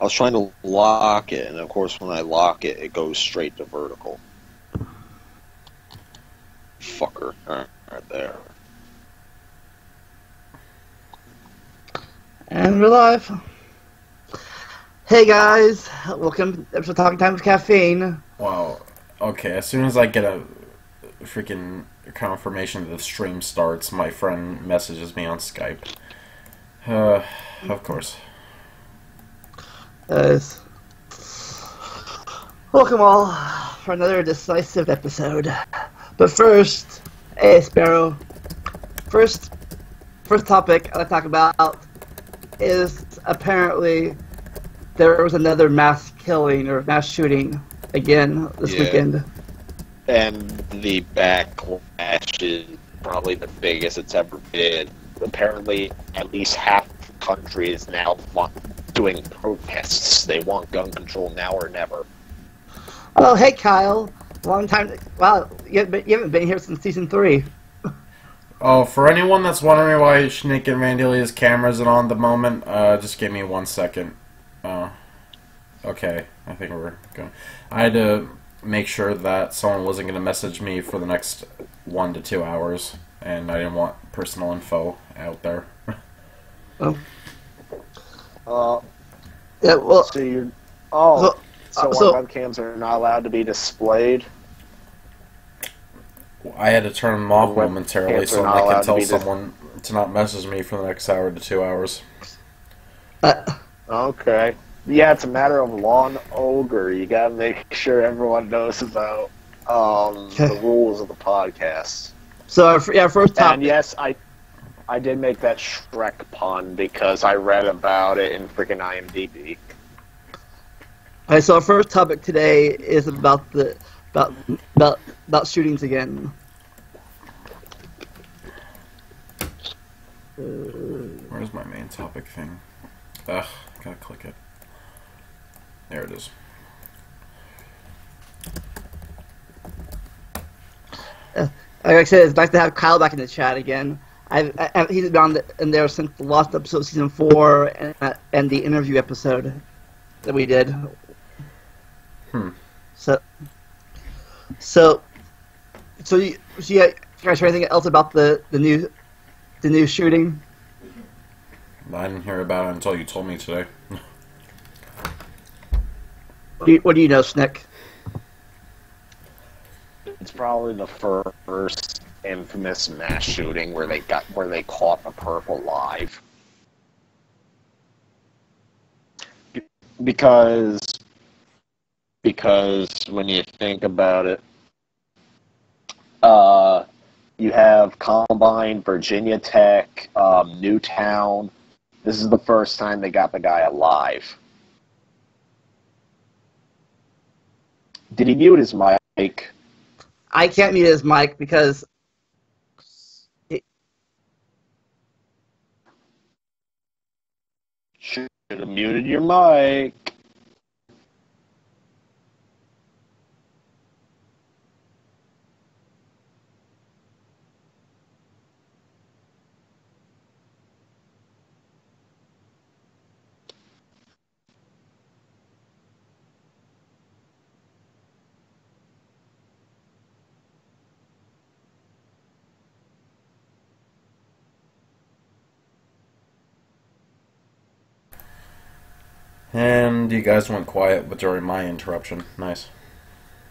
I was trying to lock it, and of course when I lock it, it goes straight to vertical. Fucker. Alright, right there. And we're live. Hey guys, welcome to episode Talking Time with Caffeine. Wow. Okay, as soon as I get a freaking confirmation that the stream starts, my friend messages me on Skype. Of course. Welcome all for another decisive episode. But first, hey Sparrow. First topic I'll talk about is apparently there was another mass killing or mass shooting again this weekend. And the backlash is probably the biggest it's ever been. Apparently, at least half the country is now doing protests. They want gun control now or never. Oh, hey Kyle. Long time. Wow, you haven't been here since season 3. Oh, for anyone that's wondering why Shnick and Vandelia's camera isn't on at the moment, just give me 1 second. Okay, I think we're going. I had to make sure that someone wasn't going to message me for the next 1 to 2 hours, and I didn't want personal info out there. Oh. Yeah, well, so you're... Oh, so our webcams are not allowed to be displayed? I had to turn them off momentarily so I can tell someone to not message me for the next hour to 2 hours. Okay. Yeah, it's a matter of law and ogre. You gotta make sure everyone knows about the rules of the podcast. So, first topic. And yes, I did make that Shrek pun because I read about it in freaking IMDb. Alright, so our first topic today is about shootings again. Where's my main topic thing? Ugh, gotta click it. There it is. Like I said, it's nice to have Kyle back in the chat again. He's been in there since the last episode of season 4 and the interview episode that we did. So you guys hear anything else about the new shooting? I didn't hear about it until you told me today. What do you know, Shnick? It's probably the first infamous mass shooting where they caught a perp alive. Because when you think about it, you have Columbine, Virginia Tech, Newtown. This is the first time they got the guy alive. Did he mute his mic? I can't mute his mic because... Should have muted your mic. And you guys went quiet during my interruption. Nice.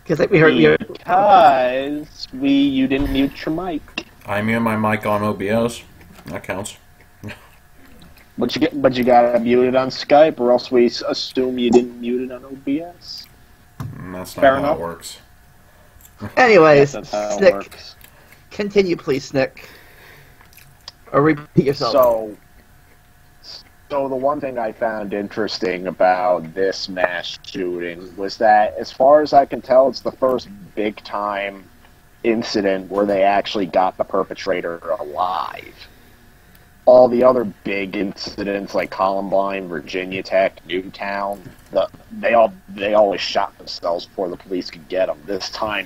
Because we heard you. Because you didn't mute your mic. I muted my mic on OBS. That counts. But you got to mute it on Skype, or else we assume you didn't mute it on OBS. That's not Fair how enough. it works. Anyways, Yes, that's how it Shnick, works. continue please, Shnick. Or repeat yourself. So the one thing I found interesting about this mass shooting was that, as far as I can tell, it's the first big-time incident where they actually got the perpetrator alive. All the other big incidents like Columbine, Virginia Tech, Newtown, they always shot themselves before the police could get them. This time,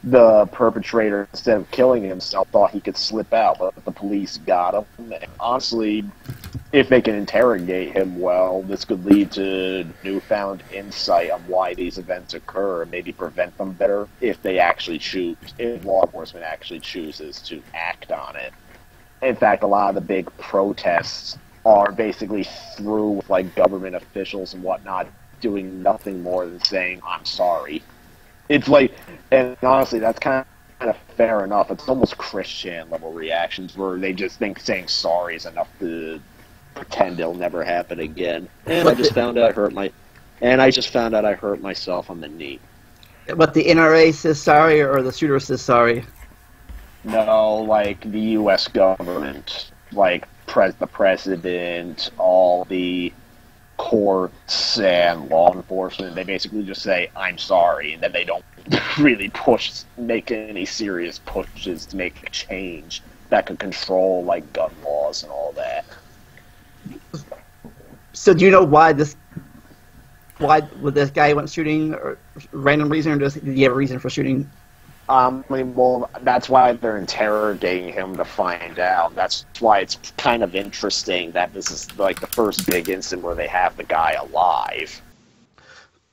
the perpetrator, instead of killing himself, thought he could slip out, but the police got him. And honestly, if they can interrogate him well, this could lead to newfound insight on why these events occur and maybe prevent them better if they actually choose, if law enforcement actually chooses to act on it. In fact, a lot of the big protests are basically through with, like, government officials and whatnot doing nothing more than saying, I'm sorry. It's like, and honestly, that's kind of fair enough. It's almost Christian level reactions where they just think saying sorry is enough to pretend it'll never happen again. And I just found out I hurt myself on the knee. But the NRA says sorry, or the shooter says sorry? No, like the U.S. government, like the president, all the courts and law enforcement, they basically just say, I'm sorry, and then they don't really make any serious pushes to make a change that could control, like, gun laws and all that. So do you know why this guy went shooting, or random reason, or did he have a reason for shooting? Well, that's why they're interrogating him to find out. That's why it's kind of interesting that this is, like, the first big incident where they have the guy alive.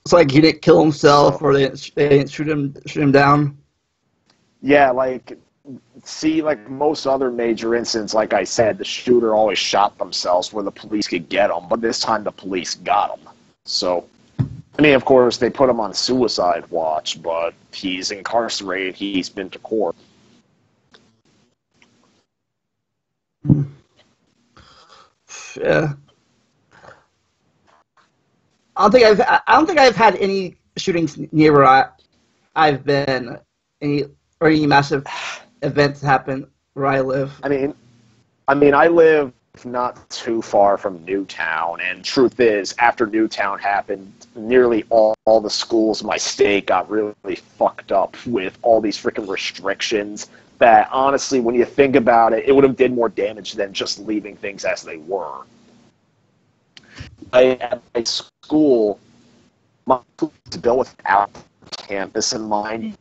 It's like he didn't kill himself, or they didn't shoot him down? Yeah, like, see, like most other major incidents, like I said, the shooter always shot themselves where the police could get them, but this time the police got him. So, I mean, of course, they put him on suicide watch, but he's incarcerated, he's been to court. Yeah. I don't think I've had any shootings near where I've been, any massive events happen where I live. I mean, I live not too far from Newtown, and truth is, after Newtown happened, nearly all the schools in my state got really fucked up with all these freaking restrictions that, honestly, when you think about it, it would have did more damage than just leaving things as they were. At my school is built without campus in mind,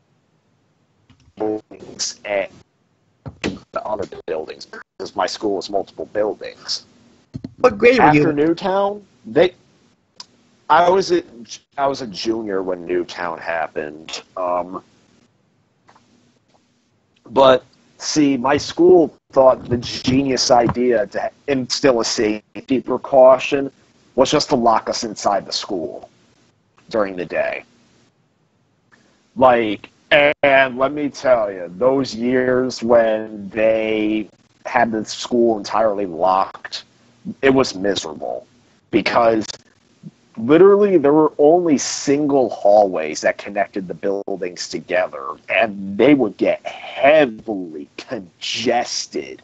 buildings and the other buildings, because my school is multiple buildings. What grade were you? After Newtown, I was a junior when Newtown happened. But see, my school thought the genius idea to instill a safety precaution was just to lock us inside the school during the day. Like, and let me tell you, those years when they had the school entirely locked, it was miserable. Because literally there were only single hallways that connected the buildings together, and they would get heavily congested.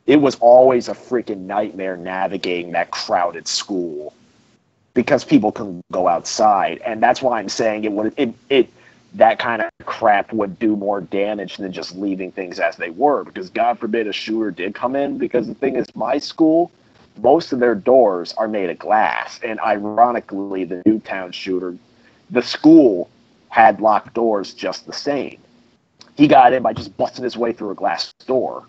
It was always a freaking nightmare navigating that crowded school because people couldn't go outside. And that's why I'm saying that kind of crap would do more damage than just leaving things as they were, because God forbid a shooter did come in, because the thing is, my school, most of their doors are made of glass, and ironically, the Newtown shooter, the school had locked doors just the same. He got in by just busting his way through a glass door.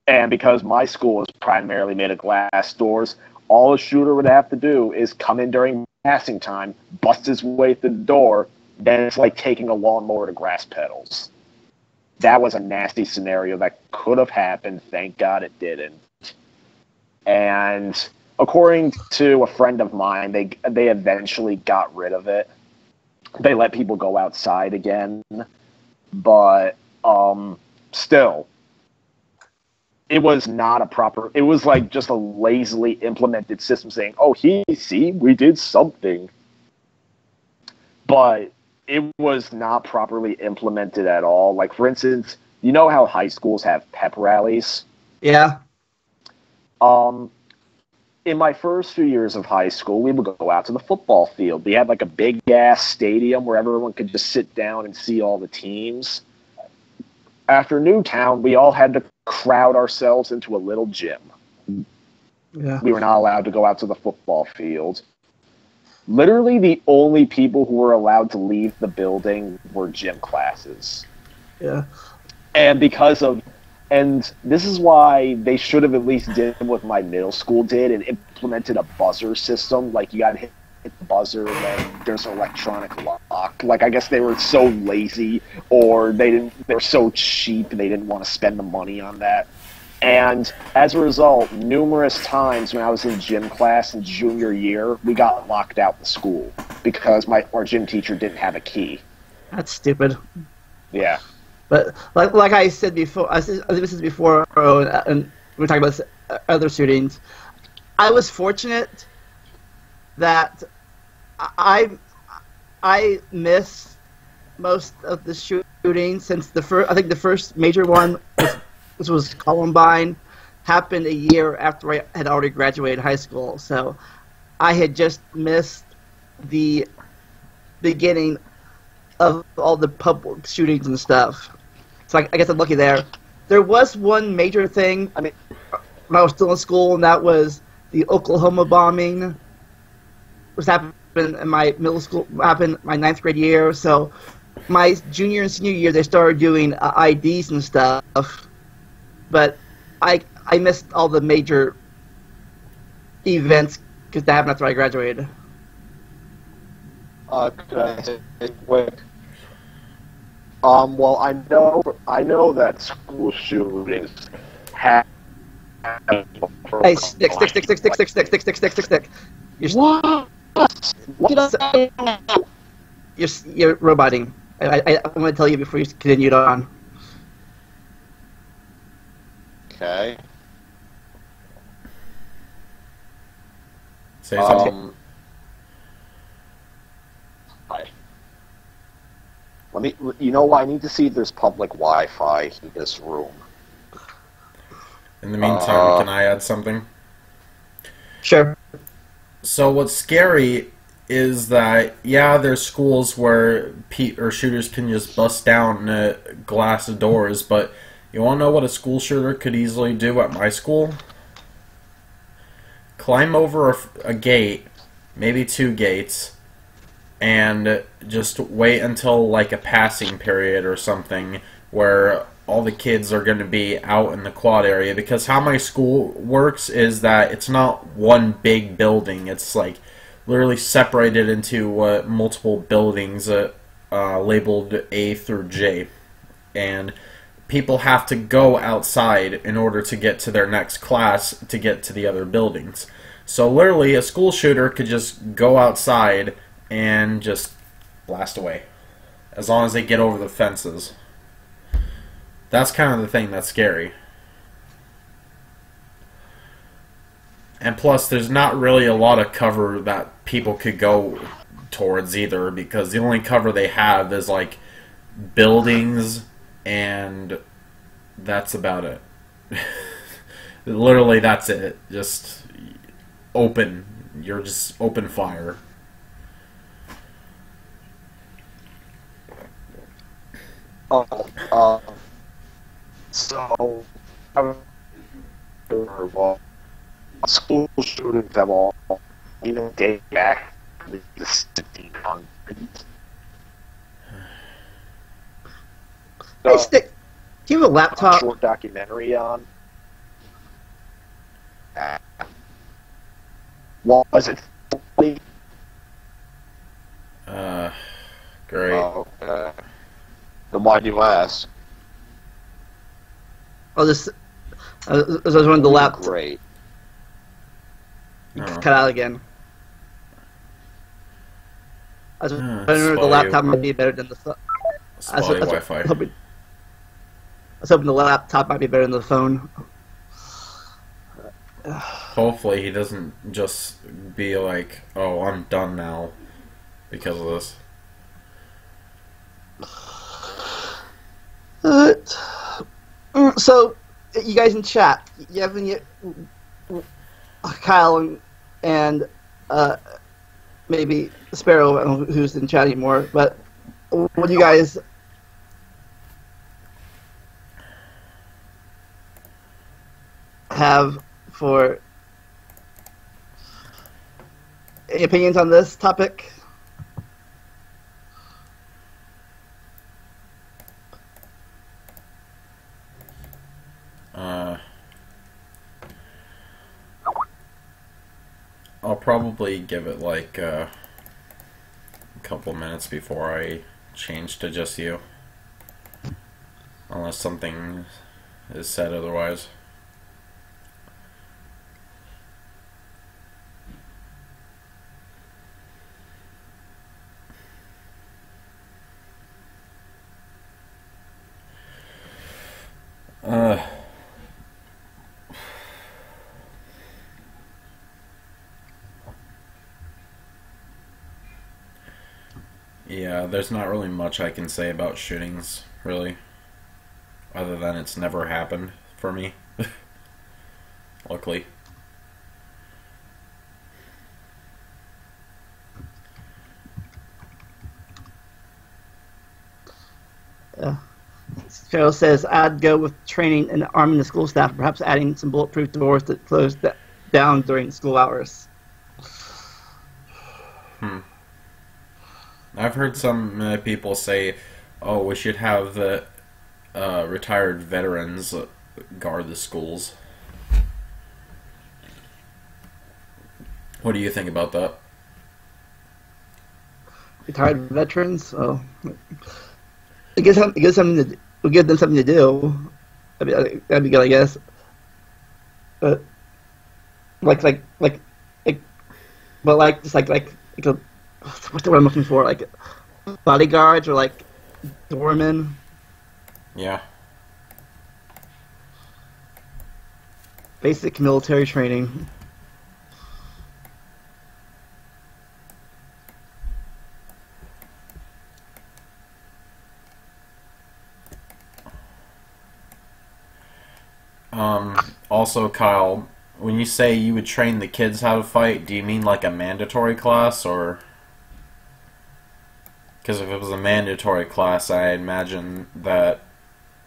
And because my school is primarily made of glass doors, all a shooter would have to do is come in during passing time, bust his way through the door. Then it's like taking a lawnmower to grass pedals. That was a nasty scenario that could have happened. Thank God it didn't. And according to a friend of mine, they eventually got rid of it. They let people go outside again. But still, it was not a proper... It was like just a lazily implemented system saying, oh, see, we did something. But it was not properly implemented at all. Like, for instance, you know how high schools have pep rallies? Yeah. In my first few years of high school, we would go out to the football field. We had like a big-ass stadium where everyone could just sit down and see all the teams. After Newtown, we all had to crowd ourselves into a little gym. Yeah. We were not allowed to go out to the football field. Literally the only people who were allowed to leave the building were gym classes. Yeah. And because of And this is why they should have at least did what my middle school did and implemented a buzzer system. Like, you got to hit the buzzer and then there's an electronic lock. Like, I guess they were so lazy, or they were so cheap they didn't want to spend the money on that. And as a result, numerous times when I was in gym class in junior year, we got locked out the school because our gym teacher didn't have a key. That's stupid. Yeah. But like I said before, I think this is before, and we were talking about other shootings. I was fortunate that I missed most of the shootings since I think the first major one was Columbine, happened a year after I had already graduated high school. So I had just missed the beginning of all the public shootings and stuff. So I guess I'm lucky there. There was one major thing, I mean, when I was still in school, and that was the Oklahoma bombing. Was happened in my middle school, happened my 9th grade year. So my junior and senior year, they started doing IDs and stuff. But I missed all the major events because that happened after I graduated. Could I say quick? Well, I know that school shootings have. Hey, stick. What? You're roboting. I'm going to tell you before you continue on. Okay. Say something. Let me. You know, I need to see if there's public Wi-Fi in this room. In the meantime, can I add something? Sure. So what's scary is that, yeah, there's schools where shooters can just bust down glass doors, but you want to know what a school shooter could easily do at my school? Climb over a gate, maybe 2 gates, and just wait until like a passing period or something where all the kids are going to be out in the quad area. Because how my school works is that it's not one big building. It's like literally separated into multiple buildings labeled A through J. And people have to go outside in order to get to their next class to get to the other buildings. So literally a school shooter could just go outside and just blast away, as long as they get over the fences. That's kind of the thing that's scary. And plus, there's not really a lot of cover that people could go towards either, because the only cover they have is like buildings, and that's about it. Literally, that's it. Just open. You're just open fire. So, school shootings have all, date back to the 1600s. Hey, Stick, do you have a laptop? Short documentary on. What was it? Great. Okay. Then why do you ask? Oh, this was one of the laptop. Great. Cut out again. I remember the laptop might be better than the phone. Wi-Fi. I was hoping the laptop might be better than the phone. Hopefully he doesn't just be like, oh, I'm done now because of this. So, you guys in chat, you have any, Kyle and maybe Sparrow, I don't know who's in chat anymore, but what do you guys have for any opinions on this topic? I'll probably give it like a couple minutes before I change to just you. Unless something is said otherwise. Yeah, there's not really much I can say about shootings, really. Other than it's never happened for me. Luckily. Cheryl says, I'd go with training and arming the school staff, perhaps adding some bulletproof doors that close down during school hours. I've heard some people say, oh, we should have the retired veterans guard the schools. What do you think about that? Retired veterans? Oh. It gives something to, we'll give them something to do. That'd be good, I guess. But what's the word I'm looking for? Like bodyguards or like doormen. Yeah. Basic military training. Also, Kyle, when you say you would train the kids how to fight, do you mean like a mandatory class, or... Because if it was a mandatory class, I imagine that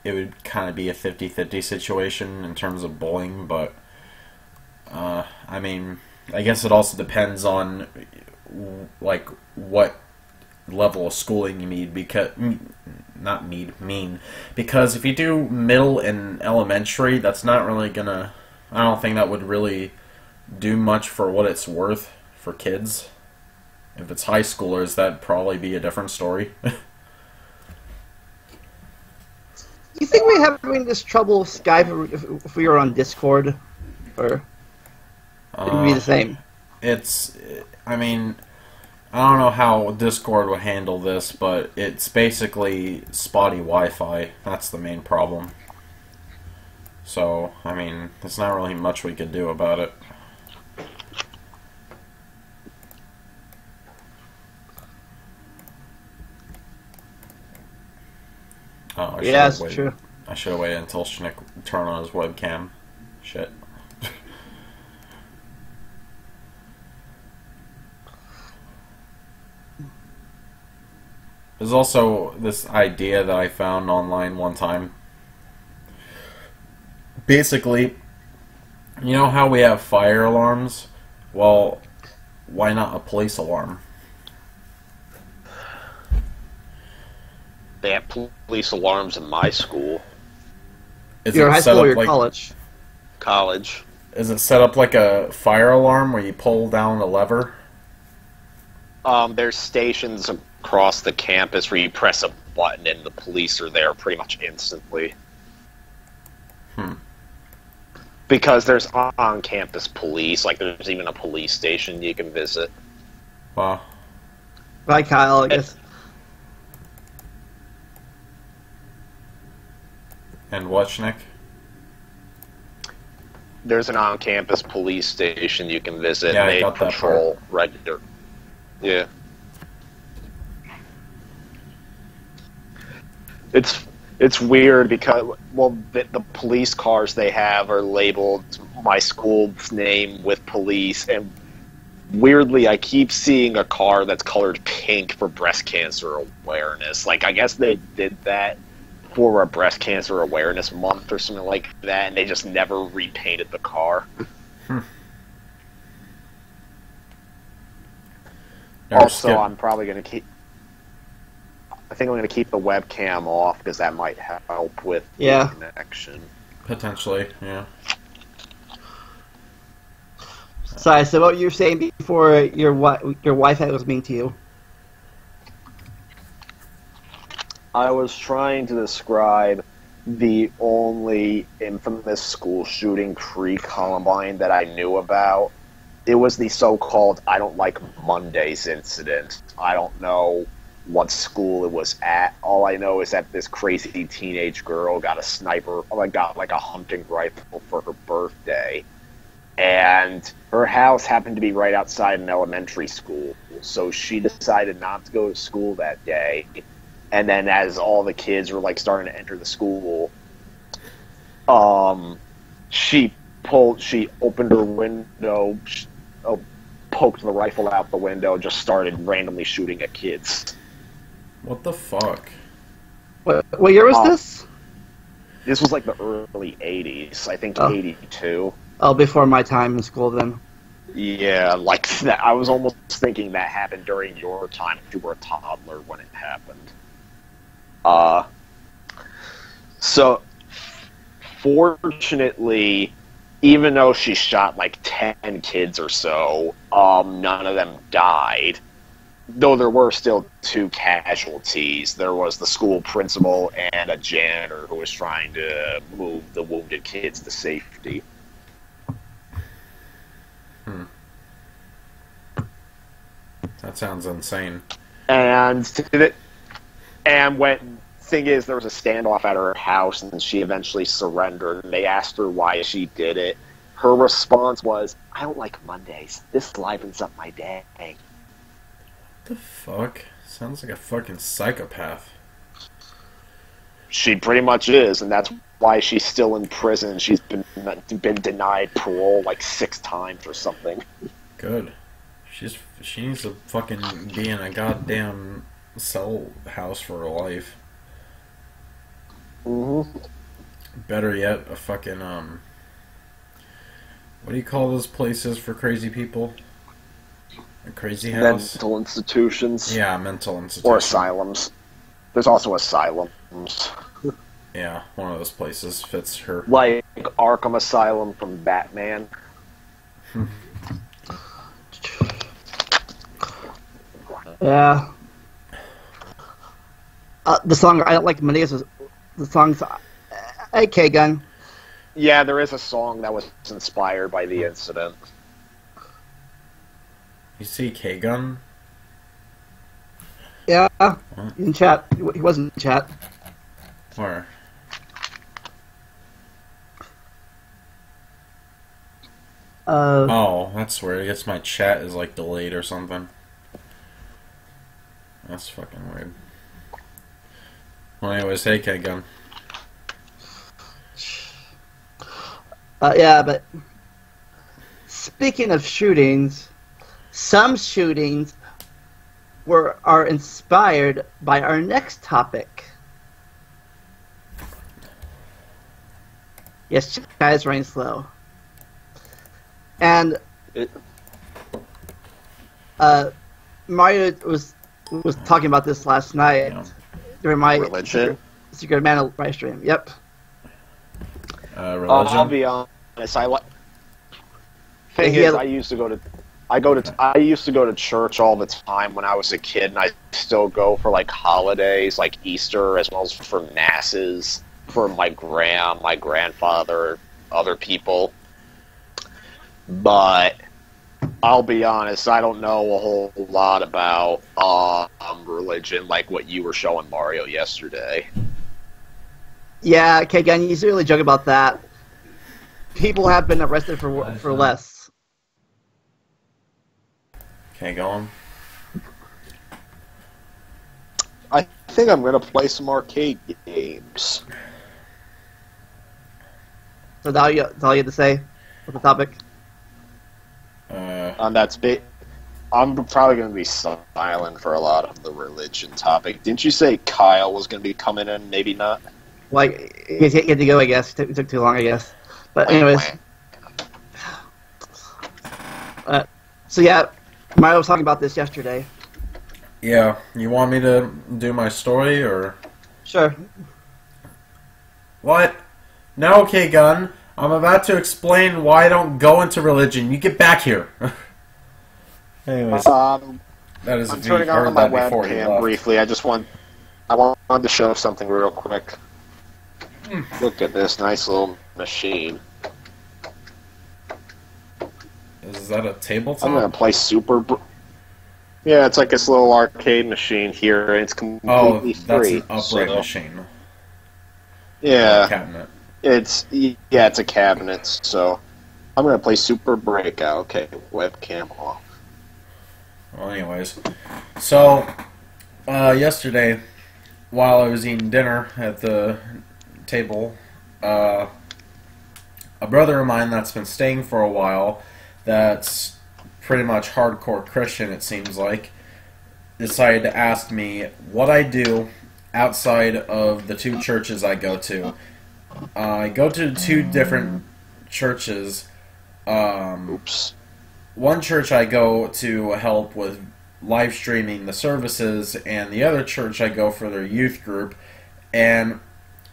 it would kind of be a 50-50 situation in terms of bullying, but... I mean, I guess it also depends on, like, what level of schooling you need, because... because if you do middle and elementary, that's not really gonna... I don't think that would really do much for what it's worth for kids. If it's high schoolers, that'd probably be a different story. You think we're having this trouble with Skype if we were on Discord? Or it would be the same? I mean... I don't know how Discord would handle this, but it's basically spotty Wi-Fi. That's the main problem. So, I mean, there's not really much we could do about it. Oh, yeah, that's true. I should have waited until Shnick turned on his webcam. Shit. There's also this idea that I found online one time. Basically, you know how we have fire alarms? Well, why not a police alarm? They have police alarms in my school. Your high school or your college? College. Is it set up like a fire alarm where you pull down the lever? There's stations across the campus where you press a button and the police are there pretty much instantly. Because there's on-campus police, like there's even a police station you can visit. Wow. Bye, Kyle, I guess. And what, Shnick? There's an on-campus police station you can visit. Yeah, and I got that patrol regular. Yeah. It's weird because, well, the police cars they have are labeled my school's name with police, and weirdly I keep seeing a car that's colored pink for breast cancer awareness. Like, I guess they did that for a breast cancer awareness month or something like that, and they just never repainted the car. Also, I'm probably going to keep... I think I'm going to keep the webcam off because that might help with the connection. Potentially, yeah. Sorry, so what you were saying before your wife was mean to you? I was trying to describe the only infamous school shooting pre-Columbine that I knew about. It was the so-called I don't like Mondays incident. I don't know what school it was at. All I know is that this crazy teenage girl got a hunting rifle for her birthday. And her house happened to be right outside an elementary school. So she decided not to go to school that day. And then as all the kids were like starting to enter the school, she opened her window, poked the rifle out the window, and just started randomly shooting at kids. What the fuck? What year was this? This was like the early 80s. I think 82. Oh, before my time in school then. Yeah, like that. I was almost thinking that happened during your time. You were a toddler when it happened. So, fortunately, even though she shot like 10 kids or so, none of them died. Though there were still 2 casualties. There was the school principal and a janitor who was trying to move the wounded kids to safety. That sounds insane. And when thing is, there was a standoff at her house, and she eventually surrendered. And they asked her why she did it. Her response was, "I don't like Mondays. This livens up my day." What the fuck? Sounds like a fucking psychopath. She pretty much is, and that's why she's still in prison. She's been denied parole like 6 times or something. Good. She needs to fucking be in a goddamn cell house for her life. Mm-hmm. Better yet, a fucking what do you call those places for crazy people? A crazy house? Mental institutions. Yeah, mental institutions. Or asylums. There's also asylums. Yeah, one of those places fits her. Like Arkham Asylum from Batman. Yeah. The song I don't like Mondays was the song's AK Gun. Yeah, there is a song that was inspired by the incident. You see K-Gun? Yeah. What? In chat. He wasn't in chat. Where? Oh, that's weird. I guess my chat is like delayed or something. That's fucking weird. Well, anyways, hey, K-Gun. Yeah, but speaking of shootings, some shootings are inspired by our next topic. Yes, guys, running slow. And Mario was talking about this last night during my religion Secret Man live stream. Yep. Religion. I'll be honest. I used to go to church all the time when I was a kid, and I still go for like holidays, like Easter, as well as for masses for my grandfather, other people. But I'll be honest, I don't know a whole lot about religion, like what you were showing Mario yesterday. Yeah, okay, again, you should really joke about that. People have been arrested for less. Okay, go on. I think I'm going to play some arcade games. So that's all you had to say with the topic? That's big. I'm probably going to be silent for a lot of the religion topic. Didn't you say Kyle was going to be coming in? Maybe not. Well, he had to go, I guess. It took too long, I guess. But anyways. So yeah, Mario was talking about this yesterday. Yeah, you want me to do my story, or? Sure. What? No, K-Gun. I'm about to explain why I don't go into religion. You get back here. Anyways, that is I'm if you turning heard on my that before you webcam left. briefly. I wanted to show something real quick. Look at this nice little machine. Is that a tabletop? I'm gonna play Yeah, it's like this little arcade machine here, and it's completely that's free. an upright machine. Yeah, Cabinet. it's a cabinet. So I'm gonna play Super Breakout. Okay, webcam off. Well, anyways, so yesterday, while I was eating dinner at the table, a brother of mine that's been staying for a while, that's pretty much hardcore Christian, it seems like, decided to ask me what I do outside of the two churches I go to. I go to two different churches. Oops. One church I go to help with live streaming the services, and the other church I go for their youth group. And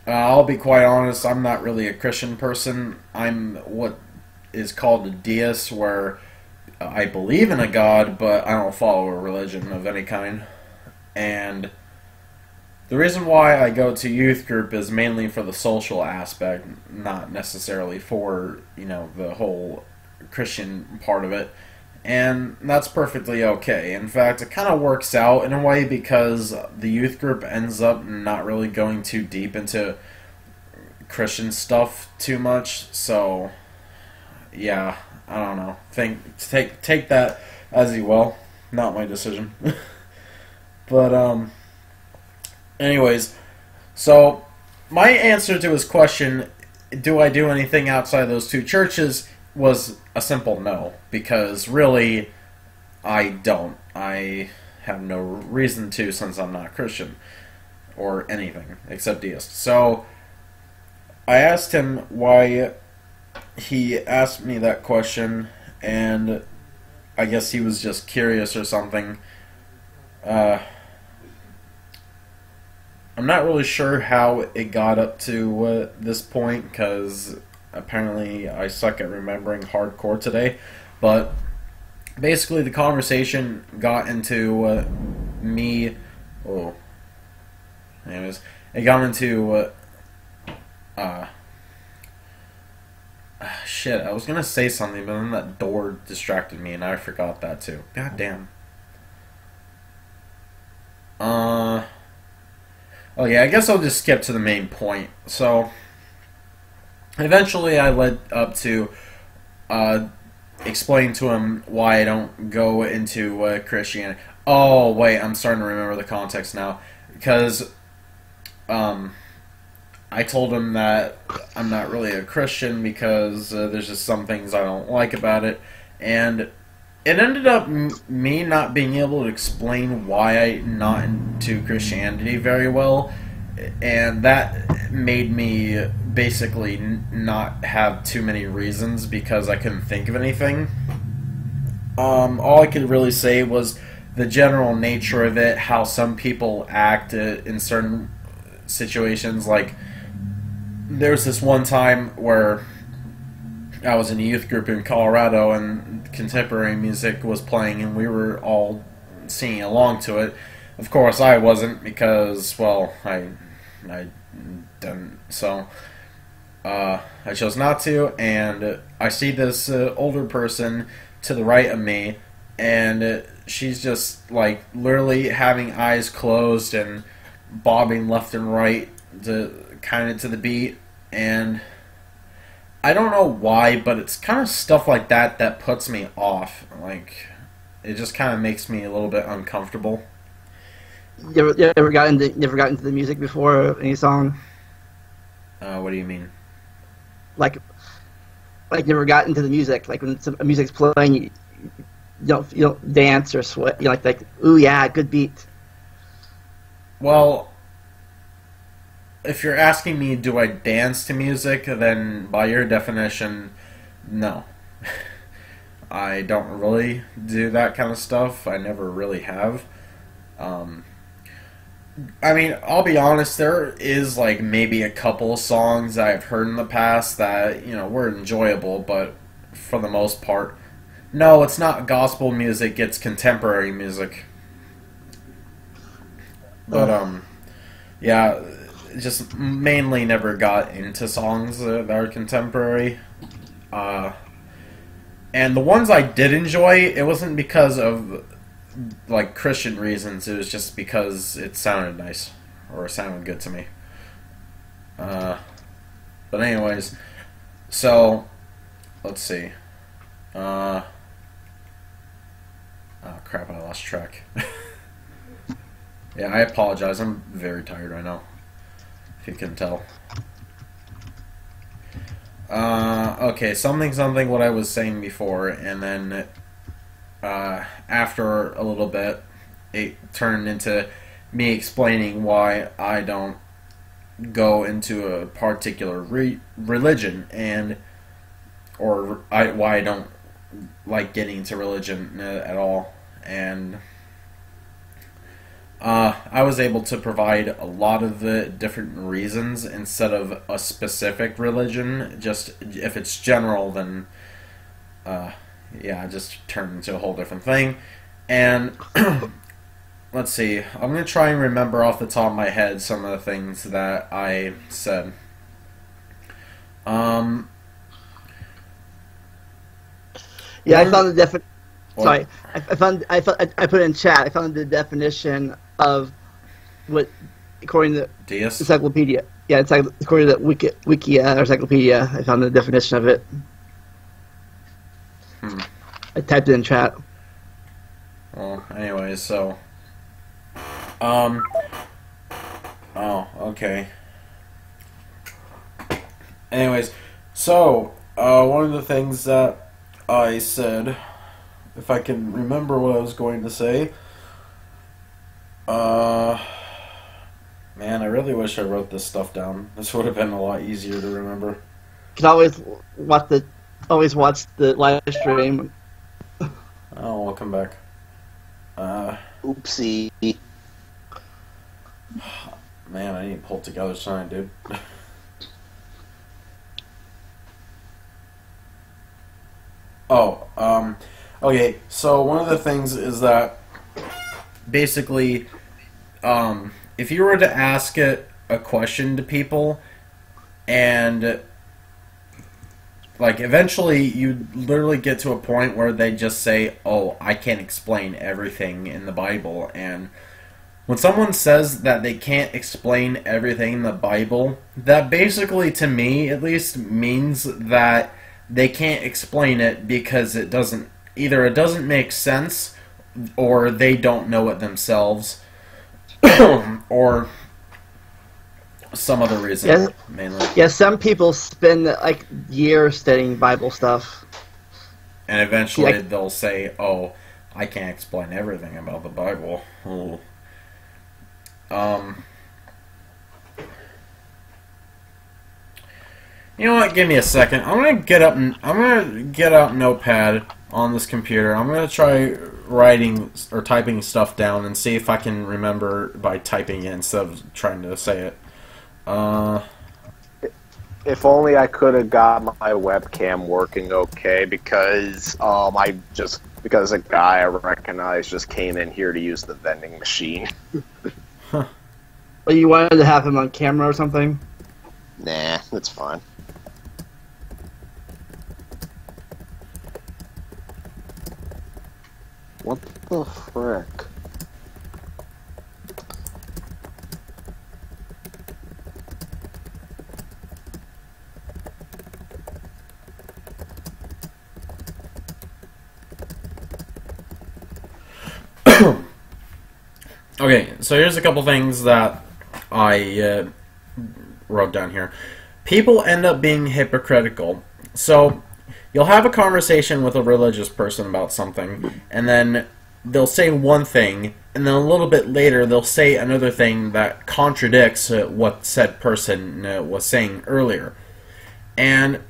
I'll be quite honest, I'm not really a Christian person. I'm what is called a deist, where I believe in a God, but I don't follow a religion of any kind. And the reason why I go to youth group is mainly for the social aspect, not necessarily for, the whole Christian part of it. And that's perfectly okay. In fact, it kind of works out in a way because the youth group ends up not really going too deep into Christian stuff too much. So, yeah, I don't know. Take that as you will. Not my decision. But, anyways, so my answer to his question, do I do anything outside those two churches, was a simple no, because really, I don't. I have no reason to, since I'm not Christian, or anything, except deist. So, I asked him why he asked me that question, and I guess he was just curious or something. I'm not really sure how it got up to this point, because apparently I suck at remembering hardcore today, but basically the conversation got into me... Oh. Anyways, it got into... shit, I was gonna say something, but then that door distracted me, and I forgot that too. God damn. Okay, I guess I'll just skip to the main point. So, eventually I led up to explain to him why I don't go into Christianity. Oh, wait, I'm starting to remember the context now. Because I told him that I'm not really a Christian because there's just some things I don't like about it. And it ended up me not being able to explain why I'm not into Christianity very well. And that made me basically not have too many reasons because I couldn't think of anything. All I could really say was the general nature of it, how some people act in certain situations. Like, there was this one time where I was in a youth group in Colorado and contemporary music was playing and we were all singing along to it. Of course, I wasn't because, well, I didn't. So, I chose not to, and I see this older person to the right of me, and she's just, like, literally having eyes closed and bobbing left and right kind of to the beat, and I don't know why, but it's kind of stuff like that that puts me off. Like, it just kind of makes me a little bit uncomfortable. You ever got into the music before, any song? What do you mean? Like you ever got into the music? Like when a music's playing, you don't dance or sweat. You're like, ooh yeah, good beat. Well, if you're asking me, do I dance to music, then by your definition, no. I don't really do that kind of stuff. I never really have. I mean, I'll be honest, there is like maybe a couple of songs I've heard in the past that, were enjoyable, but for the most part, no, it's not gospel music, it's contemporary music. But, yeah, just mainly never got into songs that are contemporary. And the ones I did enjoy, it wasn't because of like Christian reasons, it was just because it sounded nice, or it sounded good to me. But anyways, so let's see. Oh crap, I lost track. Yeah, I apologize, I'm very tired right now, if you can tell. Okay, something what I was saying before, and then after a little bit, it turned into me explaining why I don't go into a particular religion, why I don't like getting into religion at all, and I was able to provide a lot of the different reasons instead of a specific religion. Just if it's general, then yeah, just turn into a whole different thing. And let's see, I'm gonna try and remember off the top of my head some of the things that I said. Yeah, I found the definition. Sorry, I put it in chat. I found the definition of what, according to Deus? encyclopedia. Yeah, it's like according to the wiki or encyclopedia. I found the definition of it. I typed it in chat. Well, anyways, so oh, okay. Anyways, so one of the things that I said, if I can remember what I was going to say, man, I really wish I wrote this stuff down. This would have been a lot easier to remember. You can always watch the live stream. Oh, welcome back. Oopsie. Man, I need to pull it together tonight, dude. Okay, so one of the things is that basically, if you were to ask a question to people, and like eventually you literally get to a point where they just say, oh, I can't explain everything in the Bible. And when someone says that they can't explain everything in the Bible, that basically, to me at least, means that they can't explain it because it doesn't make sense, or they don't know it themselves, or some other reason, mainly. Yeah, some people spend like years studying Bible stuff, and eventually they'll say, "Oh, I can't explain everything about the Bible." Oh. You know what? Give me a second. I'm gonna get out Notepad on this computer. I'm gonna try writing or typing stuff down and see if I can remember by typing it instead of trying to say it. If only I could have got my webcam working okay, because because a guy I recognized just came in here to use the vending machine. Huh. But you wanted to have him on camera or something? Nah, that's fine. What the frick? Okay, so here's a couple things that I wrote down here. People end up being hypocritical. So you'll have a conversation with a religious person about something, and then they'll say one thing, and then a little bit later they'll say another thing that contradicts what said person was saying earlier. And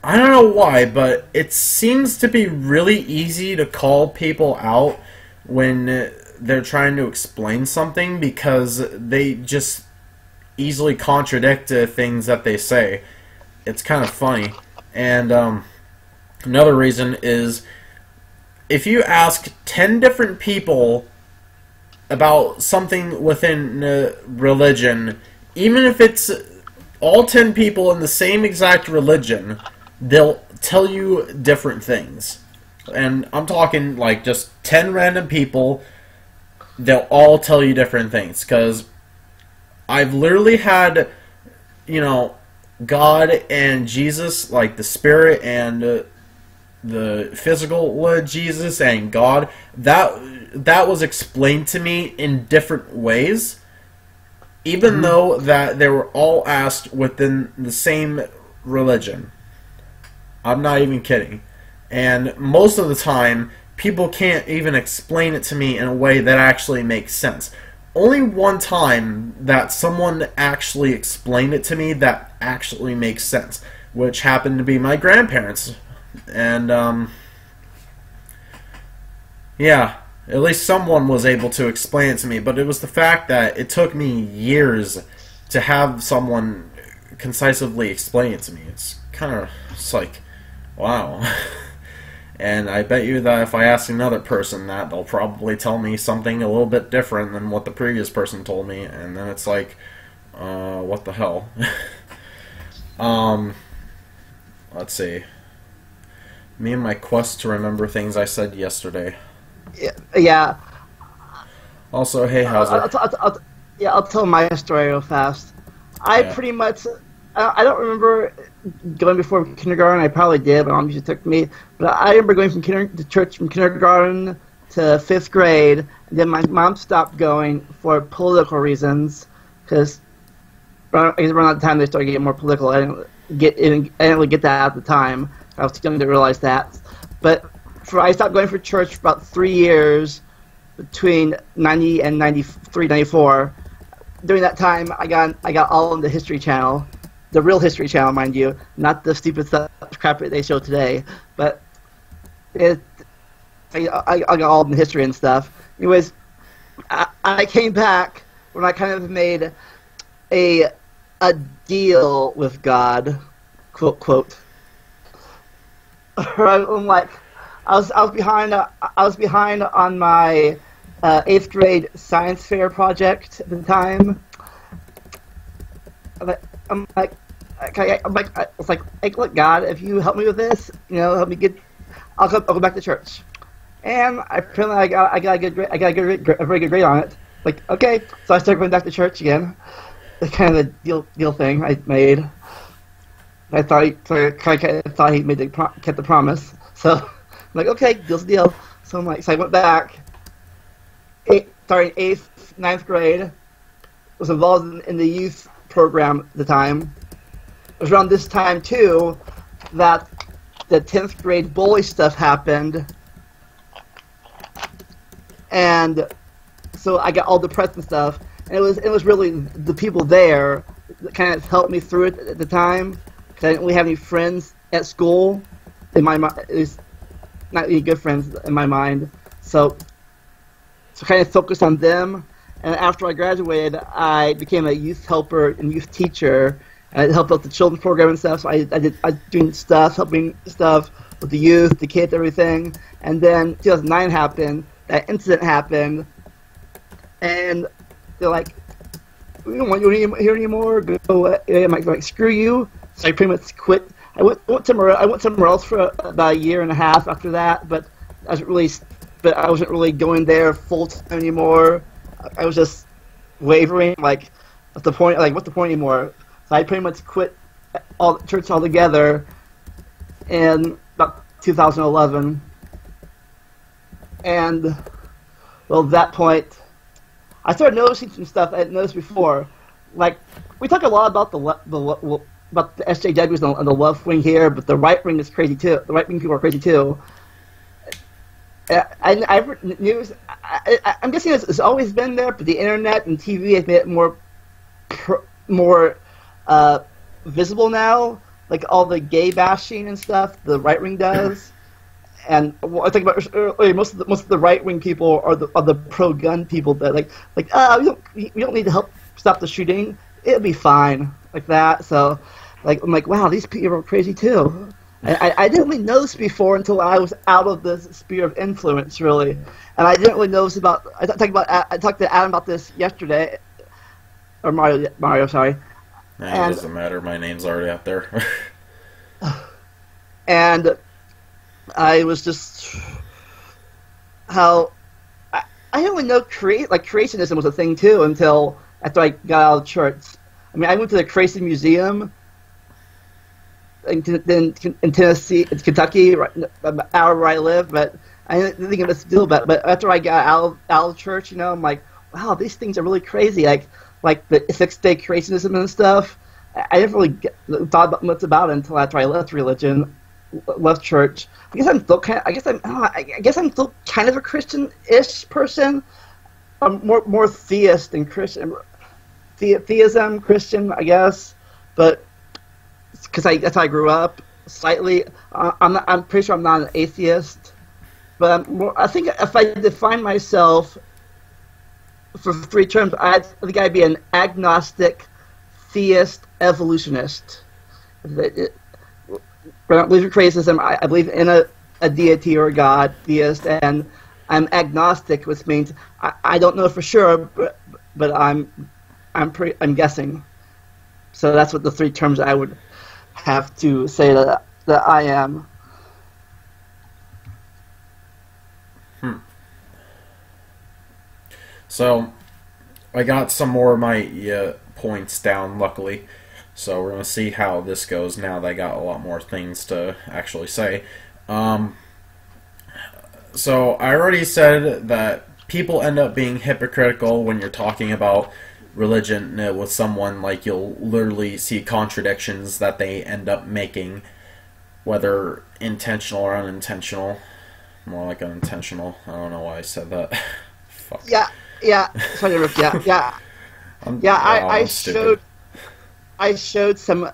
I don't know why, but it seems to be really easy to call people out when they're trying to explain something because they just easily contradict things that they say. It's kind of funny. And another reason is if you ask 10 different people about something within religion, even if it's all 10 people in the same exact religion, they'll tell you different things. And I'm talking like just 10 random people, they'll all tell you different things. Because I've literally had, you know, God and Jesus, like the Spirit and the physical Jesus and God, that was explained to me in different ways, even though that they were all asked within the same religion. I'm not even kidding. And most of the time, people can't even explain it to me in a way that actually makes sense. Only one time that someone actually explained it to me that actually makes sense, which happened to be my grandparents. And, yeah, at least someone was able to explain it to me, but it was the fact that it took me years to have someone concisely explain it to me. It's kind of, it's like, wow. And I bet you that if I ask another person that, they'll probably tell me something a little bit different than what the previous person told me, and then it's like, what the hell? Let's see. Me and my quest to remember things I said yesterday. Yeah. Also, hey, Hauser. I'll tell my story real fast. I pretty much... I don't remember going before kindergarten. I probably did. My mom usually took me. But I remember going to church from kindergarten to 5th grade. And then my mom stopped going for political reasons. Because around that time they started getting more political. I didn't really get that at the time. I was too young to realize that. But I stopped going for church for about 3 years, between 90 and 93, 94. During that time, I got all on the History Channel, the real History Channel, mind you, not the stupid stuff crap that they show today. But I got all in the history and stuff. Anyways, I came back when I kind of made a deal with God, quote quote. I'm like, I was behind on my 8th grade science fair project at the time. I'm like, look, God, if you help me with this, you know, help me I'll go back to church. And I got a very good grade on it. Like, okay, so I started going back to church again. That's kind of the deal thing I made. I thought he kept the promise. So I'm like, okay, deal's a deal. So I went back. 8th, 9th grade. Was involved in the youth program at the time. It was around this time too that the 10th grade bully stuff happened, and so I got all depressed and stuff. And it was really the people there that kind of helped me through it at the time. I didn't really have any friends at school, in my mind, at least not any good friends in my mind. So kind of focused on them. And after I graduated, I became a youth helper and youth teacher, and I helped out the children's program and stuff. So I was doing stuff, helping stuff with the youth, the kids, everything. And then 2009 happened. That incident happened, and they're like, "We don't want you here anymore. Go away." I'm like, "Screw you." So I pretty much quit. I went somewhere else for about a year and a half after that, but I wasn't really going there full time anymore. I was just wavering. Like, what's the point? Like, what's the point anymore? So I pretty much quit church altogether in about 2011. And well, at that point, I started noticing some stuff I hadn't noticed before. Like, we talk a lot about about the SJWs and the left wing here, but the right wing is crazy too. The right wing people are crazy too. I'm guessing it's always been there, but the internet and TV has made it more visible now. Like all the gay bashing and stuff, the right wing does. And I think about earlier, most of the right wing people are the pro gun people that we don't need to help stop the shooting. It'll be fine like that. So I'm like, wow, these people are crazy too. I didn't really notice before until I was out of the sphere of influence, really, and I didn't really notice about. I talked to Adam about this yesterday, or Mario, sorry. Nah, it doesn't matter. My name's already out there. And I was just how I didn't really know creationism was a thing too until after I got out of church. I mean, I went to the Creation Museum in Tennessee, in Kentucky, right, an hour where I live, but I didn't think of this deal. But after I got out of church, I'm like, wow, these things are really crazy. Like the 6-day creationism and stuff. I didn't really thought much about it until after I left left church. I guess I'm still kind of a Christian-ish person. I'm more theist than Christian. Theism, Christian, I guess, but because that's how I grew up. Slightly, I'm pretty sure I'm not an atheist, but I think if I define myself for 3 terms, I think I'd be an agnostic, theist, evolutionist. I don't believe in creationism. I believe in a deity or a god, theist, and I'm agnostic, which means I don't know for sure, but I'm guessing. So that's what the 3 terms I would have to say that I am. So I got some more of my points down, luckily. So we're going to see how this goes now that I got a lot more things to actually say. So I already said that people end up being hypocritical when you're talking about religion with someone. Like, you'll literally see contradictions that they end up making, whether intentional or unintentional. More like unintentional. I don't know why I said that. Fuck. Yeah. Sorry, Rick. Yeah. I saw some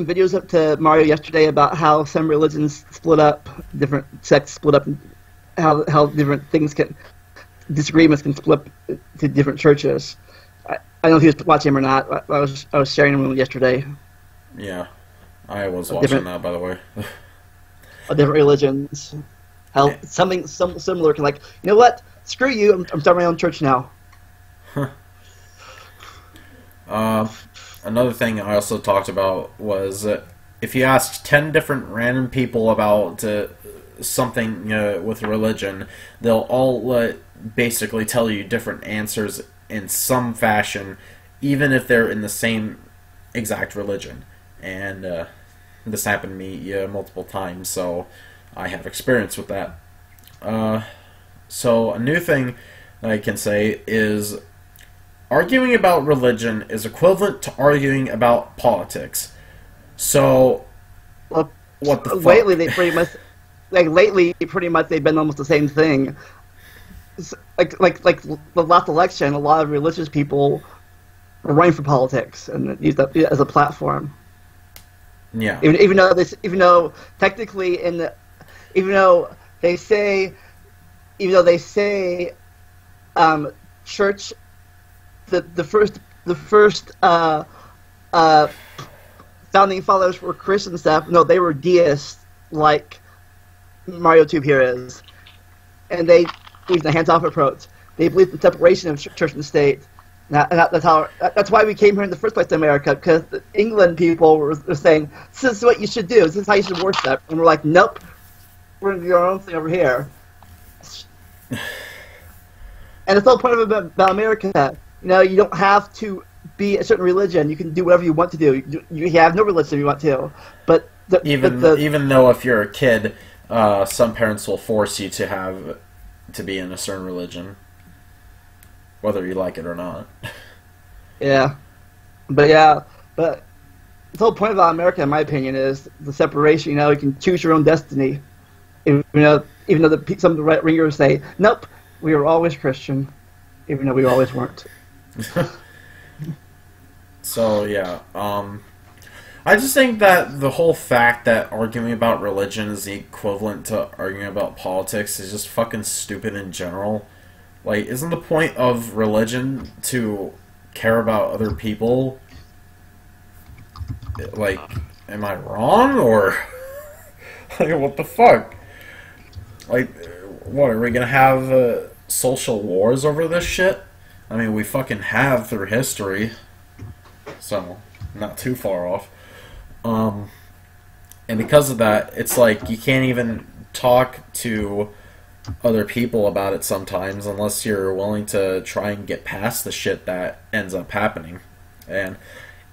videos up to Mario yesterday about how some religions split up, different sects split up, and how different things disagreements can split up to different churches. I don't know if he was watching him or not. I was sharing him yesterday. Yeah, I was watching that, by the way. Of different religions, how something similar to, like, you know what? Screw you! I'm starting my own church now. Another thing I also talked about was if you ask 10 different random people about something with religion, they'll all basically tell you different answers in some fashion, even if they're in the same exact religion. And this happened to me multiple times, so I have experience with that. So a new thing I can say is arguing about religion is equivalent to arguing about politics. So, what the fuck? Lately, pretty much they've been almost the same thing. Like the last election, a lot of religious people were running for politics and used that as a platform. Yeah. Even though technically even though they say church. The first founding fathers were Christian stuff. No, they were deists, like MarioTube here is, and they believed in the hands-off approach. They believed in separation of church and state. That's why we came here in the first place to America, because the England people were saying, "This is what you should do. This is how you should worship," and we're like, "Nope, we're going to do our own thing over here." And the whole point of it about America. You don't have to be a certain religion. You can do whatever you want to do. You have no religion if you want to. But even though if you're a kid, some parents will force you to be in a certain religion, whether you like it or not. Yeah, but the whole point about America, in my opinion, is the separation. You can choose your own destiny. Even though some of the right wingers say, "Nope, we were always Christian," even though we always weren't. So yeah, I just think that the whole fact that arguing about religion is the equivalent to arguing about politics is just fucking stupid in general. Like, isn't the point of religion to care about other people? Like, am I wrong, or... like, what the fuck? Like, what, are we gonna have social wars over this shit? I mean, we fucking have through history. So, not too far off. And because of that, it's like, you can't even talk to other people about it sometimes unless you're willing to try and get past the shit that ends up happening. And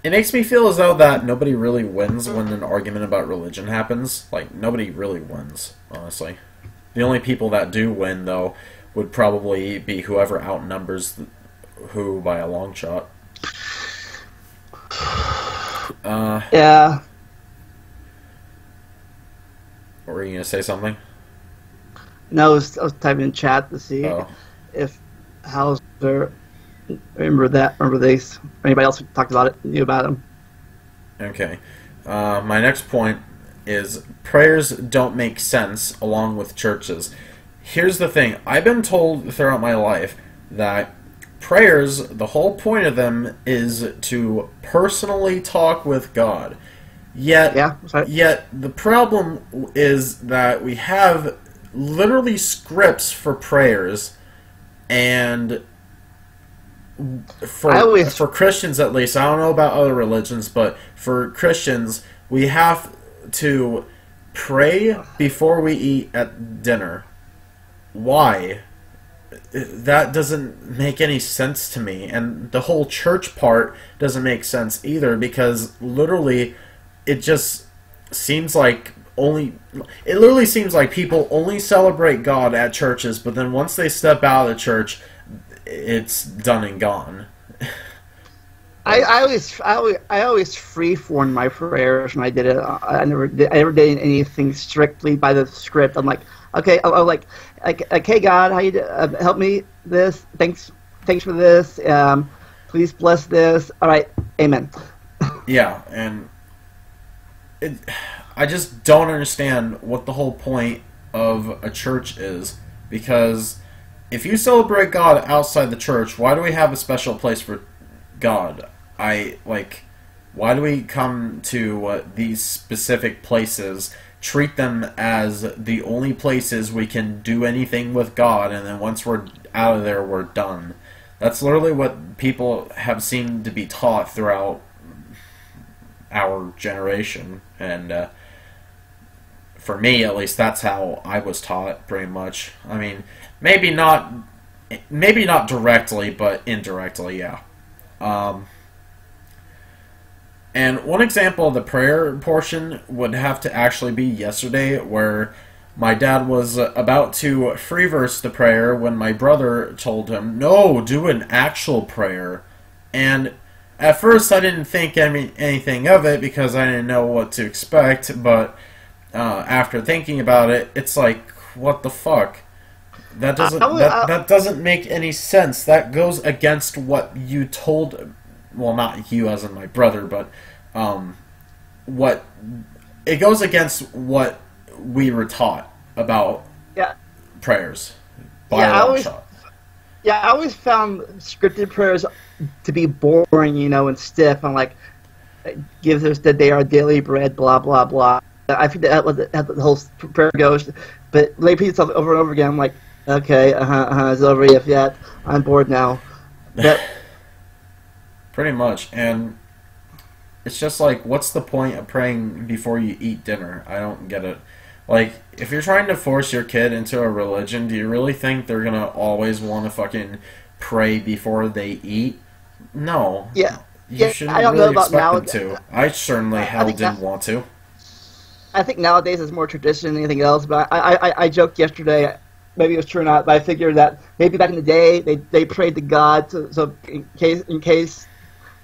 it makes me feel as though that nobody really wins when an argument about religion happens. Like, nobody really wins, honestly. The only people that do win, though, would probably be whoever outnumbers who by a long shot. Yeah. Were you going to say something? No, I was typing in chat to see if Hauser remember these. Anybody else who talked about it knew about them. Okay. My next point is prayers don't make sense along with churches. Here's the thing. I've been told throughout my life that prayers, the whole point of them is to personally talk with God. Yet the problem is that we have literally scripts for prayers, and for Christians at least, I don't know about other religions, but for Christians, we have to pray before we eat at dinner. Why? That doesn't make any sense to me, and the whole church part doesn't make sense either, because literally it just seems like people only celebrate God at churches, but then once they step out of the church, it's done and gone. I always freeformed my prayers when I did it. I never did anything strictly by the script. I'm like, okay, hey God, how you help me this? Thanks for this. Please bless this. All right, amen. Yeah, and I just don't understand what the whole point of a church is, because if you celebrate God outside the church, why do we have a special place for God? Why do we come to these specific places, treat them as the only places we can do anything with God, and then once we're out of there, we're done? That's literally what people have seemed to be taught throughout our generation, and for me, at least, that's how I was taught, pretty much. I mean, maybe not directly, but indirectly, yeah. And one example of the prayer portion would have to actually be yesterday, where my dad was about to free verse the prayer when my brother told him, no, do an actual prayer. And at first I didn't think anything of it because I didn't know what to expect, but after thinking about it, it's like, what the fuck? That doesn't make any sense. That goes against what you told, well, not you as in my brother, but it goes against what we were taught about prayers. I always found scripted prayers to be boring, and stiff. I'm like, give us today our daily bread, blah blah blah. I think that's what the whole prayer goes, but they repeat itself over and over again. I'm like, okay, it's over yet. I'm bored now. But pretty much, and it's just like, what's the point of praying before you eat dinner? I don't get it. Like, if you're trying to force your kid into a religion, do you really think they're gonna always want to fucking pray before they eat? No. Yeah. You shouldn't really expect them to. I certainly didn't want to. I think nowadays it's more tradition than anything else, but I joked yesterday, maybe it was true or not, but I figured that maybe back in the day they prayed to God so in case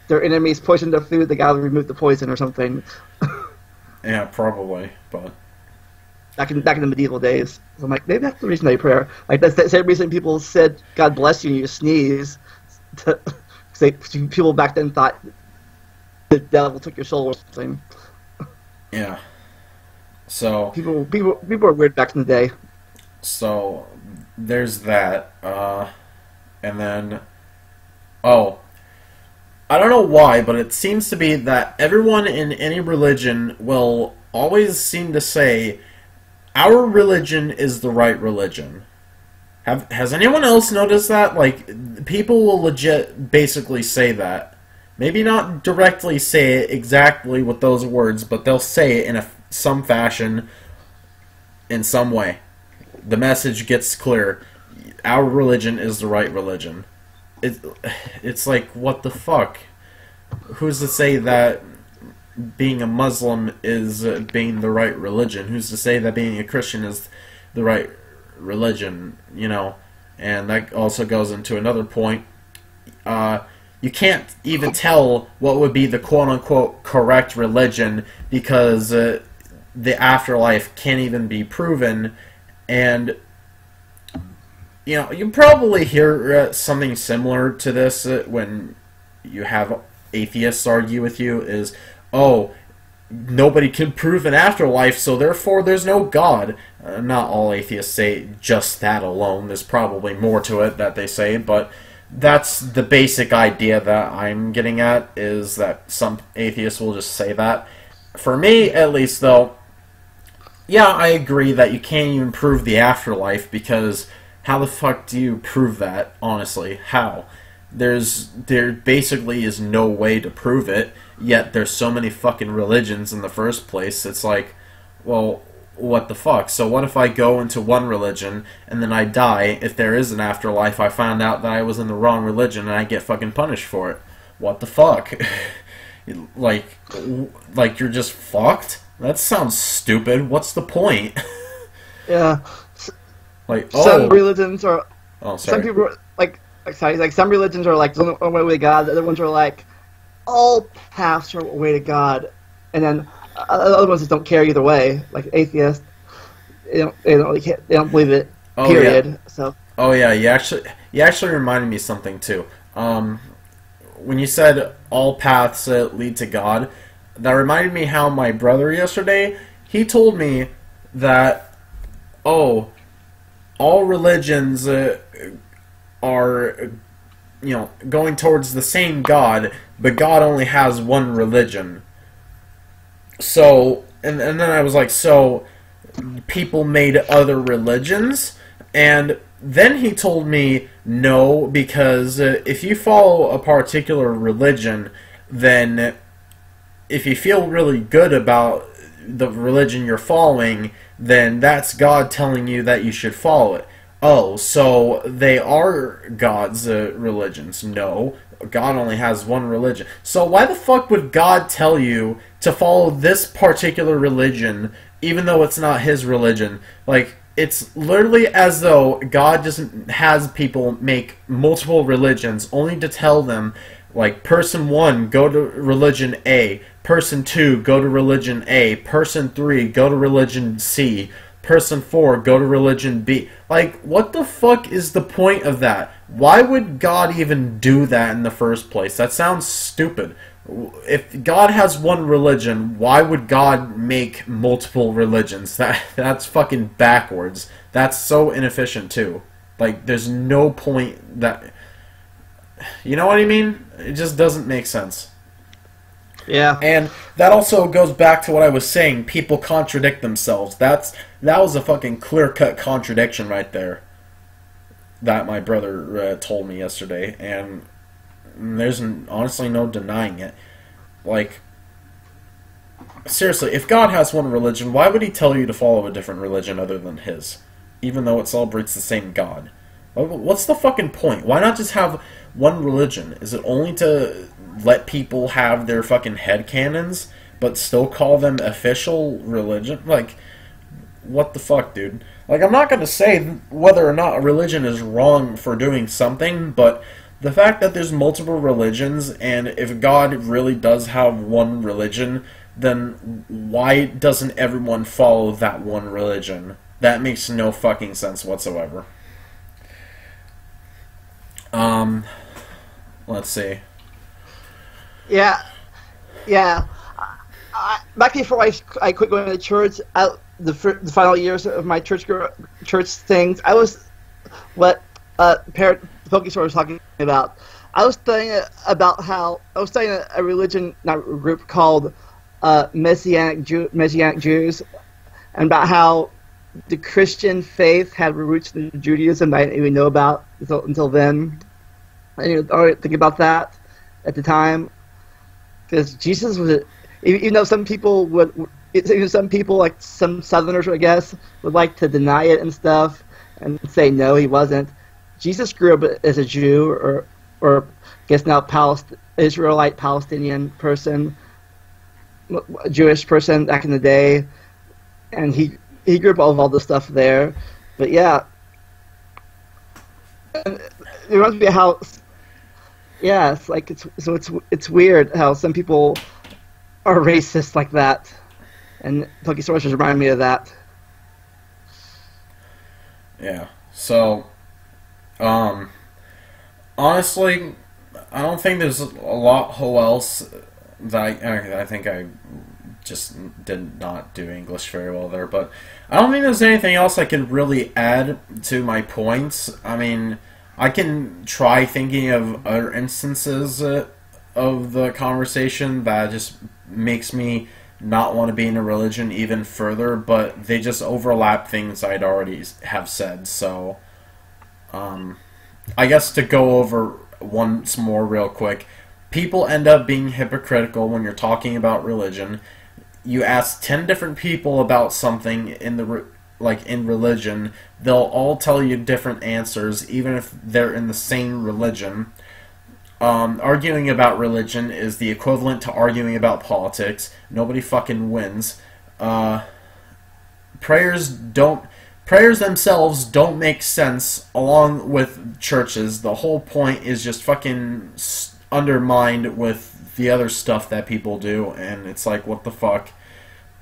their enemies poisoned their food, the God would remove the poison or something. Yeah, probably, but back in the medieval days. So I'm like, maybe that's the reason they pray. Like, that's the same reason people said God bless you and you sneeze. People back then thought the devil took your soul or something. Yeah. So People were weird back in the day. so there's that. And then oh, I don't know why, but it seems to be that everyone in any religion will always seem to say our religion is the right religion. Has anyone else noticed that? Like, people will legit basically say that. Maybe not directly say it exactly with those words, but they'll say it in some fashion, in some way. The message gets clear. Our religion is the right religion. It's like, what the fuck? Who's to say that being a Muslim is being the right religion? Who's to say that being a Christian is the right religion, you know? And that also goes into another point. You can't even tell what would be the quote-unquote correct religion because the afterlife can't even be proven. And, you know, you probably hear something similar to this when you have atheists argue with you is, oh, nobody can prove an afterlife, so therefore there's no God. Not all atheists say just that alone. There's probably more to it that they say, but that's the basic idea that I'm getting at, is that some atheists will just say that. For me, at least, though, yeah, I agree that you can't even prove the afterlife, because how the fuck do you prove that, honestly? How? There basically is no way to prove it, yet there's so many fucking religions in the first place. It's like, well, what the fuck? So what if I go into one religion and then I die? If there is an afterlife, I found out that I was in the wrong religion and I get fucking punished for it. What the fuck? like you're just fucked? That sounds stupid. What's the point? Yeah. Like, some religions are. Oh, sorry. Some people are, like some religions are like the only way to God. The other ones are like all paths are a way to God, and then other ones just don't care either way. Like atheists, they don't believe it. Period. Yeah. So. Oh yeah, you actually reminded me of something too. When you said all paths lead to God, that reminded me how my brother yesterday, he told me that, oh, all religions are, you know, going towards the same God, but God only has one religion. So, and then I was like, so people made other religions? And then he told me, no, because if you follow a particular religion, then if you feel really good about the religion you're following, then that's God telling you that you should follow it. Oh, so they are God's religions. No, God only has one religion. So why the fuck would God tell you to follow this particular religion, even though it's not his religion? Like, it's literally as though God just has people make multiple religions only to tell them, like, person 1, go to religion A. Person 2, go to religion A. Person 3, go to religion C. Person 4, go to religion B. Like, what the fuck is the point of that? Why would God even do that in the first place? That sounds stupid. If God has one religion, why would God make multiple religions? That's fucking backwards. That's so inefficient too. Like, there's no point that... You know what I mean? It just doesn't make sense. Yeah. And that also goes back to what I was saying. People contradict themselves. That was a fucking clear-cut contradiction right there that my brother told me yesterday. And there's honestly no denying it. Like, seriously, if God has one religion, why would he tell you to follow a different religion other than his? Even though it celebrates the same God. What's the fucking point? Why not just have one religion? Is it only to let people have their fucking headcanons, but still call them official religion? Like, what the fuck, dude? Like, I'm not gonna say whether or not a religion is wrong for doing something, but the fact that there's multiple religions, and if God really does have one religion, then why doesn't everyone follow that one religion? That makes no fucking sense whatsoever. Let's see. Yeah. back before I quit going to church, the final years of my church things, I was what Pokestore was talking about. I was studying a religion, not a group, called Messianic Jews, and about how the Christian faith had roots in Judaism that I didn't even know about until then. I didn't think about that at the time, because Jesus was, even though some people like some Southerners, I guess, would like to deny it and stuff and say no, he wasn't. Jesus grew up as a Jew, or I guess now Israelite Palestinian person, a Jewish person back in the day, and he grew up all this stuff there. But yeah, and it reminds me of how, yeah, it's like it's weird how some people are racist like that, and Pokestore just reminded me of that. Yeah. So, honestly, I don't think there's a lot else that I think I just did not do English very well there, but I don't think there's anything else I can really add to my points. I mean, I can try thinking of other instances of the conversation that just makes me not want to be in a religion even further, but they just overlap things I'd already have said. So, I guess to go over once more real quick, people end up being hypocritical when you're talking about religion. You ask 10 different people about something in religion, they'll all tell you different answers, even if they're in the same religion. Arguing about religion is the equivalent to arguing about politics. Nobody fucking wins. Prayers themselves don't make sense along with churches. The whole point is just fucking undermined with the other stuff that people do, and it's like, what the fuck?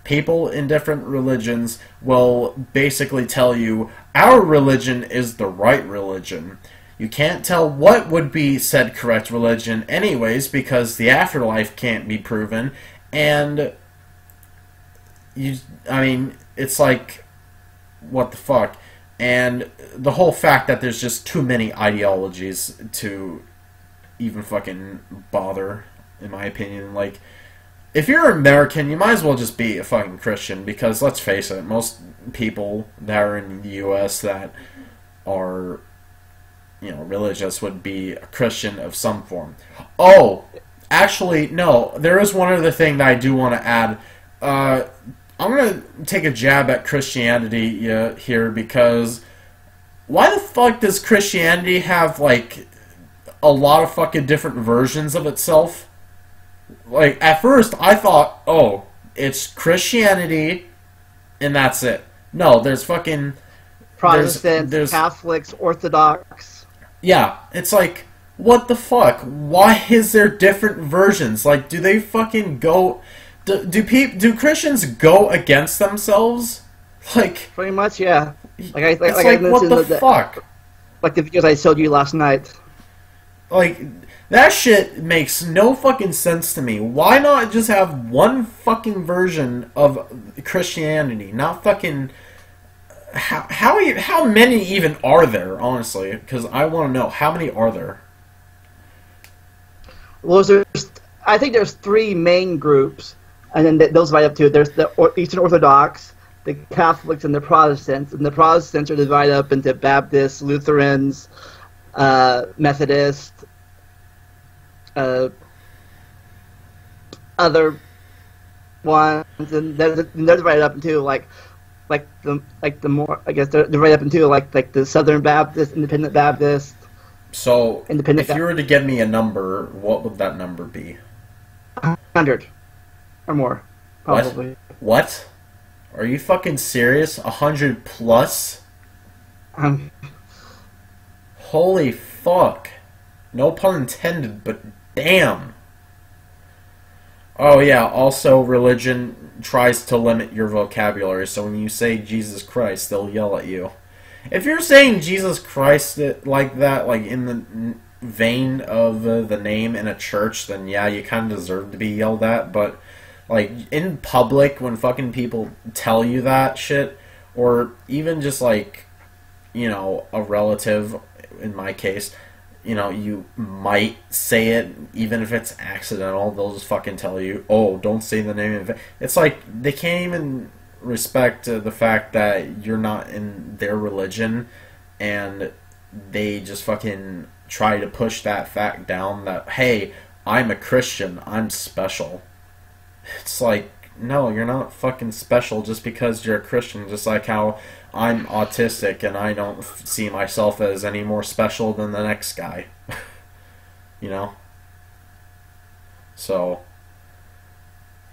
People in different religions will basically tell you, our religion is the right religion. You can't tell what would be said correct religion anyways, because the afterlife can't be proven, and it's like, what the fuck? And the whole fact that there's just too many ideologies to even fucking bother, in my opinion. Like, if you're American, you might as well just be a fucking Christian, because let's face it, most people that are in the U.S. that are, religious would be a Christian of some form. Oh, actually, no, there is one other thing that I do want to add. I'm going to take a jab at Christianity here, because why the fuck does Christianity have, like, a lot of fucking different versions of itself? Like, at first, I thought, oh, it's Christianity, and that's it. No, there's fucking Protestants, there's Catholics, Orthodox. Yeah, it's like, what the fuck? Why is there different versions? Like, do they fucking go... Do Christians go against themselves? Like, pretty much, yeah. Like what the fuck? Like the videos I showed you last night. Like, that shit makes no fucking sense to me. Why not just have one fucking version of Christianity? Not fucking... How many even are there, honestly? Because I want to know, how many are there? Well, I think there's 3 main groups, and then those divide up to, there's the Eastern Orthodox, the Catholics, and the Protestants. And the Protestants are divided up into Baptists, Lutherans, Methodists, other ones, and they're divided up into they're divided up into like the Southern Baptist, Independent Baptist. So, if you were to give me a number, what would that number be? 100 or more, probably. What? Are you fucking serious? 100 plus? Holy fuck. No pun intended, but damn. Oh yeah, also religion tries to limit your vocabulary, so when you say Jesus Christ, they'll yell at you. If you're saying Jesus Christ like that, like in the vein of the name in a church, then yeah, you kind of deserve to be yelled at, but Like, in public, when fucking people tell you that shit, or even just, like, you know, a relative, in my case, you know, you might say it, even if it's accidental, they'll just fucking tell you, oh, don't say the name of it. It's like, they can't even respect the fact that you're not in their religion, and they just fucking try to push that fact down that, hey, I'm a Christian, I'm special. It's like, no, you're not fucking special just because you're a Christian. Just like how I'm autistic and I don't see myself as any more special than the next guy. You know? So,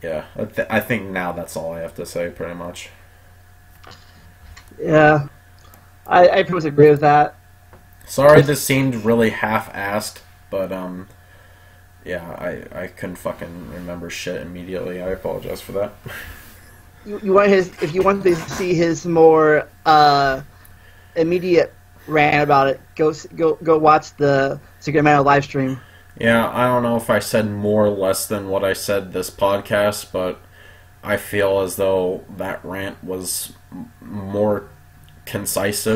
yeah, I think now that's all I have to say, pretty much. Yeah, I pretty much agree with that. Sorry this seemed really half-assed, but, yeah, I couldn't fucking remember shit immediately. I apologize for that. You want if you want to see his more immediate rant about it, go watch the Secret Mana live stream. Yeah, I don't know if I said more or less than what I said this podcast, but I feel as though that rant was more concise.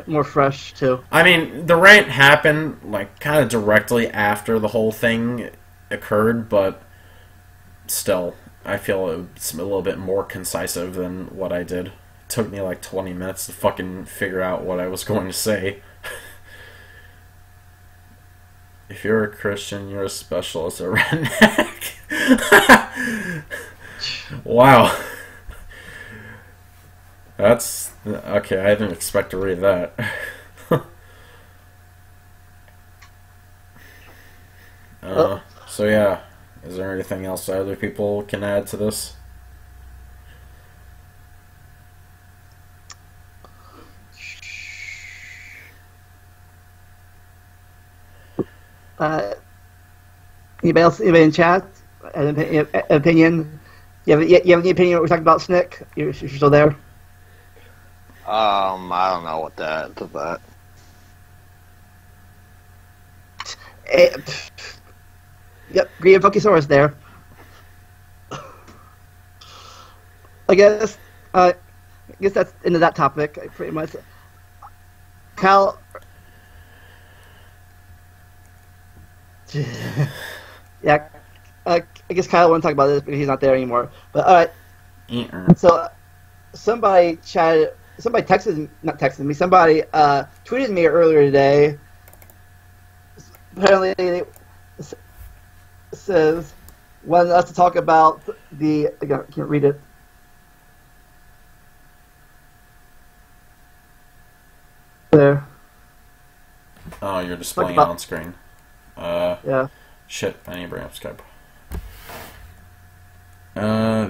More fresh, too. I mean, the rant happened, like, kind of directly after the whole thing occurred, but still, I feel it's a little bit more concisive than what I did. It took me, like, 20 minutes to fucking figure out what I was going to say. If you're a Christian, you're a specialist, a redneck. Wow. That's... okay, I didn't expect to read that. So yeah, is there anything else that other people can add to this? Anybody else? Anybody in chat? An opinion? You have any opinion? What we're talking about, Shnick? You're still there? I don't know what that. Yep, Green Pokesaurus there. I guess that's into that topic, pretty much. Kyle. Yeah, I guess Kyle won't talk about this because he's not there anymore. But alright. So somebody tweeted me earlier today. Apparently, it says wanted us to talk about I can't read it. There. Oh, you're displaying it on screen. Yeah. Shit, I need to bring up Skype.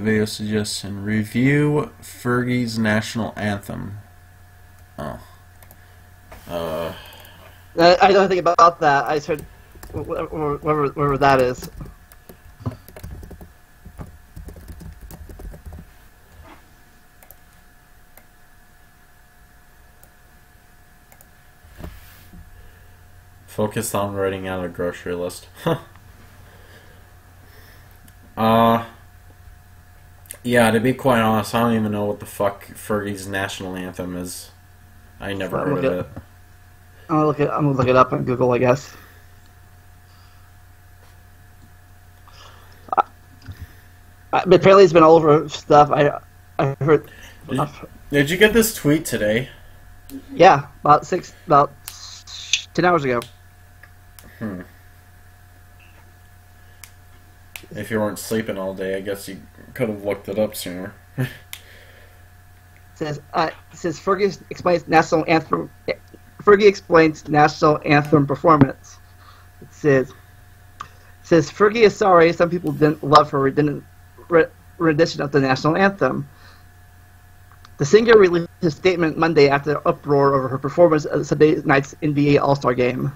Video suggestion. Review Fergie's National Anthem. Oh. I don't know anything about that. I just heard whatever that is. Focus on writing out a grocery list. Yeah, to be quite honest, I don't even know what the fuck Fergie's National Anthem is. I never heard of it. I'm gonna look it up on Google, I guess. But apparently it's been all over stuff. I heard. Did you get this tweet today? Yeah, about 10 hours ago. If you weren't sleeping all day, I guess you could have looked it up sooner. Says Fergie explains national anthem. Fergie explains national anthem performance. It says Fergie is sorry some people didn't love her rendition of the national anthem. The singer released a statement Monday after the uproar over her performance at Sunday night's NBA All-Star Game.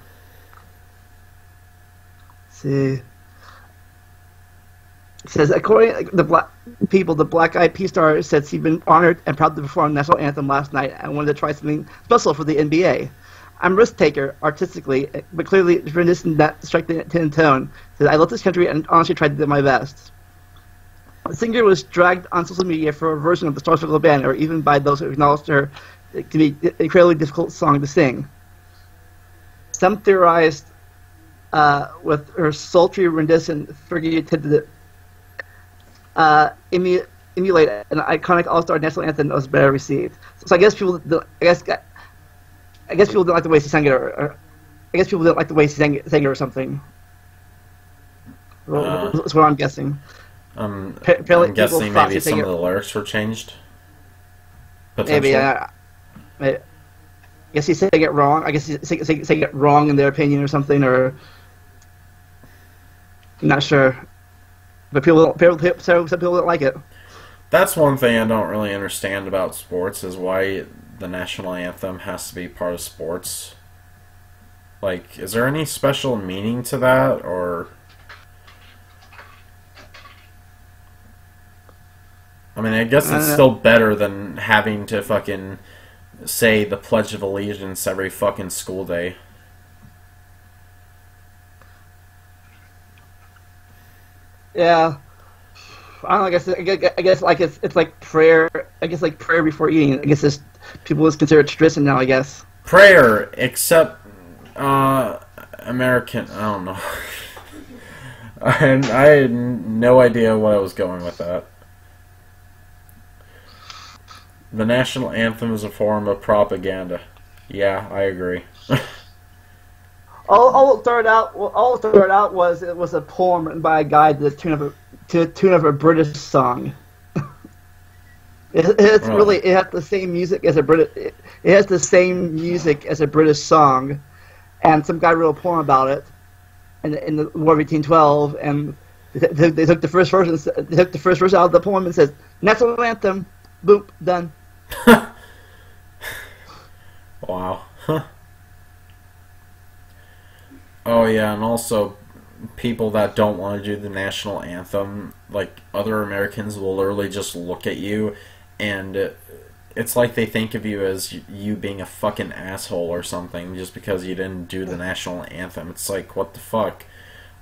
It says, according to the Black Eyed Peas star said she'd been honored and proud to perform the national anthem last night and wanted to try something special for the NBA. I'm a risk taker artistically, but clearly rendition that strike the tone. Says, I love this country and honestly tried to do my best. The singer was dragged on social media for a version of the Star Spangled Banner, or even by those who acknowledged her it can be an incredibly difficult song to sing. Some theorized with her sultry rendition figured to emulate an iconic all-star national anthem that was better received. So I guess people didn't like the way she sang it, or I guess people didn't like the way she sang it or something. That's what I'm guessing. I'm guessing maybe some of the lyrics were changed. Maybe, I guess he's saying it wrong. I guess he's saying it wrong in their opinion or something, or I'm not sure. But some people don't like it. That's one thing I don't really understand about sports, is why the national anthem has to be part of sports. Like, is there any special meaning to that, or... I mean, I guess it's still better than having to fucking say the Pledge of Allegiance every fucking school day. Yeah. I don't know, I guess like it's like prayer. I guess like prayer before eating. I guess it's, people just consider it tradition now, I guess. Prayer, except American. I don't know. I had no idea what I was going with that. The national anthem is a form of propaganda. Yeah, I agree. All it started out was it was a poem written by a guy to the tune of a British song. It has the same music as a British song, and some guy wrote a poem about it in the War of 1812, and they took the first verse out of the poem and said national anthem, boop, done. Wow. Oh yeah, and also people that don't want to do the national anthem, like other Americans will literally just look at you and it's like they think of you as you being a fucking asshole or something just because you didn't do the national anthem. It's like, what the fuck?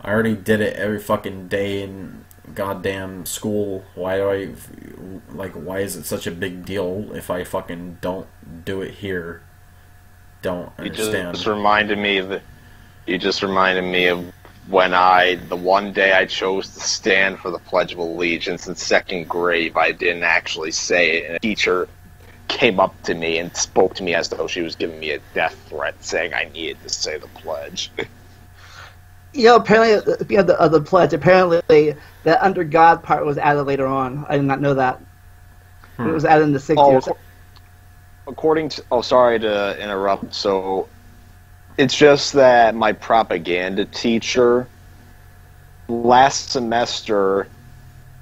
I already did it every fucking day in goddamn school. Why is it such a big deal if I fucking don't do it here? Don't understand. You just reminded me of when the one day I chose to stand for the Pledge of Allegiance in second grade, I didn't actually say it, and a teacher came up to me and spoke to me as though she was giving me a death threat, saying I needed to say the pledge. You know, apparently, speaking of the pledge, apparently the under God part was added later on. I did not know that. It was added in the 60s. Sorry to interrupt. So, it's just that my propaganda teacher, last semester,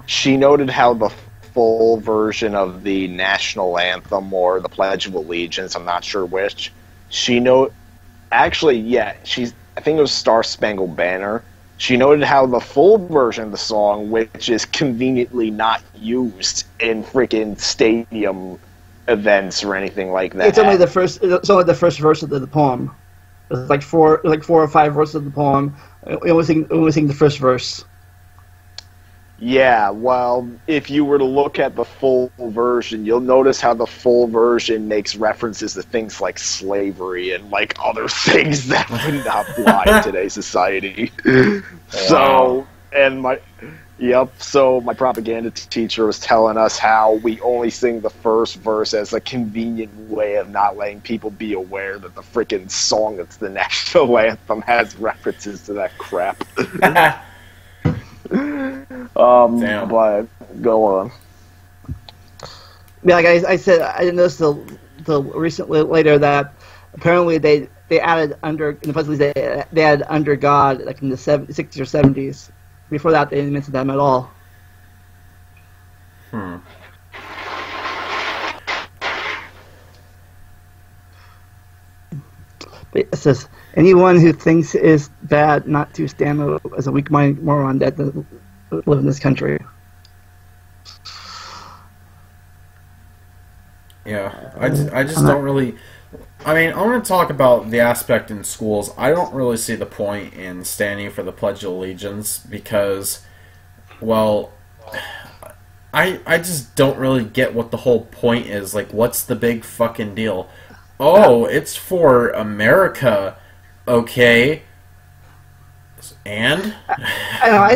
she noted how the full version of the national anthem or the Pledge of Allegiance, I'm not sure which, I think it was Star Spangled Banner. She noted how the full version of the song, which is conveniently not used in freaking stadium events or anything like that. It's only the first verse of the poem. It's like four or five verses of the poem. We only sing the first verse. Yeah, well, if you were to look at the full version, you'll notice how the full version makes references to things like slavery and like other things that would not fly in today's society. Wow. So my propaganda teacher was telling us how we only sing the first verse as a convenient way of not letting people be aware that the freaking song that's the national anthem has references to that crap. Damn. But go on. Yeah, like I said, I didn't notice till recently later that apparently they added under in the puzzles they added under God like in the 60s or 70s. Before that, they didn't mention them at all. It says, anyone who thinks it is bad not to stand as a weak-minded moron that doesn't live in this country. Yeah, I just don't really... I mean, I want to talk about the aspect in schools. I don't really see the point in standing for the Pledge of Allegiance because, well, I just don't really get what the whole point is. Like, what's the big fucking deal? Oh, it's for America, okay. And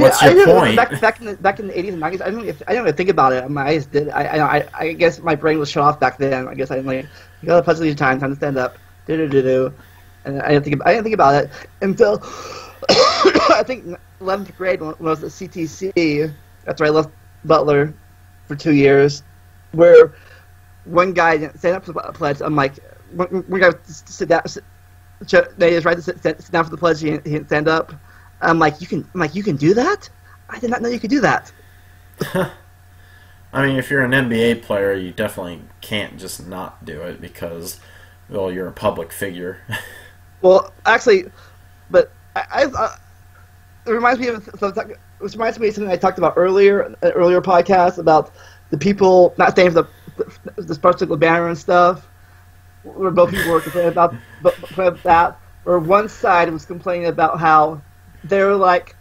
what's your point? Back in the 80s and 90s, I didn't really think about it. My eyes did. I guess my brain was shut off back then. I guess I didn't like, you got to puzzle your time to stand up, and I didn't think about it until I think 11th grade when I was at CTC. After I left Butler for 2 years, where one guy didn't stand up for the pledge. I'm like, one guy sit down. They was right to sit down for the pledge. He didn't stand up. I'm like, you can do that? I did not know you could do that. I mean, if you're an NBA player, you definitely can't just not do it because, well, you're a public figure. Well, actually, but it reminds me of something I talked about earlier, an earlier podcast about the people not staying for the Sparkle banner and stuff. Where both people were complaining about that, where one side was complaining about how they were like,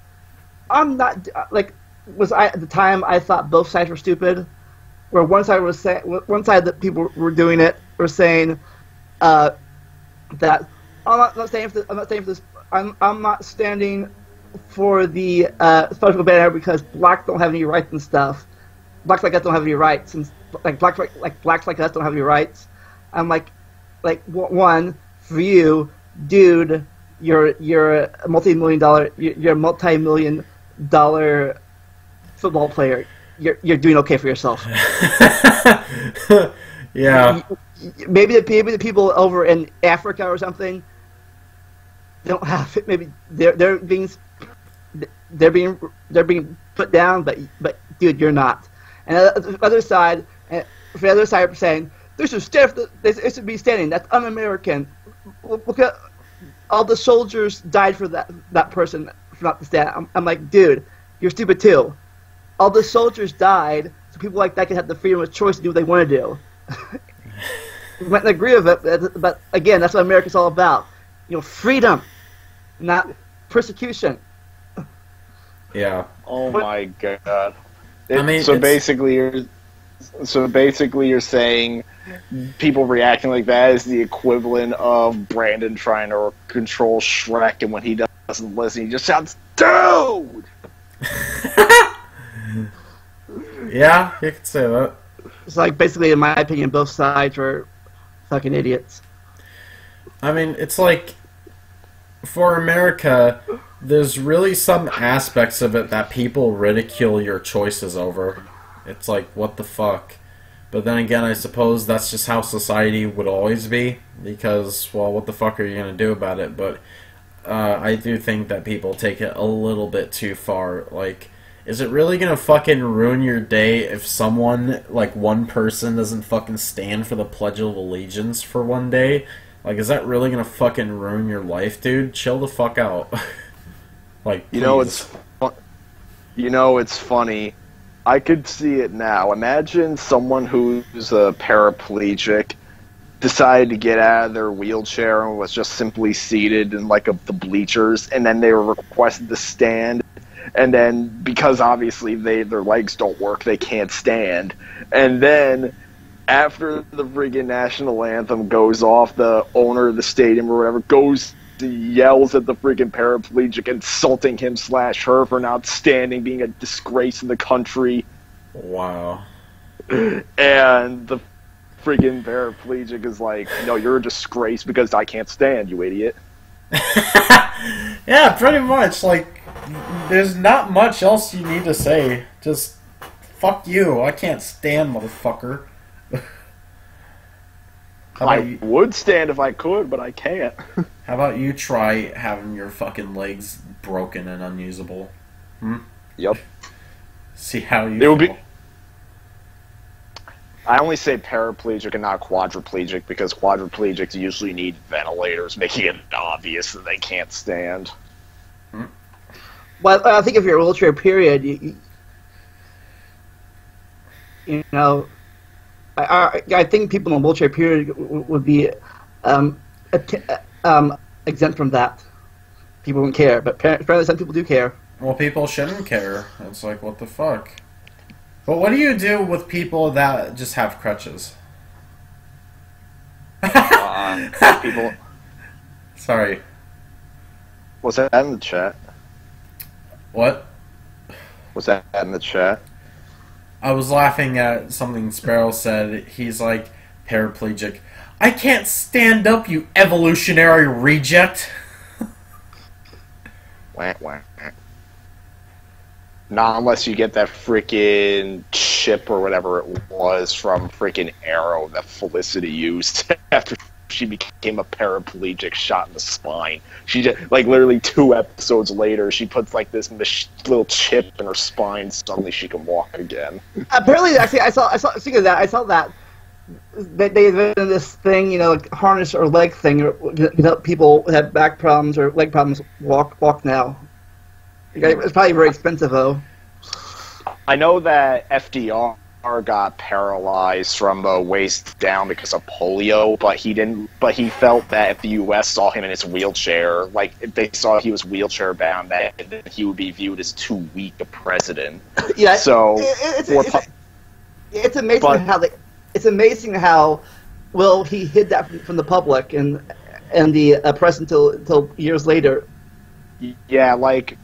I'm not like, at the time I thought both sides were stupid. Where one side that people were doing it were saying that I'm not standing for this. I'm not standing for the Sparkle banner because blacks don't have any rights and stuff. Blacks like us don't have any rights, and blacks like us don't have any rights. I'm like one for you, dude. You're a multi-million dollar football player. You're doing okay for yourself. Yeah. Maybe the people over in Africa or something don't have it. Maybe they're being put down, but dude, you're not. And the other side, are saying, they should be standing. That's un-American. Look at all the soldiers died for that person for not to stand. I'm like, dude, you're stupid too. All the soldiers died so people like that can have the freedom of choice to do what they want to do. We might not agree with it, but again, that's what America's all about. Freedom, not persecution. Yeah. Oh my god. Basically you're saying people reacting like that is the equivalent of Brandon trying to control Shrek, and when he doesn't listen, he just shouts, "Dude!" Yeah, you could say that. It's like, basically, in my opinion, both sides were fucking idiots. I mean, it's like, for America, there's really some aspects of it that people ridicule your choices over. It's like, what the fuck? But then again, I suppose that's just how society would always be, because, well, what the fuck are you going to do about it? But I do think that people take it a little bit too far. Like, is it really going to fucking ruin your day if someone, like one person, doesn't fucking stand for the Pledge of Allegiance for one day? Like, is that really going to fucking ruin your life, dude? Chill the fuck out. Like, please. It's funny. I could see it now. Imagine someone who's a paraplegic decided to get out of their wheelchair and was just simply seated in the bleachers, and then they were requested to stand, and then because obviously their legs don't work, they can't stand, and then after the friggin' national anthem goes off, the owner of the stadium or whatever yells at the friggin' paraplegic, insulting him / her for not standing, being a disgrace in the country. Wow. And the friggin' paraplegic is like, no, you're a disgrace because I can't stand, you idiot. Yeah, pretty much. Like, there's not much else you need to say. Just, fuck you. I can't stand, motherfucker. I would stand if I could, but I can't. How about you try having your fucking legs broken and unusable? Yep. See how you feel. I only say paraplegic and not quadriplegic because quadriplegics usually need ventilators, making it obvious that they can't stand. Well, I think if you're a wheelchair period, you know, I think people in a wheelchair period would be exempt from that. People wouldn't care, but apparently some people do care. Well, people shouldn't care. It's like, what the fuck? But what do you do with people that just have crutches? People. Sorry. Was that in the chat? What? Was that in the chat? I was laughing at something Sparrow said. He's like, paraplegic. I can't stand up, you evolutionary reject. Wah, wah. Not unless you get that freaking chip or whatever it was from freaking Arrow that Felicity used after she became a paraplegic, shot in the spine. She just, like, literally 2 episodes later, she puts like this little chip in her spine. Suddenly, she can walk again. Apparently, actually, I saw. Speaking of that, I saw that they invented this thing, like harness or leg thing, to help people who have back problems or leg problems walk now. It's probably very expensive, though. I know that FDR got paralyzed from the waist down because of polio, but he didn't. But he felt that if the U.S. saw him in his wheelchair, like if they saw he was wheelchair bound, that he would be viewed as too weak a president. Yeah. So it's amazing it's amazing how well he hid that from the public and the press until years later. Yeah, like.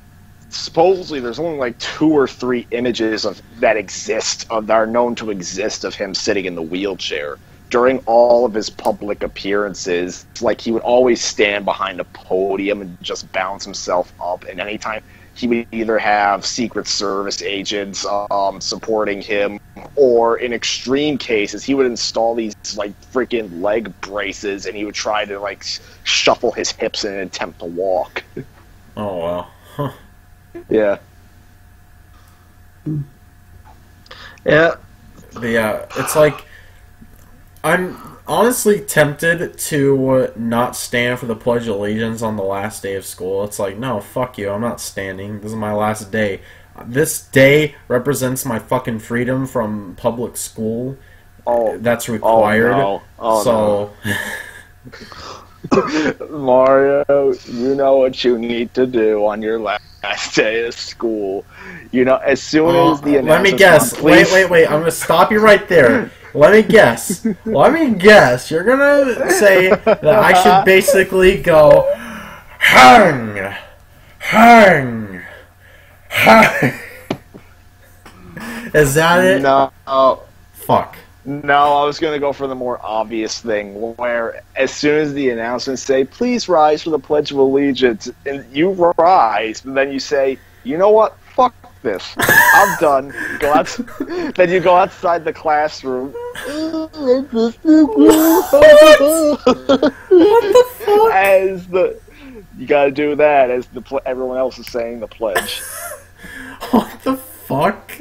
Supposedly, there's only like 2 or 3 images that are known to exist of him sitting in the wheelchair. During all of his public appearances, like he would always stand behind a podium and just bounce himself up. And anytime he would either have Secret Service agents supporting him, or in extreme cases, he would install these like freaking leg braces, and he would try to like shuffle his hips in an attempt to walk. Oh wow. Huh. Yeah. Yeah. But yeah, it's like I'm honestly tempted to not stand for the Pledge of Allegiance on the last day of school. It's like, no, fuck you, I'm not standing. This is my last day. This day represents my fucking freedom from public school. Oh, that's required. Oh, no. Oh, so no. Mario, you know what you need to do on your last day of school. As soon as the announcement. Let me guess. Wait. I'm gonna stop you right there. Let me guess. You're gonna say that I should basically go hang. Is that it? No. Fuck. No, I was going to go for the more obvious thing, where as soon as the announcements say, please rise for the Pledge of Allegiance, and you rise, and then you say, you know what, fuck this, I'm done. Then you go outside the classroom. What the fuck? You gotta do that as everyone else is saying the pledge. What the fuck?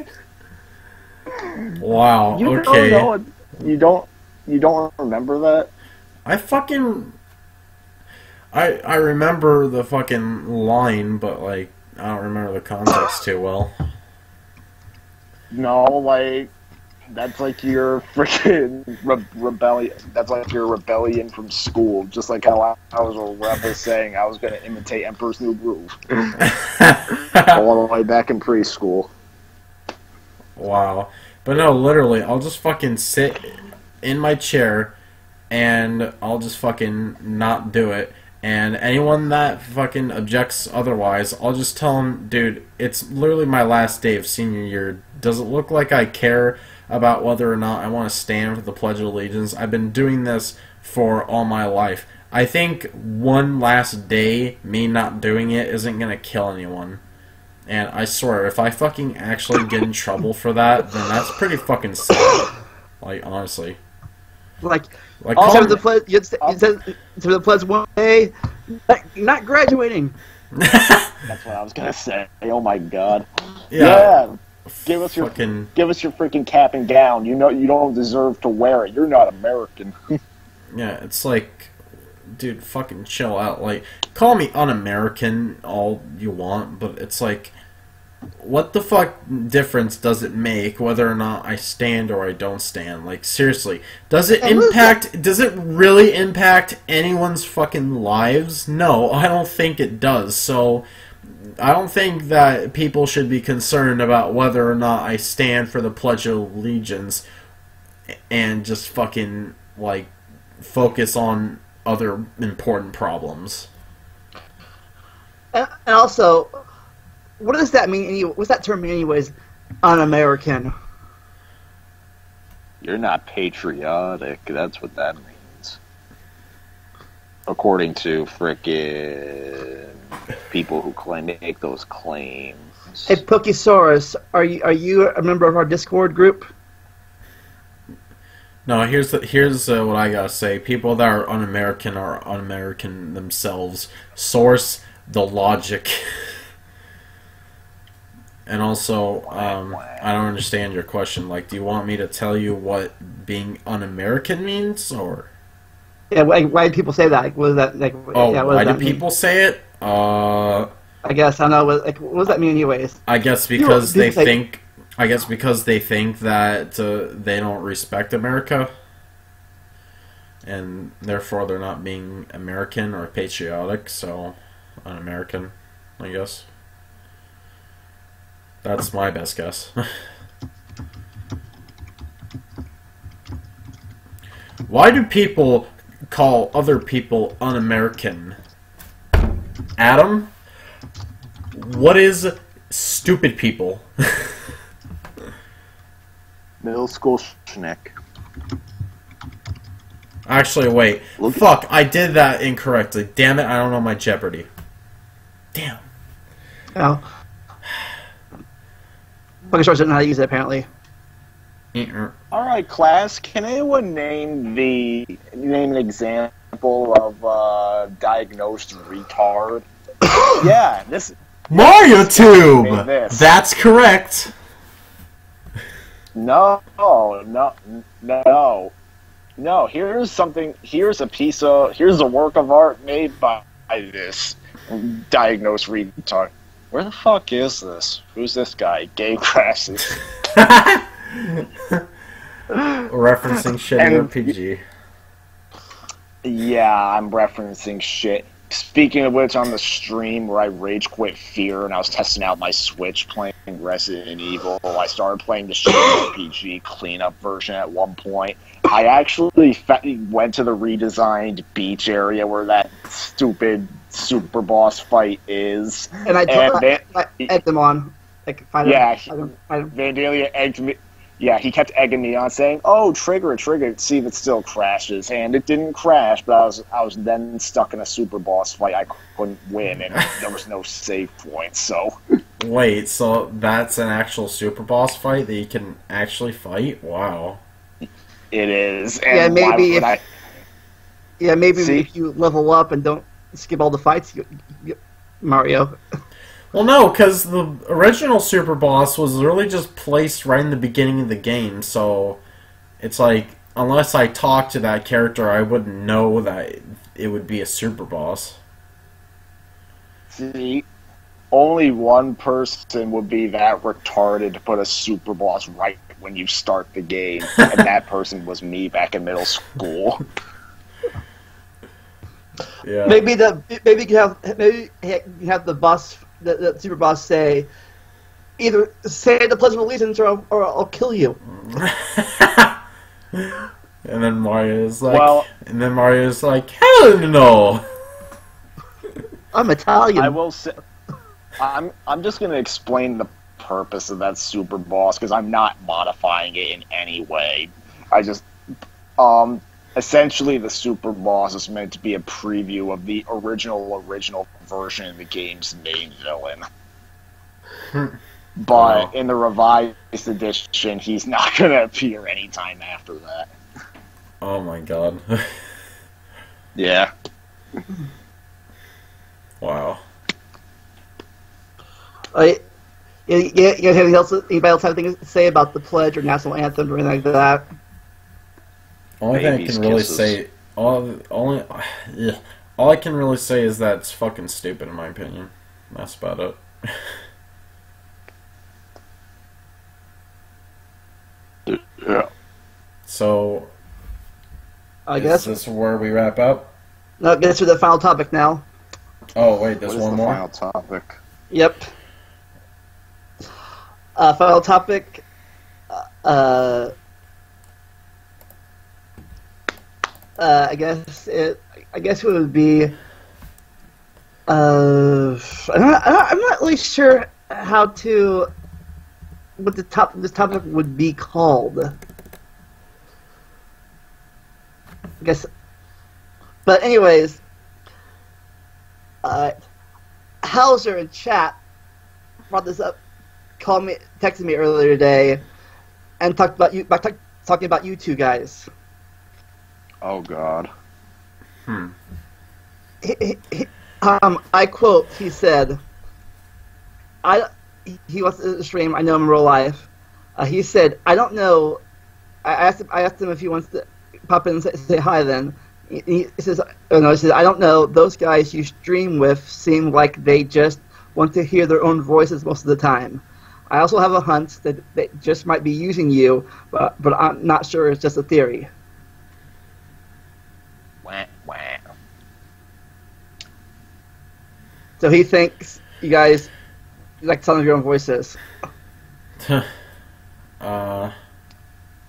Wow. You okay. You don't remember that? I remember the fucking line, but like I don't remember the context too well. No, like that's like your freaking rebellion. That's like your rebellion from school. Just like how I was a rebel saying I was going to imitate Emperor's New Groove all the way back in preschool. Wow. But no, literally, I'll just fucking sit in my chair and I'll just fucking not do it. And anyone that fucking objects otherwise, I'll just tell them, dude, it's literally my last day of senior year. Does it look like I care about whether or not I want to stand for the Pledge of Allegiance? I've been doing this for all my life. I think one last day, me not doing it, isn't going to kill anyone. And I swear, if I fucking actually get in trouble for that, then that's pretty fucking sad. Like, honestly. Like the pledge, you said to the pledge one day, not graduating. That's what I was gonna say. Oh my god. Yeah. Give us your freaking cap and gown. You don't deserve to wear it. You're not American. Yeah, it's like, dude, fucking chill out. Like, call me un-American all you want, but it's like, what the fuck difference does it make whether or not I stand or I don't stand? Like, seriously, does it really impact anyone's fucking lives? No, I don't think it does. So, I don't think that people should be concerned about whether or not I stand for the Pledge of Allegiance and just fucking, like, focus on other important problems. And also, what does that mean? What's that term mean, anyways? Un-American. You're not patriotic. That's what that means. According to frickin' people who make those claims. Hey, Pokesaurus, are you a member of our Discord group? No, here's what I gotta say. People that are un-American themselves. Source the logic. And also, I don't understand your question. Like, do you want me to tell you what being un-American means, or? Yeah, why do people say that? Like, what is that? Like, Oh, yeah, why do people say it? I guess I don't know. What does that mean, anyways? I guess because they think. I guess because they think that they don't respect America, and therefore they're not being American or patriotic. So, un-American, I guess. That's my best guess. Why do people call other people un-American? Adam? What is stupid people? Middle school shnick. Actually, wait. Fuck, I did that incorrectly. Damn it, I don't know my Jeopardy. Damn. Oh. Pokesaurus didn't know how to use it, apparently. Alright, class, can anyone name an example of diagnosed retard? Yeah, this... MarioTube! That's correct! No, here's a work of art made by this diagnosed retard. Where the fuck is this? Who's this guy? Gay crashes. Referencing shit in RPG. Yeah, I'm referencing shit. Speaking of which, on the stream where I rage quit Fear and I was testing out my Switch playing Resident Evil, I started playing the shit RPG cleanup version at one point. I actually went to the redesigned beach area where that stupid super boss fight is. And I egged them on. Like, Vandalia egged me. Yeah, he kept egging me on, saying, "Oh, trigger it, see if it still crashes." And it didn't crash, but I was then stuck in a super boss fight. I couldn't win, and there was no save point. So wait, so that's an actual super boss fight that you can actually fight? Wow. It is. And maybe if you level up and don't skip all the fights, Mario. Well, no, because the original super boss was really just placed right in the beginning of the game, so it's like, unless I talked to that character, I wouldn't know that it would be a super boss. See, only one person would be that retarded to put a super boss right when you start the game, and that person was me back in middle school. Yeah. Maybe you have the boss, the super boss say, either say the Pledge of Allegiance or I'll kill you. And then Mario's like, hell no. I'm Italian. I will say, I'm just gonna explain the purpose of that super boss because I'm not modifying it in any way. I just essentially, the super boss is meant to be a preview of the original version of the game's main villain. But in the revised edition, he's not going to appear anytime after that. Oh my god. Yeah. Wow. You guys have anything else? Anybody else have anything to say about the pledge or national anthem or anything like that? Only thing I can really say, all I can really say is that it's fucking stupid in my opinion. That's about it. Yeah. So, I guess this is where we wrap up. No, get to the final topic now. Oh wait, there's What is one the more. final topic? Yep. Final topic. I guess it would be. I'm not really sure how to. What this topic would be called. I guess. But anyways, Hauser in chat brought this up, texted me earlier today, and talked about talking about you two guys. Oh God. I quote. He said, he wants to stream. I know him in real life. He said, I don't know. I asked him if he wants to pop in and say hi. Then he says, oh no. He says, I don't know. Those guys you stream with seem like they just want to hear their own voices most of the time. I also have a hunch that they just might be using you, but I'm not sure. It's just a theory. Wah, wah. So he thinks you guys like some of your own voices.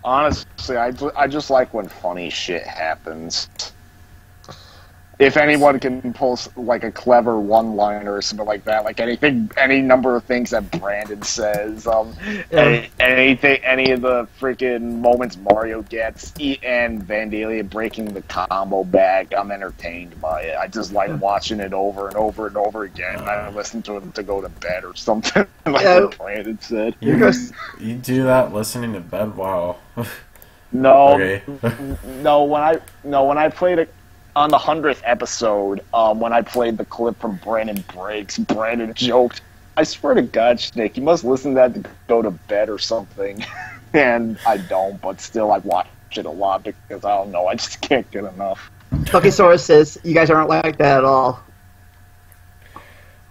Honestly, I just like when funny shit happens. If anyone can pull like a clever one-liner or something like that, like any number of things that Brandon says, any of the freaking moments Mario gets, and Vandalia breaking the combo bag, I'm entertained by it. I just like watching it over and over and over again. I listen to it to go to bed or something, like what Brandon said. You do that listening to bed? Wow. No, okay. no. When I played it. On the 100th episode, when I played the clip from Brandon Breaks, Brandon joked, I swear to God, Shnick, you must listen to that to go to bed or something. And I don't, but still I watch it a lot because I don't know, I just can't get enough. Buckysaurus says, you guys aren't like that at all.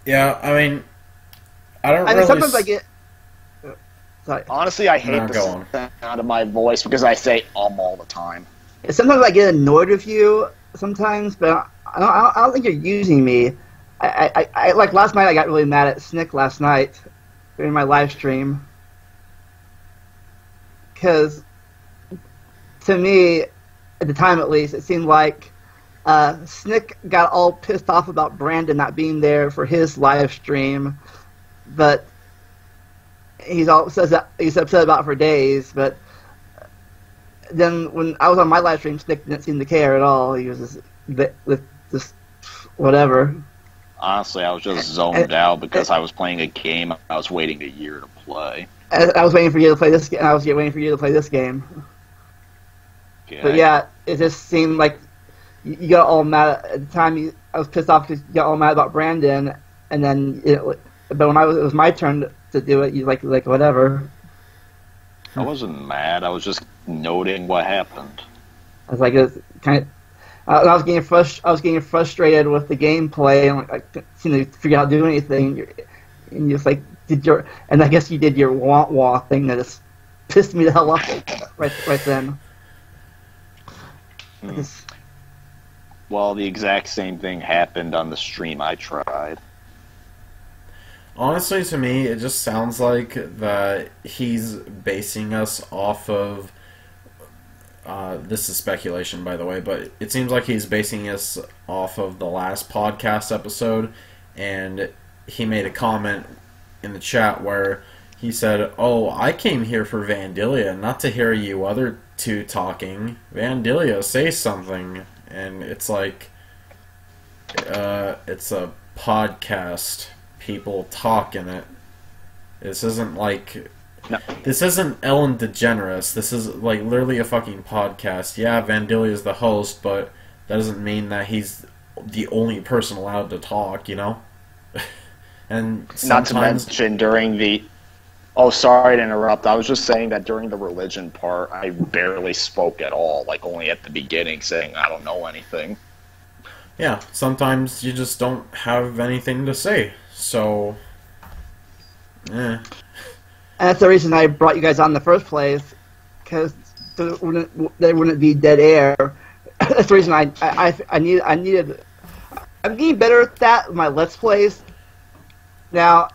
Yeah, I mean, I mean, sometimes I get... Sorry. Honestly, I hate the sound of my voice because I say all the time. Sometimes I get annoyed with you, sometimes, but I don't think you're using me. I like last night I got really mad at Shnick last night during my live stream because to me, at the time at least, it seemed like Shnick got all pissed off about Brandon not being there for his live stream, but he's upset about it for days, but then when I was on my live stream, Shnick didn't seem to care at all. He was just whatever. Honestly, I was just zoned out because I was playing a game I was waiting a year to play. I was waiting for you to play this game. I was waiting for you to play this game. Okay. But yeah, it just seemed like you got all mad at the time. I was pissed off because you got all mad about Brandon, and then but when it was my turn to do it, you like whatever. I wasn't mad. I was just noting what happened. I was like, it's kind of. I was getting frustrated with the gameplay, and I couldn't seem to figure out how to do anything. And you just like and I guess you did your wah thing that just pissed me the hell off right then. Well, the exact same thing happened on the stream I tried. Honestly, to me, it just sounds like that he's basing us off of... this is speculation, by the way, but it seems like he's basing us off of the last podcast episode, and he made a comment in the chat where he said, "Oh, I came here for Vandalia, not to hear you other two talking. Vandalia, say something." And it's like, it's a podcast. People talk in it. This isn't like... No. This isn't Ellen DeGeneres. This is like literally a fucking podcast. Yeah, Vandalia is the host, but that doesn't mean that he's the only person allowed to talk, you know? And sometimes... Not to mention during the... Oh, sorry to interrupt. I was just saying that during the religion part, I barely spoke at all, like only at the beginning, saying I don't know anything. Yeah, sometimes you just don't have anything to say, so... And that's the reason I brought you guys on in the first place, because there wouldn't be dead air. That's the reason I needed... I'm getting better at that with my Let's Plays, Now,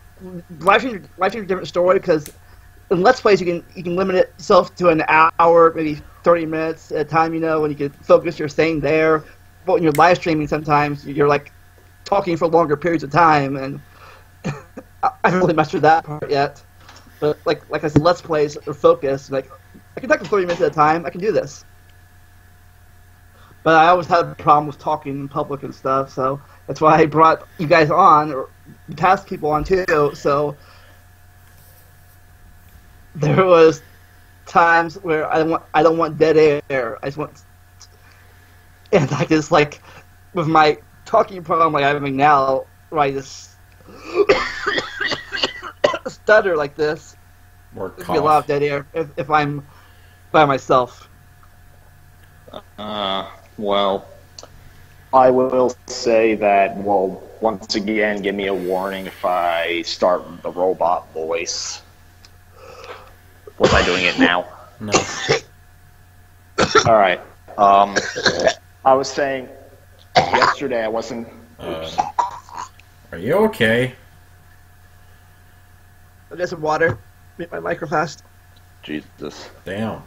live stream is a different story because in Let's Plays you can limit it yourself to an hour, maybe 30 minutes at a time. When you can focus, you're staying there. But when you're live streaming, sometimes you're like talking for longer periods of time, and I haven't really mastered that part yet. But like I said, Let's Plays are focused. Like I can talk for 30 minutes at a time. I can do this. But I always had a problem with talking in public and stuff, so that's why I brought you guys on, or past people on too. So there was times where I don't want dead air. I just want, and I just like with my talking problem like I'm having now, where I just stutter like this. Or There's be a lot of dead air if I'm by myself. Well, I will say that, well, once again, give me a warning if I start with the robot voice. Was I doing it now? No. Alright. I was saying, yesterday I wasn't... Are you okay? I'll get some water. Make my micro fast. Jesus. Damn.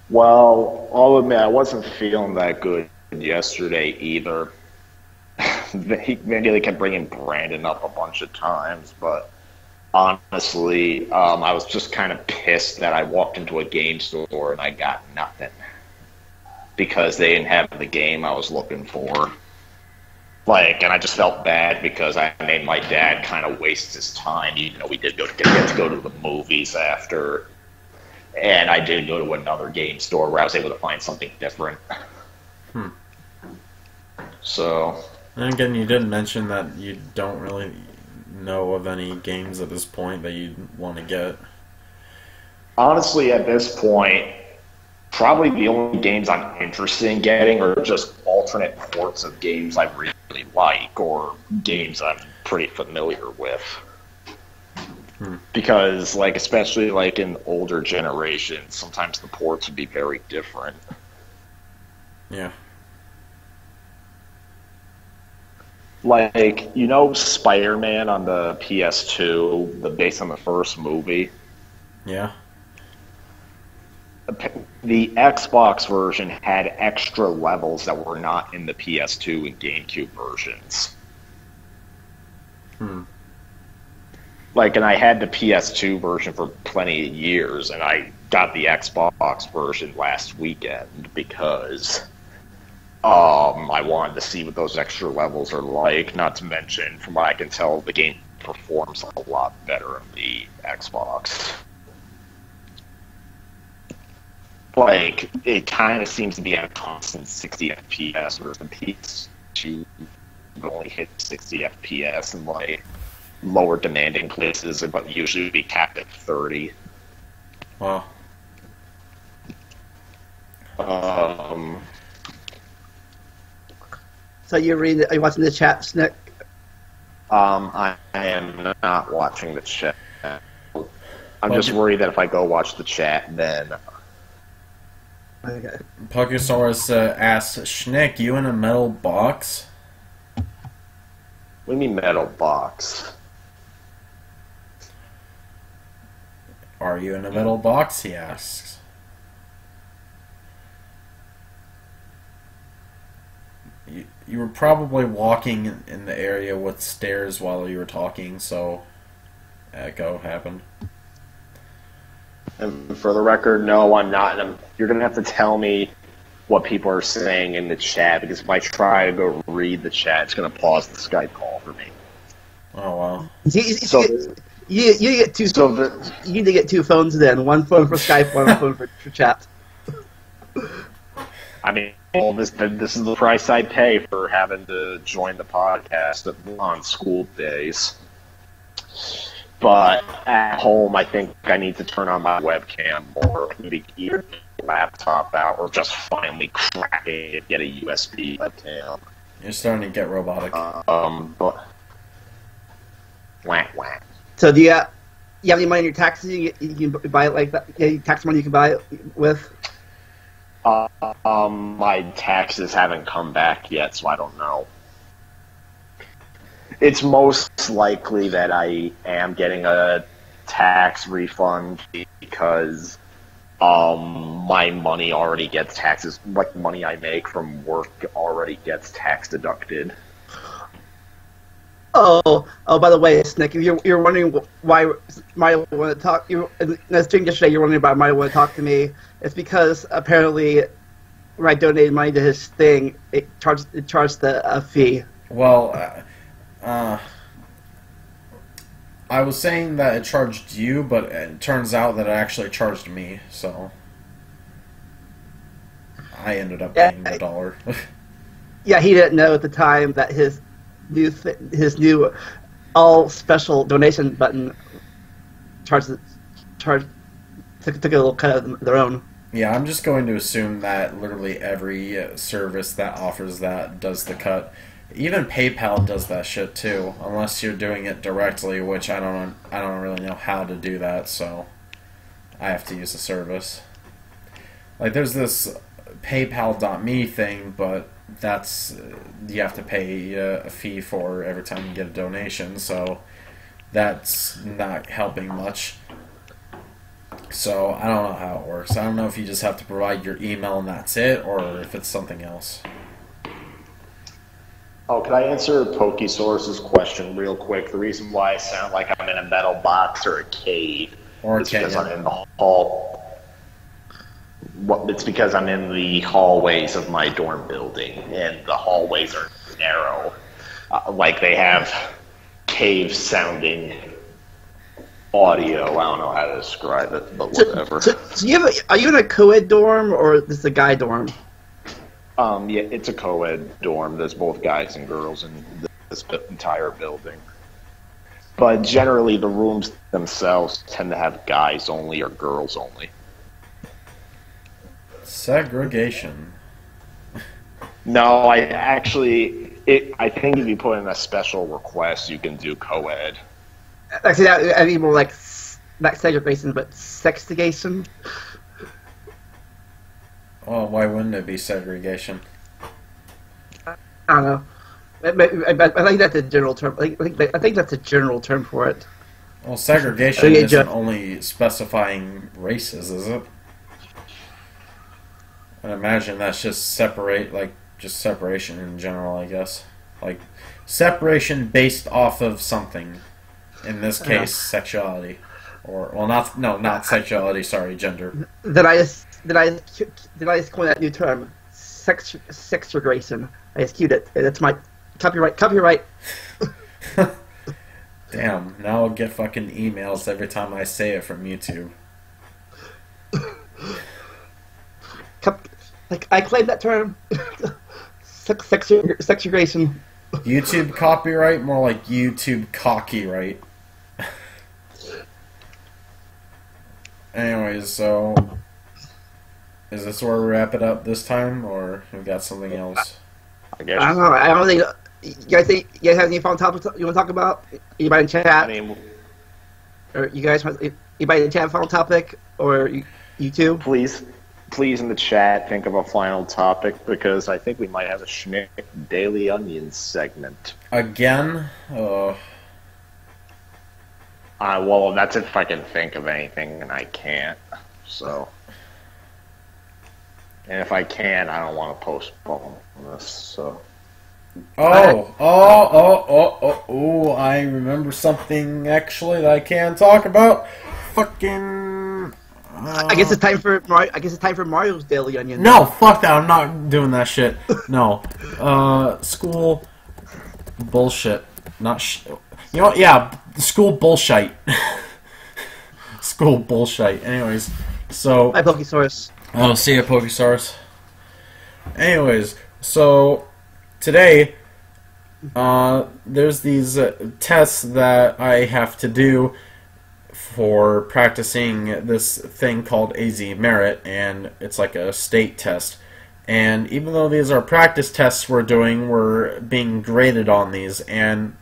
Well, I'll admit I wasn't feeling that good yesterday either. Maybe they kept bringing Brandon up a bunch of times, but honestly, I was just kind of pissed that I walked into a game store and I got nothing because they didn't have the game I was looking for. And I just felt bad because I made my dad kind of waste his time, even though we did get to go to the movies after. And I did go to another game store where I was able to find something different. So. And again, you did mention that you don't really know of any games at this point that you want to get. Honestly, at this point, probably the only games I'm interested in getting are just alternate ports of games I really like or games I'm pretty familiar with. Because, especially, in older generations, sometimes the ports would be very different. Yeah. Spider-Man on the PS2, based on the first movie? Yeah. The Xbox version had extra levels that were not in the PS2 and GameCube versions. And I had the PS2 version for plenty of years, and I got the Xbox version last weekend because I wanted to see what those extra levels are like. Not to mention, from what I can tell, the game performs a lot better on the Xbox. It kind of seems to be at a constant 60 FPS, whereas the PS2 only hit 60 FPS and lower demanding places, but usually would be capped at 30. Wow. So are you watching the chat, Shnick? I am not watching the chat. I'm just worried that if I go watch the chat, then... Okay. Puckosaurus asks, Shnick, you in a metal box? What do you mean metal box? Are you in a metal box, he asks. You were probably walking in the area with stairs while you were talking, so echo happened. And for the record, no, I'm not. You're going to have to tell me what people are saying in the chat, because if I try to go read the chat, it's going to pause the Skype call for me. Oh, wow. You get two. You need to get two phones then. One phone for Skype, one phone for chat. I mean, this is the price I pay for having to join the podcast on school days. But at home, I think I need to turn on my webcam, or maybe either get a laptop out, or just finally crack it and get a USB webcam. You're starting to get robotic. But whack whack. So do you have any money in your taxes you can buy it like that? Yeah, tax money you can buy it with? My taxes haven't come back yet, so I don't know. It's most likely that I am getting a tax refund because my money already gets taxes. Like, money I make from work already gets tax deducted. Oh, by the way, Shnick, if you're wondering why Mario wanted to talk, in the stream yesterday, you're wondering why Mario wanted to talk to me. It's because apparently, when I donated money to his thing, it charged a fee. Well, I was saying that it charged you, but it turns out that it actually charged me, so I ended up paying the $1. Yeah, he didn't know at the time that his new all special donation button took a little cut of their own. Yeah, I'm just going to assume that literally every service that offers that does the cut. Even PayPal does that shit too, unless you're doing it directly, which I don't really know how to do that, so I have to use a service. Like, there's this PayPal.me thing, but that's you have to pay a fee for every time you get a donation, so that's not helping much. So I don't know how it works. I don't know if you just have to provide your email and that's it, or if it's something else. Oh, can I answer Pokesaurus's question real quick? The reason why I sound like I'm in a metal box or a cave is because I'm in the hall. It's because I'm in the hallways of my dorm building, and the hallways are narrow. Like, they have cave-sounding audio. I don't know how to describe it, but whatever. So are you in a co-ed dorm, or is this a guy dorm? Yeah, it's a co-ed dorm. There's both guys and girls in this entire building. But generally, the rooms themselves tend to have guys only or girls only. Segregation. No, I think if you put in a special request, you can do co-ed. Actually, I mean more like not segregation, but sextigation. Well, why wouldn't it be segregation? I don't know. I think that's a general term. I think that's a general term for it. Well, segregation isn't only specifying races, is it? I imagine that's just separation in general, I guess. Like, separation based off of something. In this case, sexuality. Or, well, not sexuality, sorry, gender. Did I just coin that new term? Sexregation. I just queued it. That's my copyright. Damn, now I'll get fucking emails every time I say it from YouTube. Like, I claim that term. Sexregation. YouTube copyright? More like YouTube cocky-right. Anyways, so is this where we wrap it up this time, or we got something else? I guess. I don't know. I don't think. You guys have any fun topics you want to talk about? Anybody in chat? I mean, or you guys want anybody in chat fun topic, or you two? Please in the chat think of a final topic, because I think we might have a Shnick Daily Onion segment. Again? Well, that's if I can think of anything, and I can't. So, and if I can, I don't want to postpone this. So. Oh, I remember something actually that I can talk about. Fucking. I guess it's time for Mario's Daily Onion. No, fuck that. I'm not doing that shit. No. School bullshit. You know what? Yeah, school bullshit. School bullshit. Anyways, so. Hi, Pokesaurus. Oh, see ya, Pokesaurus. Anyways, so today, there's these tests that I have to do for practicing this thing called AZ Merit, and it's like a state test. And even though these are practice tests we're being graded on these, and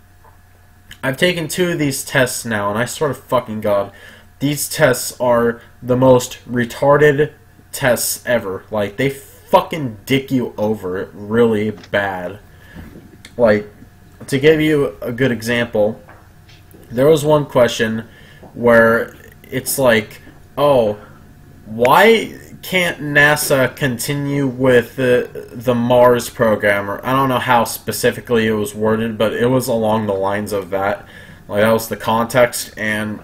I've taken 2 of these tests now, and I swear to fucking God, these tests are the most retarded tests ever. Like, they fucking dick you over really bad. Like, to give you a good example, there was one question where it's like, oh, why can't NASA continue with the Mars program? Or I don't know how specifically it was worded, but it was along the lines of that. Like, that was the context, and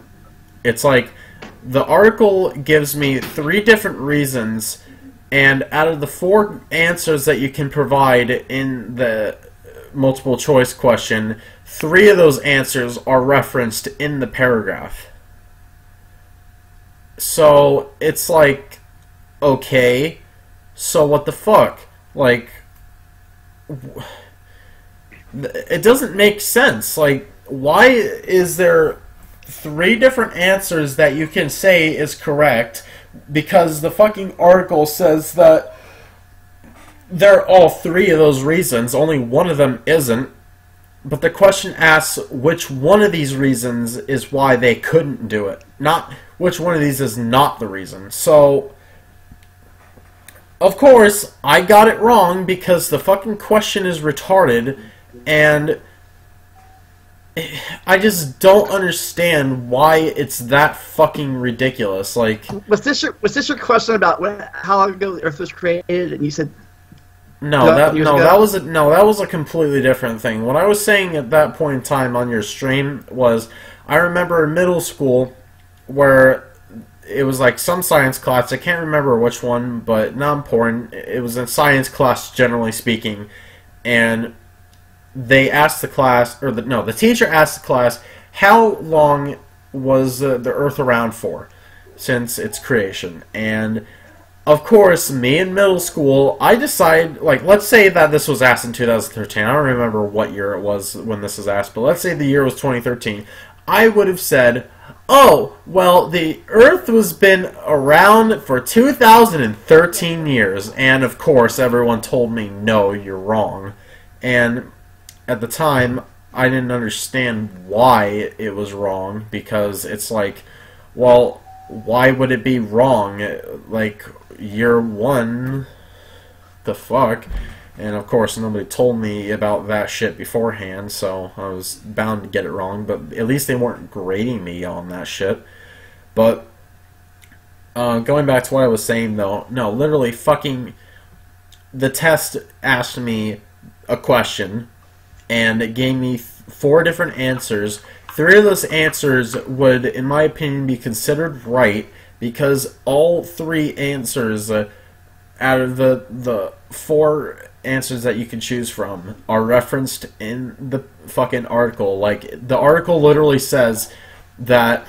it's like, the article gives me 3 different reasons, and out of the 4 answers that you can provide in the multiple choice question, 3 of those answers are referenced in the paragraph. So it's like, okay, so what the fuck? Like, it doesn't make sense. Like, why is there 3 different answers that you can say is correct, because the fucking article says that they're all 3 of those reasons, only one of them isn't, but the question asks which one of these reasons is why they couldn't do it, not which one of these is not the reason. So, of course, I got it wrong because the fucking question is retarded, and I just don't understand why it's that fucking ridiculous. Like, was this your question about how long ago the Earth was created? And you said that was a completely different thing. What I was saying at that point in time on your stream was, I remember in middle school where it was like some science class. I can't remember which one, but not important. It was a science class, generally speaking, and they asked the class, or the teacher asked the class, how long was the Earth around for since its creation? And of course, me in middle school, I decided, like, let's say that this was asked in 2013. I don't remember what year it was when this was asked, but let's say the year was 2013. I would have said, oh, well, the Earth has been around for 2013 years. And of course, everyone told me, no, you're wrong. And at the time, I didn't understand why it was wrong, because it's like, well, why would it be wrong? Like, year 1, the fuck? And of course, nobody told me about that shit beforehand, so I was bound to get it wrong, but at least they weren't grading me on that shit. But, going back to what I was saying, though, no, literally, fucking, the test asked me a question, and it gave me 4 different answers. 3 of those answers would, in my opinion, be considered right, because all 3 answers out of the 4 answers that you can choose from are referenced in the fucking article. Like, the article literally says that,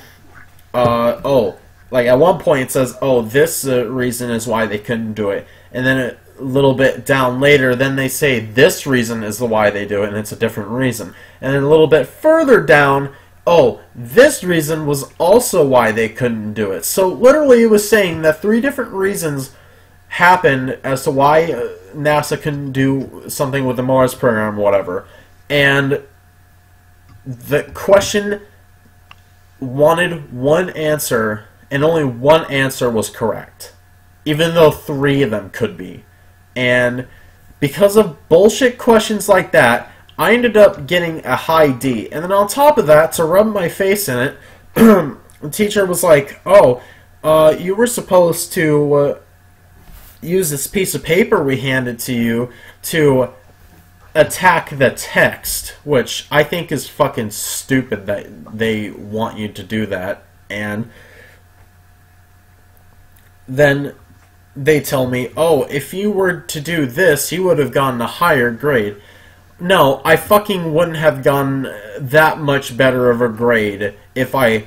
like, at one point it says, oh, this reason is why they couldn't do it, and then a little bit down later, then they say this reason is the why they do it, and it's a different reason. And then a little bit further down, oh, this reason was also why they couldn't do it. So literally it was saying that 3 different reasons happened as to why NASA couldn't do something with the Mars program or whatever. And the question wanted one answer, and only one answer was correct, even though 3 of them could be. And because of bullshit questions like that, I ended up getting a high D. And then on top of that, to rub my face in it, the teacher was like, oh, you were supposed to use this piece of paper we handed to you to attack the text, which I think is fucking stupid that they want you to do that. And then they tell me, oh, if you were to do this, you would have gotten a higher grade. No, I fucking wouldn't have gotten that much better of a grade if I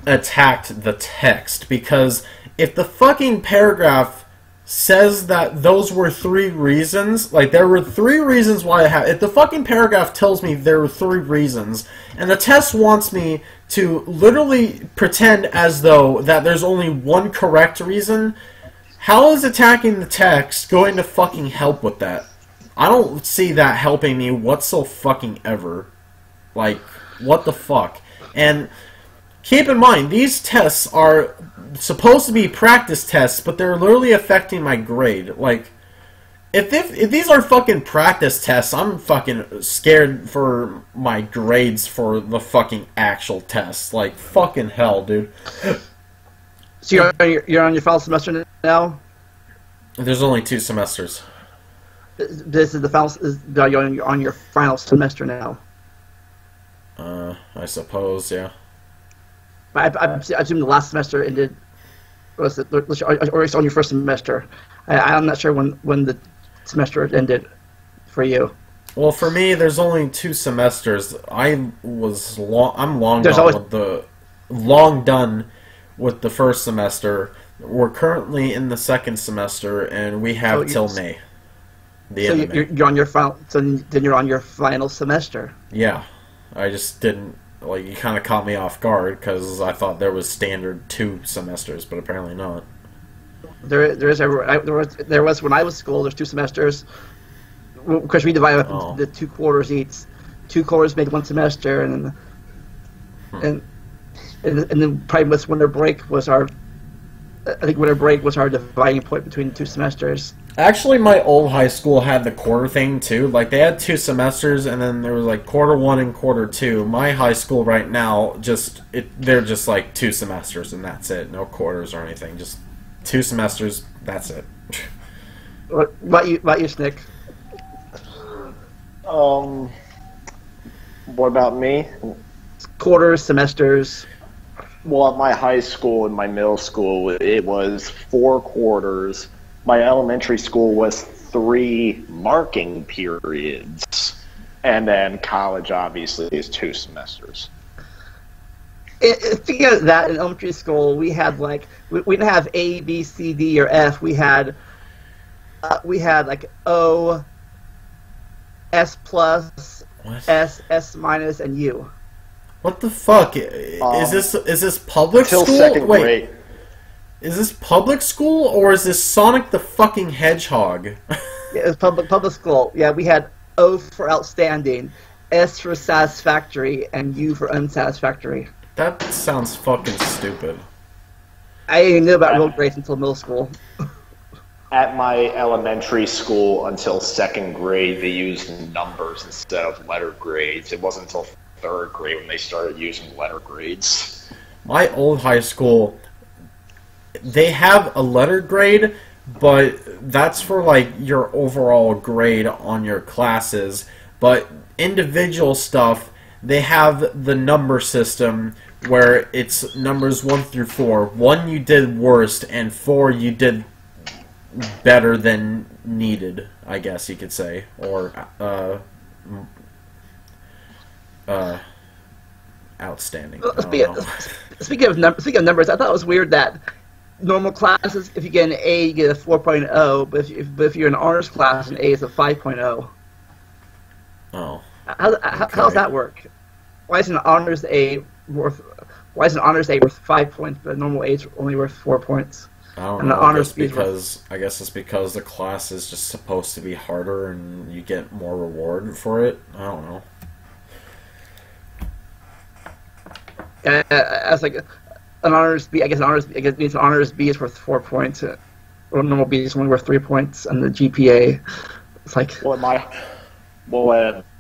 attacked the text, because if the fucking paragraph says that those were 3 reasons, like, there were 3 reasons why I have, if the fucking paragraph tells me there were 3 reasons, and the test wants me to literally pretend as though that there's only one correct reason, how is attacking the text going to fucking help with that? I don't see that helping me whatsoever. Like, what the fuck? And keep in mind, these tests are supposed to be practice tests, but they're literally affecting my grade. Like, If these are fucking practice tests, I'm fucking scared for my grades for the fucking actual tests. Like, fucking hell, dude. So you're on your final semester now? There's only 2 semesters. This is the final. You're on your final semester now. I suppose, yeah. I assume the last semester ended. Was it, or it's on your first semester? I'm not sure when the semester ended for you. Well, for me, there's only 2 semesters. I'm long done with the first semester. We're currently in the second semester, and we have till May. You're on your final. So then you're on your final semester. Yeah, I just didn't like. You kind of caught me off guard because I thought there was standard 2 semesters, but apparently not. There was when I was school. There's 2 semesters. Because we divided up into 2 quarters each. 2 quarters made 1 semester, and then probably with winter break was our. I think winter break was our dividing point between the 2 semesters. Actually, my old high school had the quarter thing too. Like, they had 2 semesters, and then there was like quarter 1 and quarter 2. My high school right now they're just like 2 semesters, and that's it. No quarters or anything. Just 2 semesters. That's it. What about you, Shnick? What about me? Quarters, semesters. Well, at my high school and my middle school, it was 4 quarters. My elementary school was 3 marking periods. And then college, obviously, is 2 semesters. Speaking of that, in elementary school, we had, like, we didn't have A, B, C, D, or F. We had like, O, S plus, S minus, and U. What the fuck? Is this public school? Second grade. Is this public school or is this Sonic the fucking Hedgehog? Yeah, it was public school. Yeah, we had O for outstanding, S for satisfactory, and U for unsatisfactory. That sounds fucking stupid. I didn't know about real grades until middle school. At my elementary school, until 2nd grade, they used numbers instead of letter grades. It wasn't until 3rd grade when they started using letter grades. My old high school, they have a letter grade, but that's for like your overall grade on your classes. But individual stuff, they have the number system where it's numbers 1 through 4. 1 you did worst, and 4 you did better than needed, I guess you could say, or outstanding. Speaking of numbers, I thought it was weird that normal classes, if you get an A, you get a 4.0, but if you're in an honors class, an A is a 5.0. Oh. How does that work? Why is an honors A worth 5 points, but a normal A is only worth 4 points? I don't know. I guess it's because the class is just supposed to be harder and you get more reward for it. I don't know. As like an honors B, I guess it means an honors B is worth 4 points, or normal B is only worth 3 points, and the GPA, it's like. At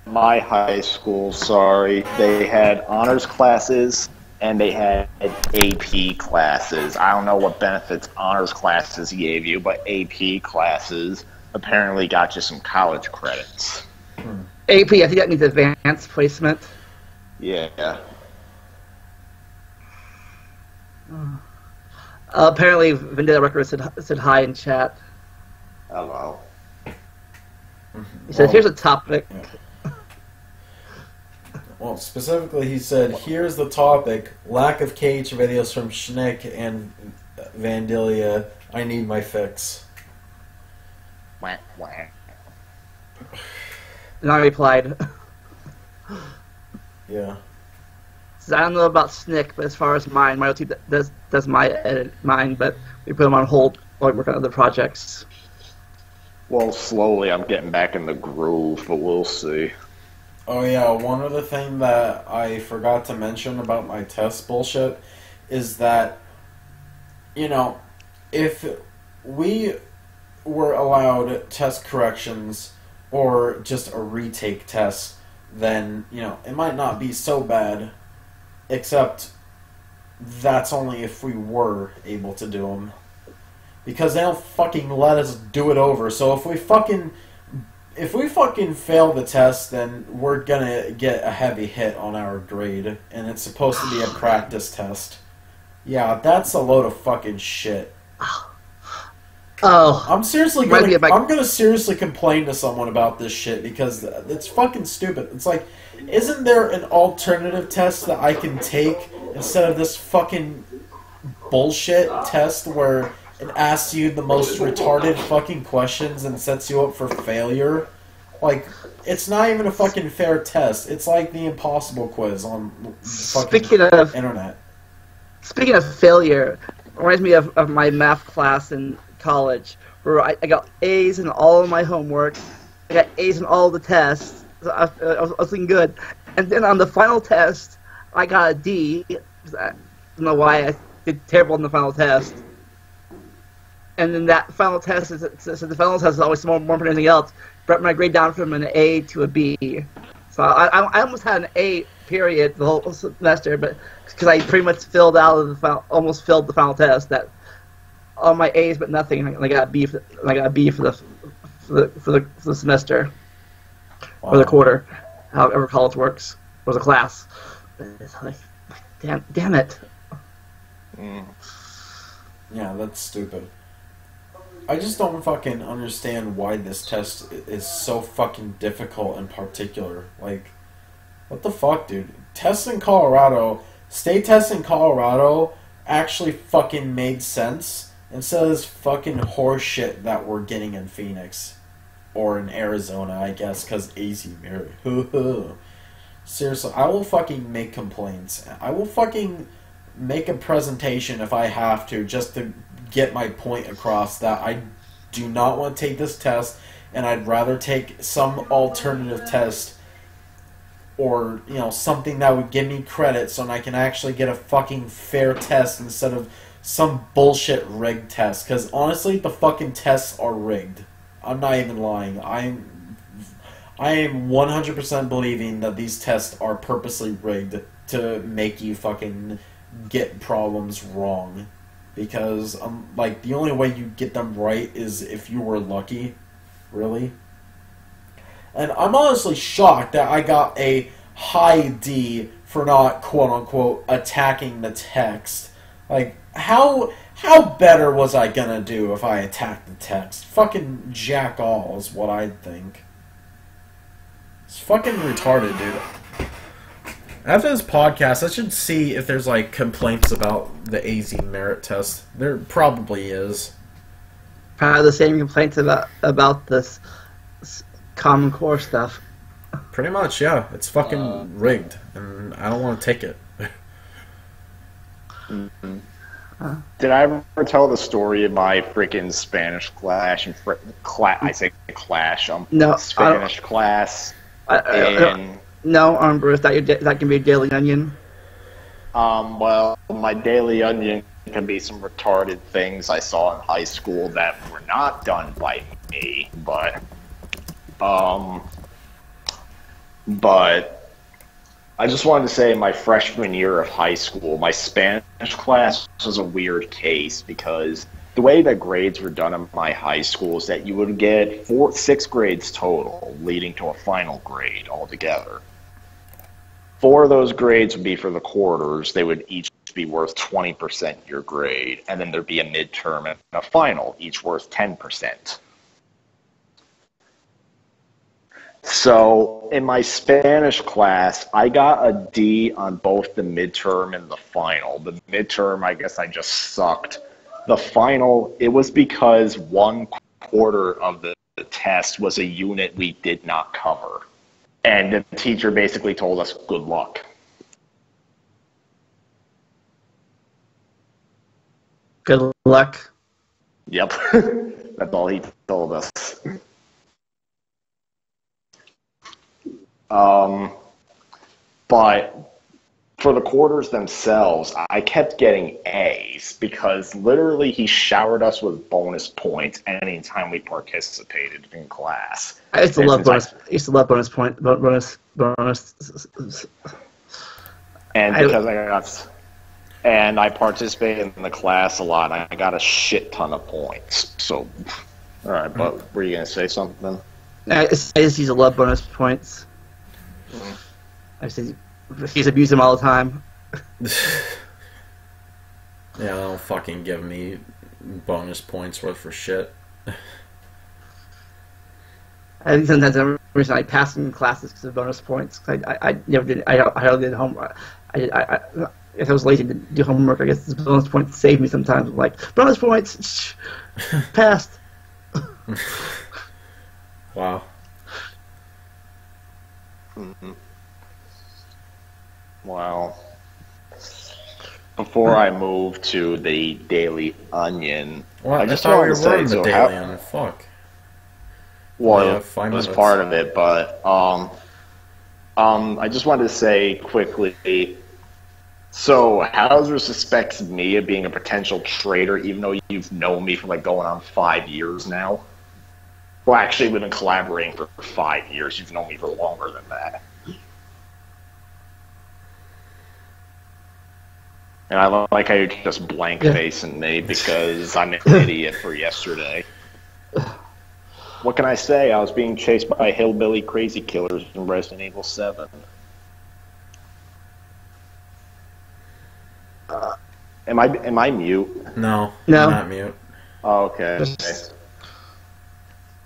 my high school, they had honors classes and they had AP classes. I don't know what benefits honors classes gave you, but AP classes apparently got you some college credits. AP, I think that means advanced placement. Yeah. Apparently, Vendetta Records said hi in chat. Hello. He said, "Here's a topic." Well, specifically, he said, "Here's the topic: lack of KH videos from Shnick and Vandalia. I need my fix." And I replied, "Yeah." So I don't know about Shnick, but as far as mine, MarioTube does mine, but we put them on hold while we work on other projects. Well, slowly I'm getting back in the groove, but we'll see. Oh yeah, one other thing that I forgot to mention about my test bullshit is that, if we were allowed test corrections or just a retake test, then, you know, it might not be so bad, except that's only if we were able to do them. Because they don't fucking let us do it over. So if we fucking fail the test, then we're gonna get a heavy hit on our grade, and it's supposed to be a practice test. Yeah, that's a load of fucking shit. Oh, I'm gonna seriously complain to someone about this shit because it's fucking stupid. It's like, isn't there an alternative test that I can take instead of this fucking bullshit test where it asks you the most retarded fucking questions and sets you up for failure? Like, it's not even a fucking fair test. It's like the impossible quiz on fucking internet. Speaking of failure, it reminds me of my math class in college, where I got A's in all of my homework, I got A's in all the tests, so I was doing good, and then on the final test, I got a D. I don't know why I did terrible in the final test, and then that final test the final test is always more important than anything else, brought my grade down from an A to a B. So I almost had an A period the whole semester, but because I pretty much almost filled the final test, that all my A's but nothing, and I got a B for the semester. Wow. Or the quarter, however college works, or the class. It's like, damn it. Yeah, that's stupid. I just don't fucking understand why this test is so fucking difficult in particular. Like, what the fuck, dude? State tests in Colorado actually fucking made sense instead of this fucking horse shit that we're getting in Phoenix. Or in Arizona, I guess, because easy, Mary. Seriously, I will fucking make complaints. I will fucking make a presentation if I have to, just to get my point across that I do not want to take this test, and I'd rather take some alternative test, or, you know, something that would give me credit so I can actually get a fucking fair test instead of some bullshit rigged test. Because honestly, the fucking tests are rigged. I'm not even lying. I am 100% believing that these tests are purposely rigged to make you fucking get problems wrong. Because, like, the only way you get them right is if you were lucky. Really. And I'm honestly shocked that I got a high D for not, quote-unquote, attacking the text. Like, how better was I gonna do if I attacked the text? Fucking jack all is what I'd think. It's fucking retarded, dude. After this podcast, I should see if there's, like, complaints about the AZ merit test. There probably is. Probably the same complaints about this Common Core stuff. Pretty much, yeah. It's fucking rigged, and I don't want to take it. Did I ever tell the story of my freaking Spanish class? I say clash. No, Spanish class. No, Bruce. That can be a Daily Onion. Well, my Daily Onion can be some retarded things I saw in high school that were not done by me, but I just wanted to say my freshman year of high school, my Spanish class was a weird case because the way that grades were done in my high school is that you would get 6 grades total, leading to a final grade altogether. 4 of those grades would be for the quarters. They would each be worth 20% your grade, and then there'd be a midterm and a final, each worth 10%. So in my Spanish class, I got a D on both the midterm and the final. The midterm, I guess I just sucked. The final, it was because 1/4 of the test was a unit we did not cover. And the teacher basically told us, good luck. Good luck. Yep. That's all he told us. But for the quarters themselves, I kept getting A's because literally he showered us with bonus points anytime we participated in class. I used to love bonus. I used to love bonus point. Bonus. And because I participated in the class a lot, I got a shit ton of points. So, all right, but were you gonna say something? I just used to love bonus points. I used to abuse them all the time. Yeah, don't fucking give me bonus points worth for shit. I think sometimes the reason I passed in classes because of bonus points. I never did. I hardly did homework. If I was lazy to do homework, I guess the bonus points saved me sometimes. Like bonus points, passed. Wow. Mm-hmm. Well, before I move to the Daily Onion, What? I just wanted to say, the Daily Onion. Fuck. Well, Yeah, it was part of it, but I just wanted to say quickly. So Hauser suspects me of being a potential traitor, even though you've known me for like going on 5 years now. Well, actually, we've been collaborating for 5 years. You've known me for longer than that. And I like how you're just blank-facing me because I'm an idiot for yesterday. What can I say? I was being chased by hillbilly crazy killers in Resident Evil 7. Am I mute? No, I'm not mute. Oh, okay.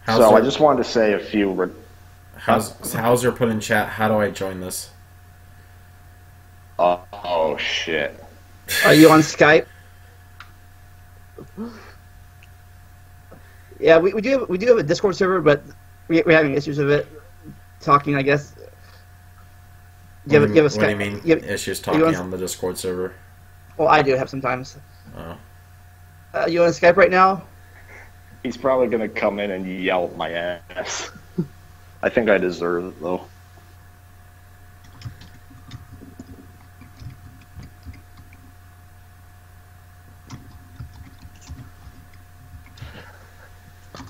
How's So I just wanted to say a few... Hauser put in chat, how do I join this? Oh, shit. Are you on Skype? Yeah, we do have a Discord server, but we're having issues with it. Talking, I guess. What do you mean, issues talking on the Discord server? Well, I do have sometimes. Oh. You on Skype right now? He's probably going to come in and yell at my ass. I think I deserve it, though.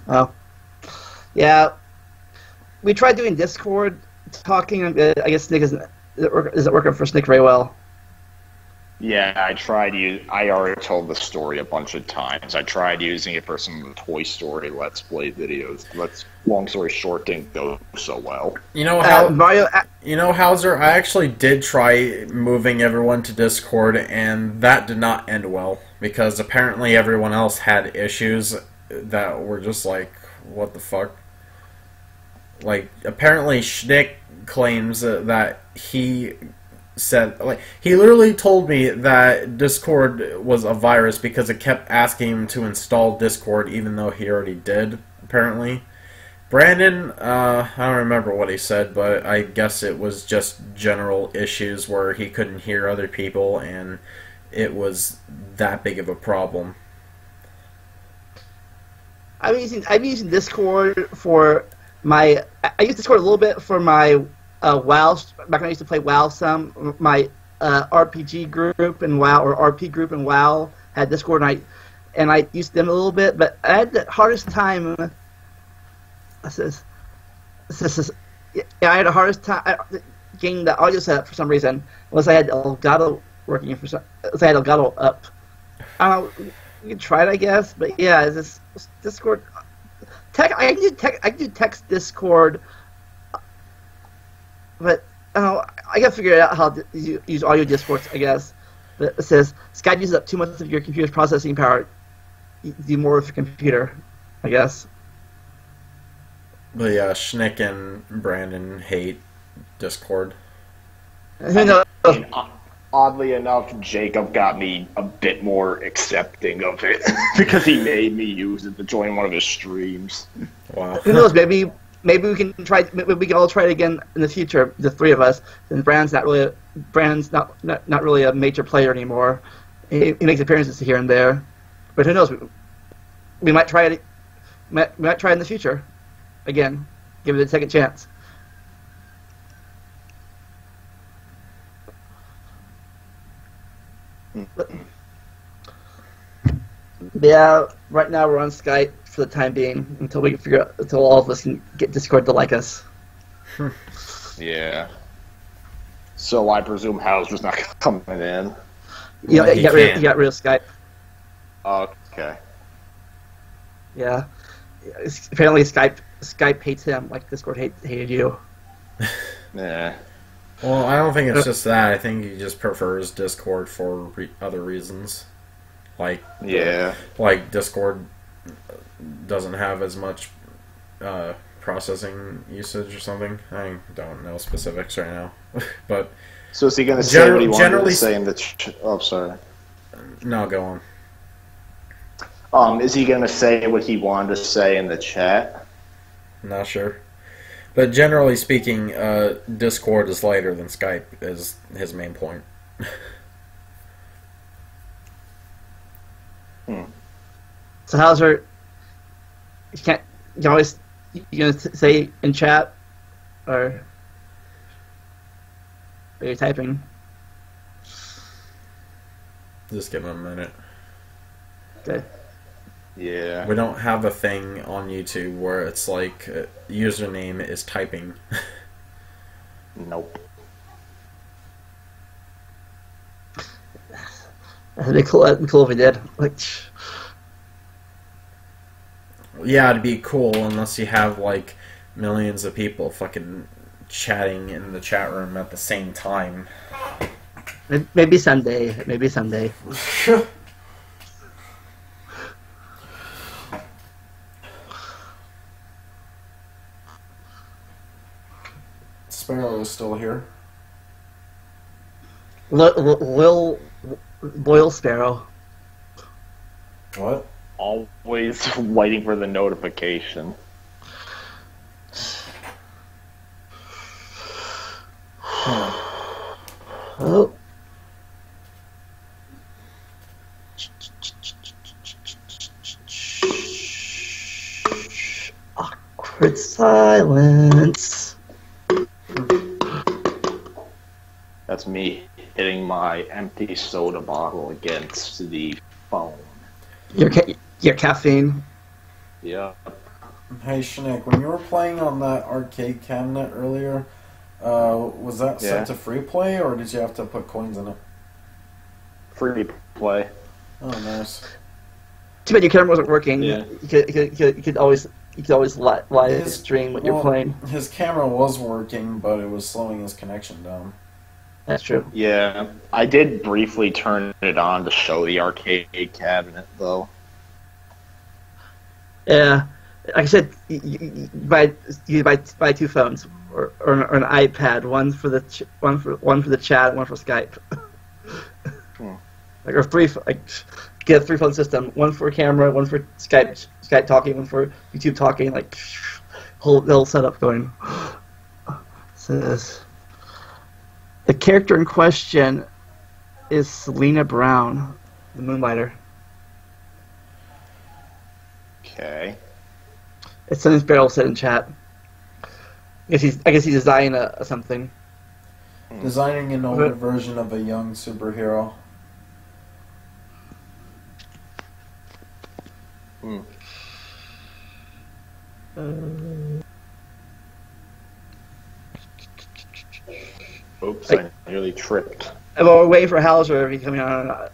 Oh. Yeah. We tried doing Discord talking. I guess Shnick isn't working for Shnick very well. Yeah, I already told the story a bunch of times. I tried using it for some Toy Story Let's Play videos. Long story short, didn't go so well. You know, Hauser, I actually did try moving everyone to Discord, and that did not end well, because apparently everyone else had issues that were just like, what the fuck? Like, apparently Shnick claims that he said, like, he literally told me that Discord was a virus because it kept asking him to install Discord even though he already did, apparently. Brandon, I don't remember what he said, but I guess it was just general issues where he couldn't hear other people and it was that big of a problem. I'm using Discord for my... I use Discord a little bit for my WoW... Back when I used to play WoW some, my RPG group in WoW, or RP group in WoW, had Discord, and I used them a little bit, but I had the hardest time... I had the hardest time getting the audio set up for some reason, unless I had Elgato working for some... Unless I had Elgato up. I don't know... You can try it, I guess, but yeah, this Discord... I can do text Discord, but I gotta figure out how to use audio Discords, I guess. But it says, Skype uses up too much of your computer's processing power. You do more with your computer, I guess. But yeah, Shnick and Brandon hate Discord. Who knows? Oddly enough, Jacob got me a bit more accepting of it because he made me use it to join one of his streams. Wow. Who knows? Maybe we can try. Maybe we can all try it again in the future. The three of us. And Brandon's not really a major player anymore. He makes appearances here and there, but who knows? We might try it. We might try it in the future again. Give it a second chance. But, yeah, right now we're on Skype for the time being until we can figure out, until all of us can get Discord to like us. Yeah. So I presume Hauser's not coming in. You Well, he got can't. rid of Skype. Okay. Yeah. Apparently Skype hates him like Discord hated you. Yeah. Well, I don't think it's just that. I think he just prefers Discord for other reasons. Like, Yeah. like Discord doesn't have as much processing usage or something. I don't know specifics right now, but So is he going to say what he wanted generally to say in the? Oh, sorry. no, go on. Is he going to say what he wanted to say in the chat? Not sure, but generally speaking, Discord is lighter than Skype is his main point. So Hauser, you gonna say in chat, or are you typing? Just give him a minute. Okay. Yeah. We don't have a thing on YouTube where it's like username is typing. Nope. That'd be cool. That'd be cool if we did. Like, Yeah, it'd be cool unless you have like millions of people fucking chatting in the chat room at the same time. maybe someday. Maybe someday. Sparrow is still here. Lil Boyle Sparrow. What? Always waiting for the notification. Oh. Awkward silence. That's me hitting my empty soda bottle against the phone. Your caffeine. Yeah. Hey Shnick, when you were playing on that arcade cabinet earlier, was that set to free play or did you have to put coins in it? Free play. Oh, nice. Too bad your camera wasn't working. Yeah. You could always live stream what you're playing. His camera was working, but it was slowing his connection down. That's true. Yeah. I did briefly turn it on to show the arcade cabinet, though. Yeah, like I said, you buy two phones or an iPad, one for the chat, one for Skype. Like or three, like get a 3-phone system, one for camera, one for Skype talking, one for YouTube talking, like whole setup going. Says the character in question is Selena Brown, the Moonlighter. Okay. It's something Sparrow said in chat. I guess he's designing something. Designing an older version of a young superhero. Oops, I nearly tripped. Well, we're waiting for Hauser to be coming on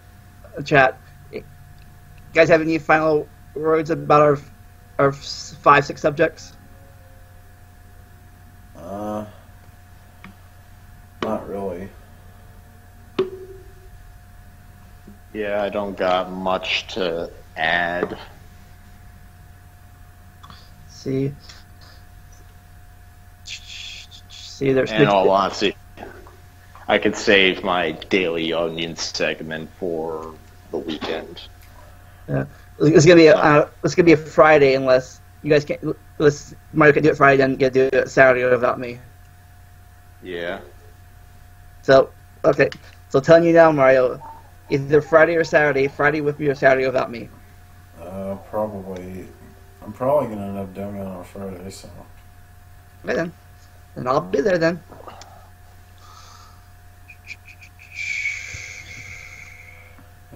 a chat. You guys have any final words about our 5-6 subjects? Not really. Yeah, I don't got much to add. See, there's In all honesty, I could save my Daily Onion segment for the weekend. Yeah, it's gonna be a Friday unless you guys can't. Unless Mario can do it Friday, then you do it Saturday without me. Yeah. So okay, so telling you now, Mario, either Friday or Saturday. Friday with me or Saturday without me. Probably. I'm probably gonna end up doing it on a Friday, so. Okay then. Then I'll be there then.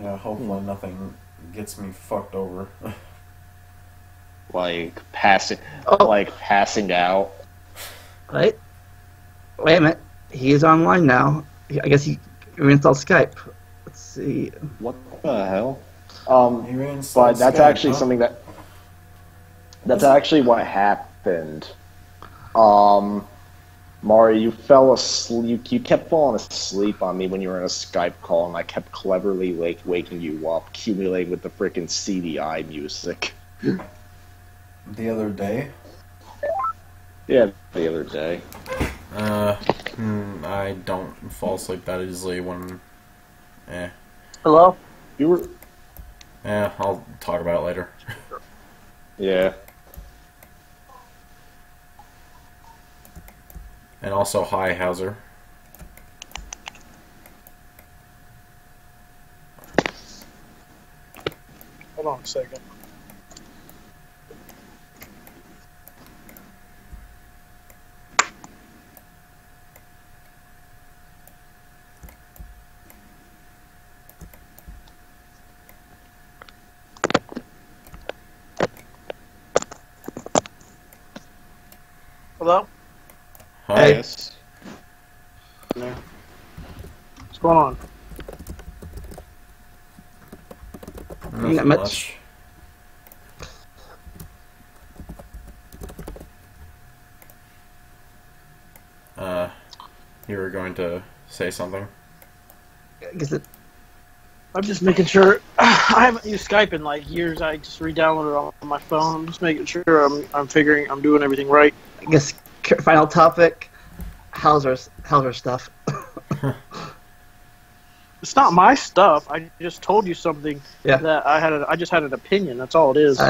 Yeah, hopefully nothing gets me fucked over. Like passing out. Right? Wait a minute. He is online now. I guess he reinstalled Skype. Let's see. What the hell? But that's Skype, actually something that's actually what happened. Mario, you fell asleep. You kept falling asleep on me when you were in a Skype call, and I kept cleverly waking you up, accumulating with the freaking CDI music. The other day? Yeah, the other day. I don't fall asleep that easily when... Hello? You were... I'll talk about it later. Yeah. And also, hi, Hauser. Hold on a second. Hello? Hi. Yes. Yeah. What's going on? Nothing Not much. You were going to say something? I guess it... I'm just making sure. I haven't used Skype in like years. I just re-downloaded it on my phone. I'm just making sure I'm doing everything right. I guess final topic, Hauser stuff. It's not my stuff. I just told you something Yeah. that I just had an opinion. That's all it is.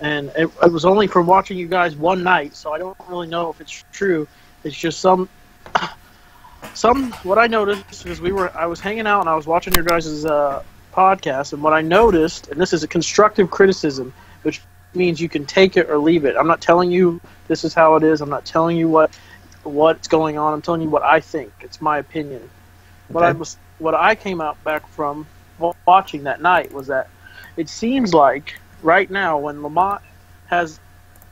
And it was only from watching you guys one night, so I don't really know if it's true. It's just some what I noticed because I was hanging out and I was watching your guys' podcast, and what I noticed, and this is a constructive criticism, which means you can take it or leave it. I'm not telling you this is how it is. I'm not telling you what's going on. I'm telling you what I think. It's my opinion. Okay. What I came out back from watching that night was that it seems like right now when Lamont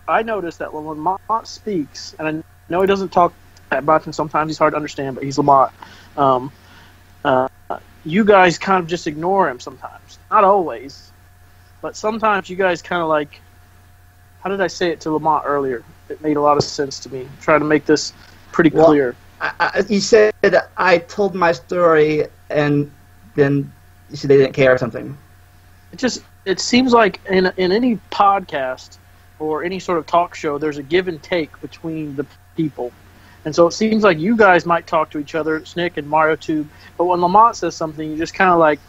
I noticed that when Lamont speaks, and I know he doesn't talk that much, and sometimes he's hard to understand, but he's Lamont. You guys kind of just ignore him sometimes. Not always, but sometimes you guys kind of like. How did I say it to Lamont earlier? It made a lot of sense to me. Try to make this pretty clear. You said I told my story, and then you said they didn't care or something. It seems like in any podcast or any sort of talk show, there's a give and take between the people. And so it seems like you guys might talk to each other, Shnick and MarioTube, but when Lamont says something, you just kind of like,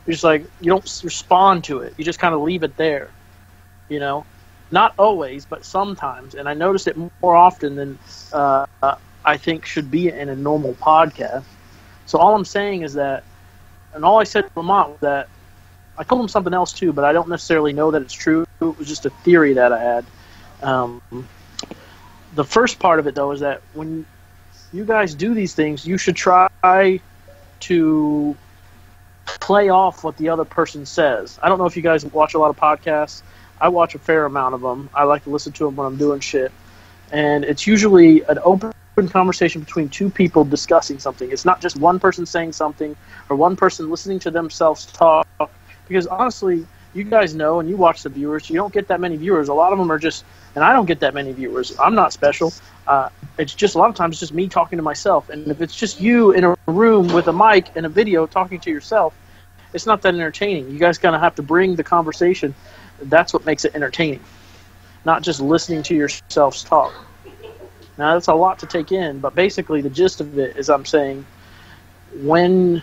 you don't respond to it. You just kind of leave it there, you know? Not always, but sometimes. And I noticed it more often than I think should be in a normal podcast. So all I'm saying is that, and all I said to Lamont was that, I told him something else too, but I don't necessarily know that it's true. It was just a theory that I had. The first part of it, though, is that when you guys do these things, you should try to play off what the other person says. I don't know if you guys watch a lot of podcasts. I watch a fair amount of them. I like to listen to them when I'm doing shit. And it's usually an open conversation between two people discussing something. It's not just one person saying something or one person listening to themselves talk. Because honestly, you guys know, and you watch the viewers, you don't get that many viewers. A lot of them are just, and I don't get that many viewers. I'm not special. It's just a lot of times it's just me talking to myself. And if it's just you in a room with a mic and a video talking to yourself, it's not that entertaining. You guys kind of have to bring the conversation. That's what makes it entertaining, not just listening to yourselves talk. Now, that's a lot to take in, but basically the gist of it is I'm saying when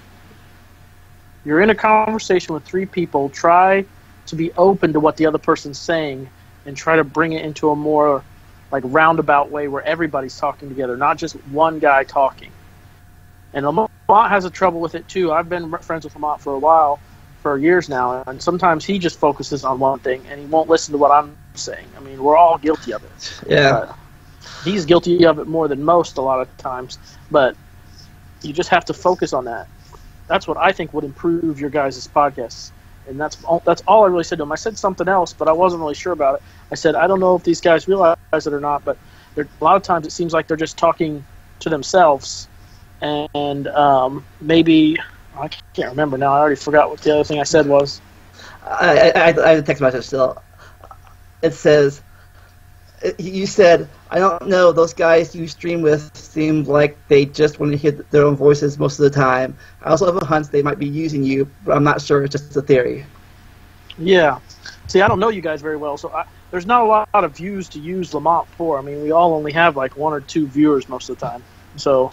you're in a conversation with three people, try to be open to what the other person's saying and try to bring it into a more like roundabout way where everybody's talking together, not just one guy talking. And Lamont has a trouble with it too. I've been friends with Lamont for a while, for years now, and sometimes he just focuses on one thing and he won't listen to what I'm saying. I mean, we're all guilty of it. Yeah. He's guilty of it more than most a lot of times, but you just have to focus on that. That's what I think would improve your guys' podcasts. And that's all I really said to him. I said something else, but I wasn't really sure about it. I said, I don't know if these guys realize it or not, but a lot of times it seems like they're just talking to themselves. And maybe, I can't remember now. I already forgot what the other thing I said was. I have a text message still. It says, you said, I don't know, those guys you stream with seem like they just want to hear their own voices most of the time. I also have a hunch they might be using you, but I'm not sure, it's just a theory. Yeah. See, I don't know you guys very well, so there's not a lot of views to use Lamont for. I mean, we all only have like 1 or 2 viewers most of the time. So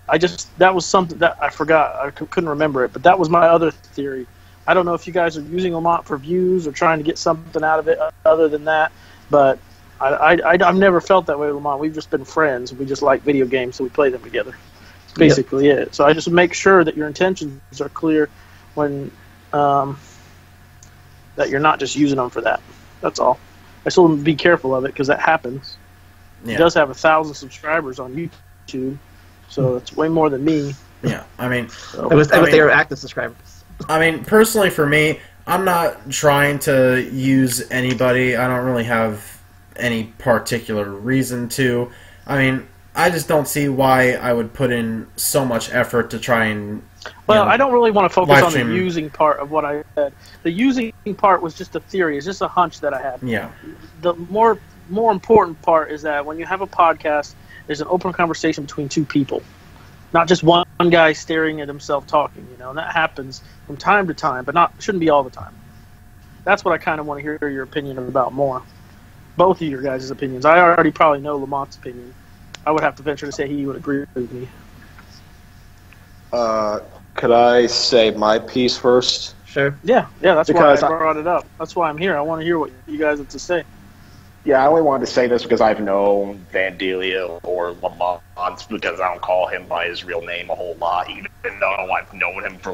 that was something that I forgot. I couldn't remember it, but that was my other theory. I don't know if you guys are using Lamont for views or trying to get something out of it other than that, but I've never felt that way with Lamont. We've just been friends. We just like video games, so we play them together. That's basically it. So I just make sure that your intentions are clear when that you're not just using them for that. That's all. I still want to be careful of it because that happens. Yeah. He does have 1,000 subscribers on YouTube, so it's way more than me. Yeah, I mean... I wish they were active subscribers. I mean, personally for me, I'm not trying to use anybody. I don't really have any particular reason to. I mean, I just don't see why I would put in so much effort to try and... Well, I don't really want to focus on the using part of what I said. The using part was just a theory. It's just a hunch that I had. Yeah. The more important part is that when you have a podcast, there's an open conversation between 2 people. Not just one guy staring at himself talking, and that happens from time to time, but shouldn't be all the time. That's what I kind of want to hear your opinion about more. Both of your guys' opinions. I already probably know Lamont's opinion. I would have to venture to say he would agree with me. Could I say my piece first? Sure. Yeah, that's why I brought it up. That's why I'm here. I want to hear what you guys have to say. Yeah, I only wanted to say this because I've known Vandalia or Lamont because I don't call him by his real name a whole lot, even though I've known him for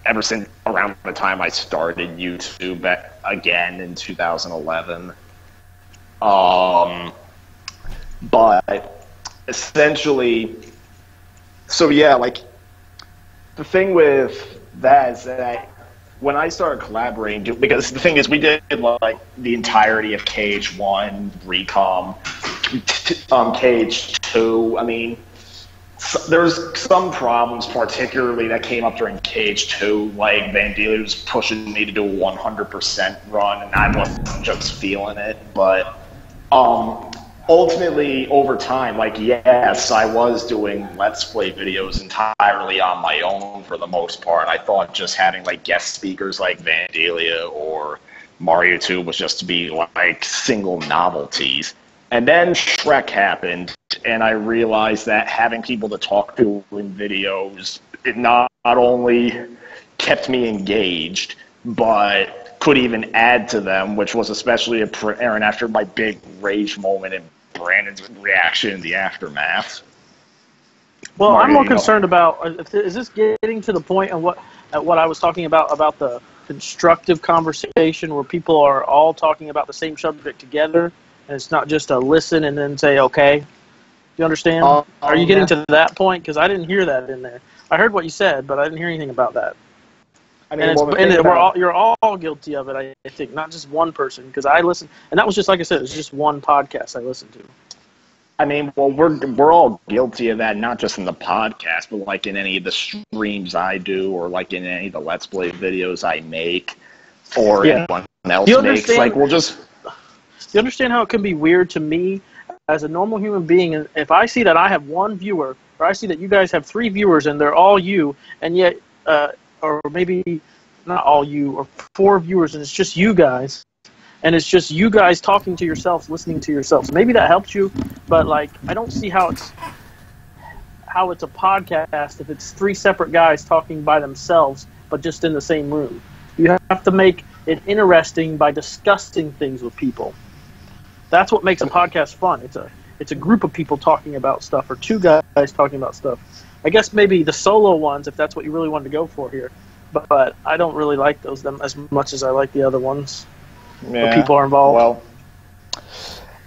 ever since around the time I started YouTube again in 2011. But essentially, so yeah, the thing with that is that when I started collaborating, because the thing is, we did the entirety of Cage 1, Recom, Cage 2. I mean, there's some problems, particularly that came up during Cage 2. Like Vandalia was pushing me to do a 100% run, and I wasn't just feeling it. But ultimately, over time, yes, I was doing Let's Play videos entirely on my own for the most part. I thought just having, guest speakers like Vandalia or MarioTube was just to be, single novelties. And then Shrek happened, and I realized that having people to talk to in videos, it not only kept me engaged, but could even add to them, which was especially apparent after my big rage moment in Brandon's reaction in the aftermath. Well, I'm more concerned about, is this getting to the point of what I was talking about the constructive conversation where people are all talking about the same subject together, and it's not just a listen and then say, okay? Do you understand? Are you getting to that point? Because I didn't hear that in there. I heard what you said, but I didn't hear anything about that. I mean, you're all guilty of it, I think, not just one person, because I listened, and that was just, like I said, it was just one podcast I listened to. I mean, well, we're all guilty of that, not just in the podcast, but in any of the streams I do, or in any of the Let's Play videos I make, or anyone else makes. We'll just... You understand how it can be weird to me as a normal human being, if I see that I have 1 viewer, or I see that you guys have 3 viewers and they're all you, and yet, or maybe not all you, or 4 viewers, and it's just you guys, and it's just you guys talking to yourselves, listening to yourselves. Maybe that helps you, but I don't see how it's a podcast if it's 3 separate guys talking by themselves, but just in the same room. You have to make it interesting by discussing things with people. That's what makes a podcast fun. It's a group of people talking about stuff, or 2 guys talking about stuff. I guess maybe the solo ones, if that's what you really wanted to go for here. But I don't really like them as much as I like the other ones where people are involved. Well,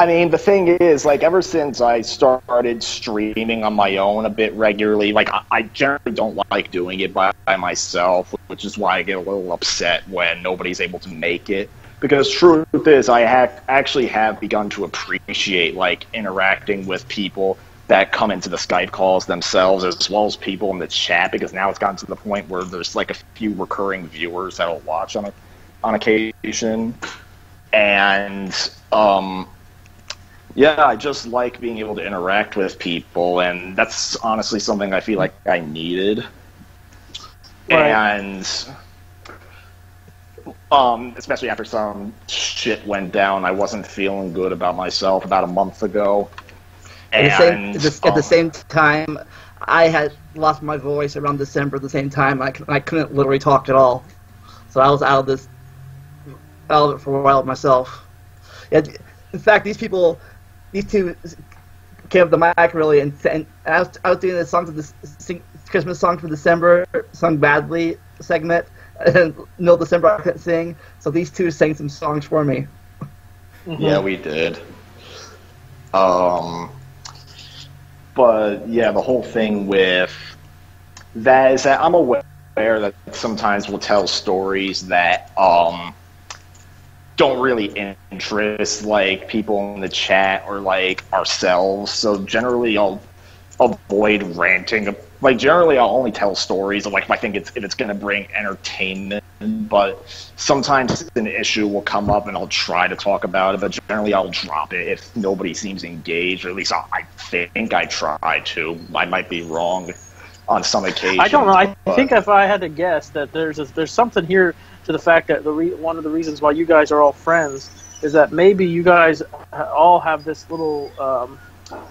I mean, the thing is, like, ever since I started streaming on my own a bit regularly, like, I generally don't like doing it by myself, which is why I get a little upset when nobody's able to make it. Because truth is, I actually have begun to appreciate, like, interacting with people that come into the Skype calls themselves, as well as people in the chat, because now it's gotten to the point where there's, like, a few recurring viewers that'll watch on occasion. And, yeah, I just like being able to interact with people, and that's honestly something I feel like I needed. Right. And especially after some shit went down, I wasn't feeling good about myself about a month ago. And at the same time, I had lost my voice around December at the same time. I couldn't literally talk at all. So I was out of it for a while myself. Yeah, in fact, these two came up the mic really, and I was doing the songs of the Christmas songs for December, sung badly segment, and no December I couldn't sing, so these two sang some songs for me. Mm-hmm. Yeah, we did. But yeah, the whole thing with that is that I'm aware that sometimes we'll tell stories that don't really interest like people in the chat or like ourselves. So generally, I'll avoid ranting. Like generally, I'll only tell stories of like if I think if it's going to bring entertainment. But sometimes an issue will come up and I'll try to talk about it. But generally, I'll drop it if nobody seems engaged. Or at least I think I try to. I might be wrong on some occasions. I don't know. I think if I had to guess that there's something here to the fact that one of the reasons why you guys are all friends is that maybe you guys all have this little.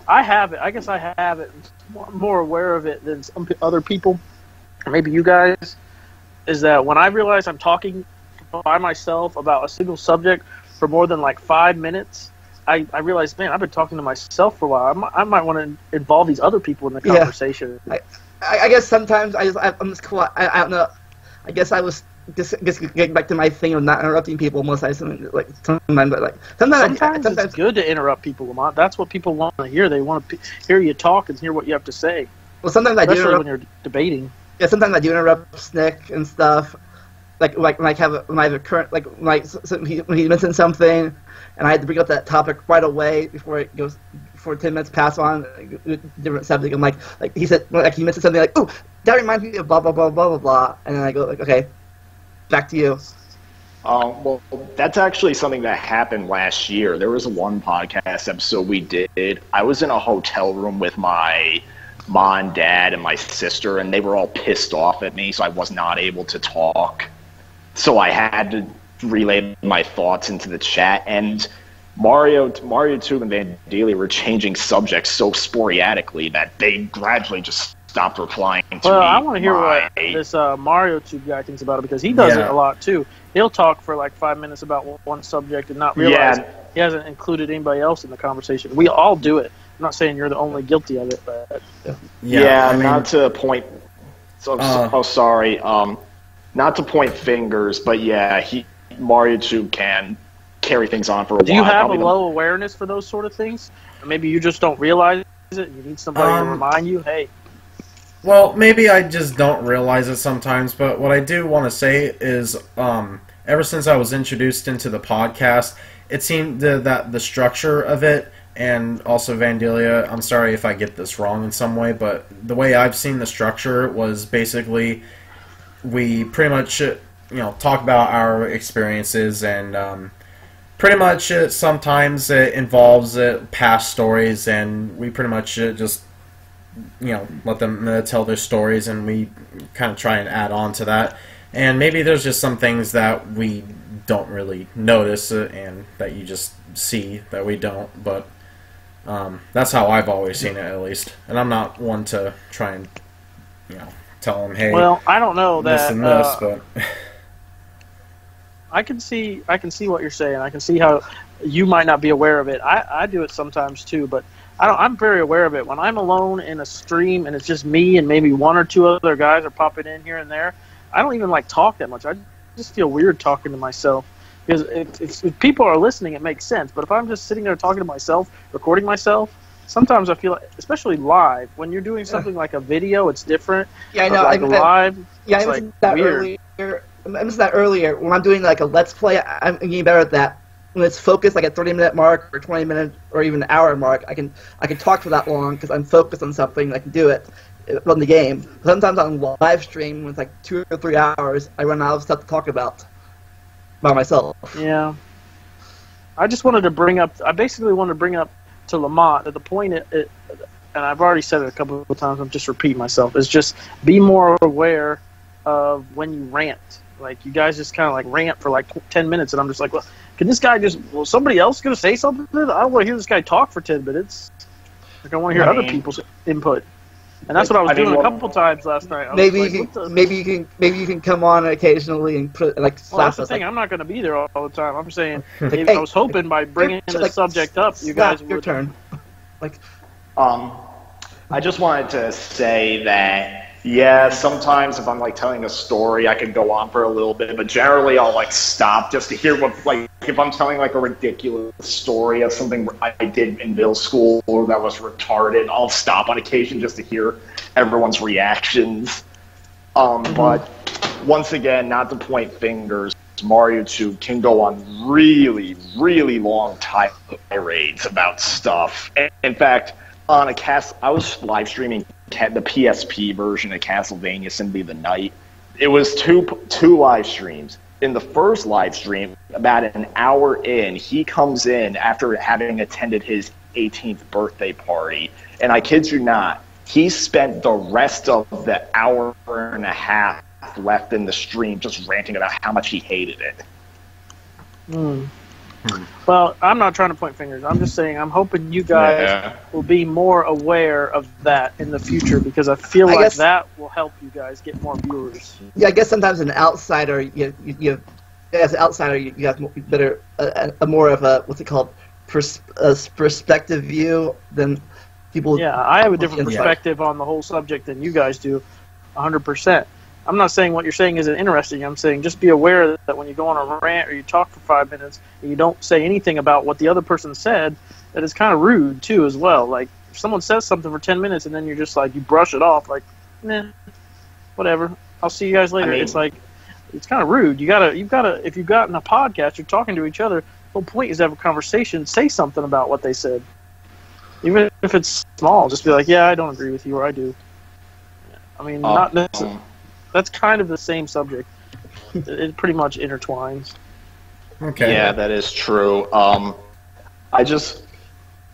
I have it. I guess I have it. I'm more aware of it than some other people. Or maybe you guys. Is that when I realize I'm talking by myself about a single subject for more than like 5 minutes, I realize, man, I've been talking to myself for a while. I might want to involve these other people in the conversation. I guess sometimes I'm just cool. I don't know. I guess I was just getting back to my thing of not interrupting people most of the time. Like sometimes it's good to interrupt people, Lamont. That's what people want to hear. They want to hear you talk and hear what you have to say. Well, sometimes I do interrupt when you're debating. Yeah, sometimes I do interrupt Shnick and stuff. Like when I have a current when he mentions something, and I had to bring up that topic right away before 10 minutes pass on different subject. I'm like he said, like he mentioned something like, "Oh, that reminds me of blah blah blah blah blah blah," and then I go like, "Okay, back to you." Well, that's actually something that happened last year. There was one podcast episode we did. I was in a hotel room with my mom and dad and my sister, and they were all pissed off at me, so I was not able to talk. So I had to relay my thoughts into the chat, and MarioTube and Vandalia were changing subjects so sporadically that they gradually just stopped replying to me. Well, I want to hear what this MarioTube guy thinks about it, because he does it a lot too. He'll talk for like 5 minutes about one subject and not realize he hasn't included anybody else in the conversation. We all do it. I'm not saying you're the only guilty of it, but I mean, not to point. Sorry. Not to point fingers, but yeah, MarioTube can carry things on for a while. Do you have a low awareness for those sort of things? Or maybe you just don't realize it. You need somebody to remind you. Hey. Well, maybe I just don't realize it sometimes. But what I do want to say is, ever since I was introduced into the podcast, it seemed that the structure of it. And also, Vandalia, I'm sorry if I get this wrong in some way, but the way I've seen the structure was basically we pretty much, talk about our experiences, and pretty much sometimes it involves past stories, and we pretty much just, let them tell their stories, and we kind of try and add on to that. And maybe there's just some things that we don't really notice, and that you just see that we don't, but that's how I've always seen it, at least. And I'm not one to try and, tell them, hey, well, I don't know that this and this, but I can see what you're saying. I can see how you might not be aware of it. I do it sometimes too, but I'm very aware of it. When I'm alone in a stream and it's just me and maybe one or two other guys are popping in here and there, I don't even like talk that much. I just feel weird talking to myself. Because if people are listening, it makes sense. But if I'm just sitting there talking to myself, recording myself, sometimes I feel like, especially live, when you're doing something like a video, it's different. Yeah, I know. Like live, yeah, it's I mentioned like that weird. earlier. I mentioned that earlier. When I'm doing like a Let's Play, I'm getting better at that. When it's focused like a 30-minute mark or 20-minute or even an hour mark, I can talk for that long because I'm focused on something and I can do it on the game. Sometimes on live stream, when it's like 2 or 3 hours, I run out of stuff to talk about by myself. Yeah. I just wanted to bring up, I basically wanted to bring up to Lamont that the point, and I've already said it a couple of times, I'm just repeating myself, is just be more aware of when you rant. Like, you guys just kind of like rant for like 10 minutes, and I'm just like, well, can this guy just, well, somebody else going to say something? I don't want to hear this guy talk for 10 minutes. Like, I want to hear other people's input. And that's what I was doing a couple times last night. Maybe you can come on occasionally and put like. Well, that's the thing. Like, I'm not going to be there all the time. I'm saying, I was hoping by bringing the subject up, you guys would. Your turn. Like, I just wanted to say that. Yeah, sometimes if I'm like telling a story, I could go on for a little bit, but generally I'll like stop just to hear what, like, if I'm telling like a ridiculous story of something I did in middle school or that was retarded, I'll stop on occasion just to hear everyone's reactions. But once again, not to point fingers, MarioTube can go on really, really long tirades about stuff. In fact, on I was live streaming the PSP version of Castlevania Symphony of the Night. It was two live streams. In the first live stream, about an hour in, he comes in after having attended his 18th birthday party, and I kid you not, he spent the rest of the hour and a half left in the stream just ranting about how much he hated it. Well, I'm not trying to point fingers. I'm just saying I'm hoping you guys will be more aware of that in the future, because I feel like that will help you guys get more viewers. Yeah, I guess sometimes an outsider, as an outsider, you have better, a more of a, what's it called, perspective view than people. Yeah, I have a different perspective on the whole subject than you guys do, 100%. I'm not saying what you're saying isn't interesting. I'm saying just be aware that when you go on a rant or you talk for 5 minutes and you don't say anything about what the other person said, that it's kind of rude, too, as well. Like, if someone says something for 10 minutes and then you're just like, you brush it off, like, nah, whatever. I'll see you guys later. I mean, it's like, it's kind of rude. You've got to, if you've gotten a podcast, you're talking to each other, the whole point is to have a conversation, say something about what they said. Even if it's small, just be like, yeah, I don't agree with you, or I do. I mean, not necessarily. That's kind of the same subject. It pretty much intertwines. Okay. Yeah, that is true. I just,